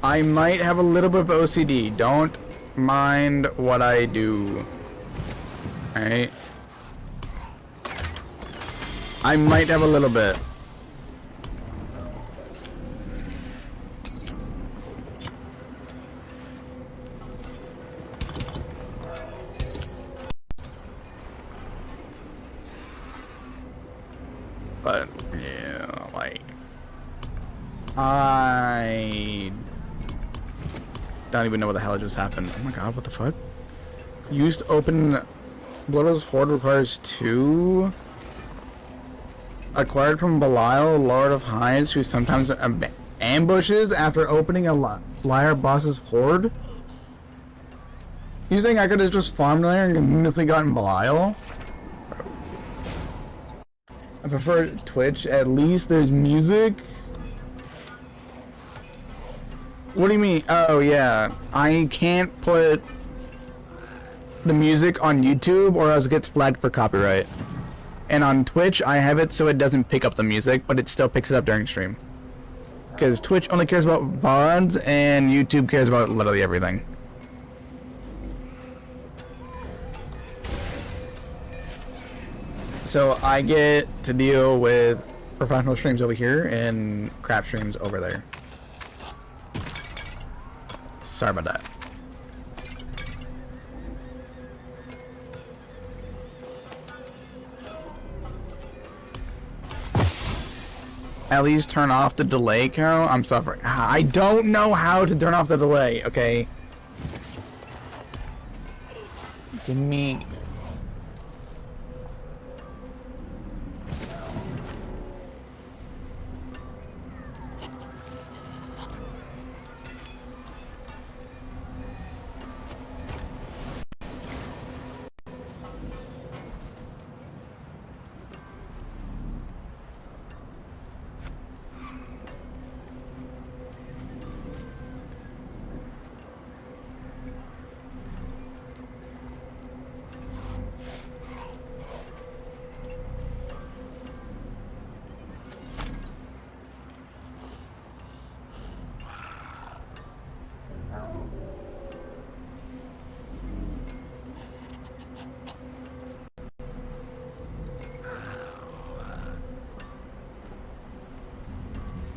I might have a little bit of OCD. Don't mind what I do. Alright? I might have a little bit. But, yeah, like... I... don't even know what the hell just happened. Oh my god, what the fuck? Used to open... Bloodless Horde requires 2... Acquired from Belial, Lord of Hides, who sometimes ambushes after opening a liar boss's horde? You think I could have just farmed there and continuously gotten Belial? I prefer Twitch. At least there's music. What do you mean? Oh yeah, I can't put the music on YouTube or else it gets flagged for copyright. And on Twitch, I have it so it doesn't pick up the music, but it still picks it up during stream. Because Twitch only cares about VODs and YouTube cares about literally everything. So I get to deal with professional streams over here and crap streams over there. Sorry about that. At least turn off the delay, Carol. I'm suffering. I don't know how to turn off the delay, okay? Give me...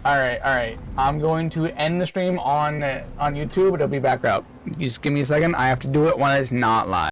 Alright. I'm going to end the stream on YouTube. It'll be back up. You just give me a second. I have to do it when it's not live.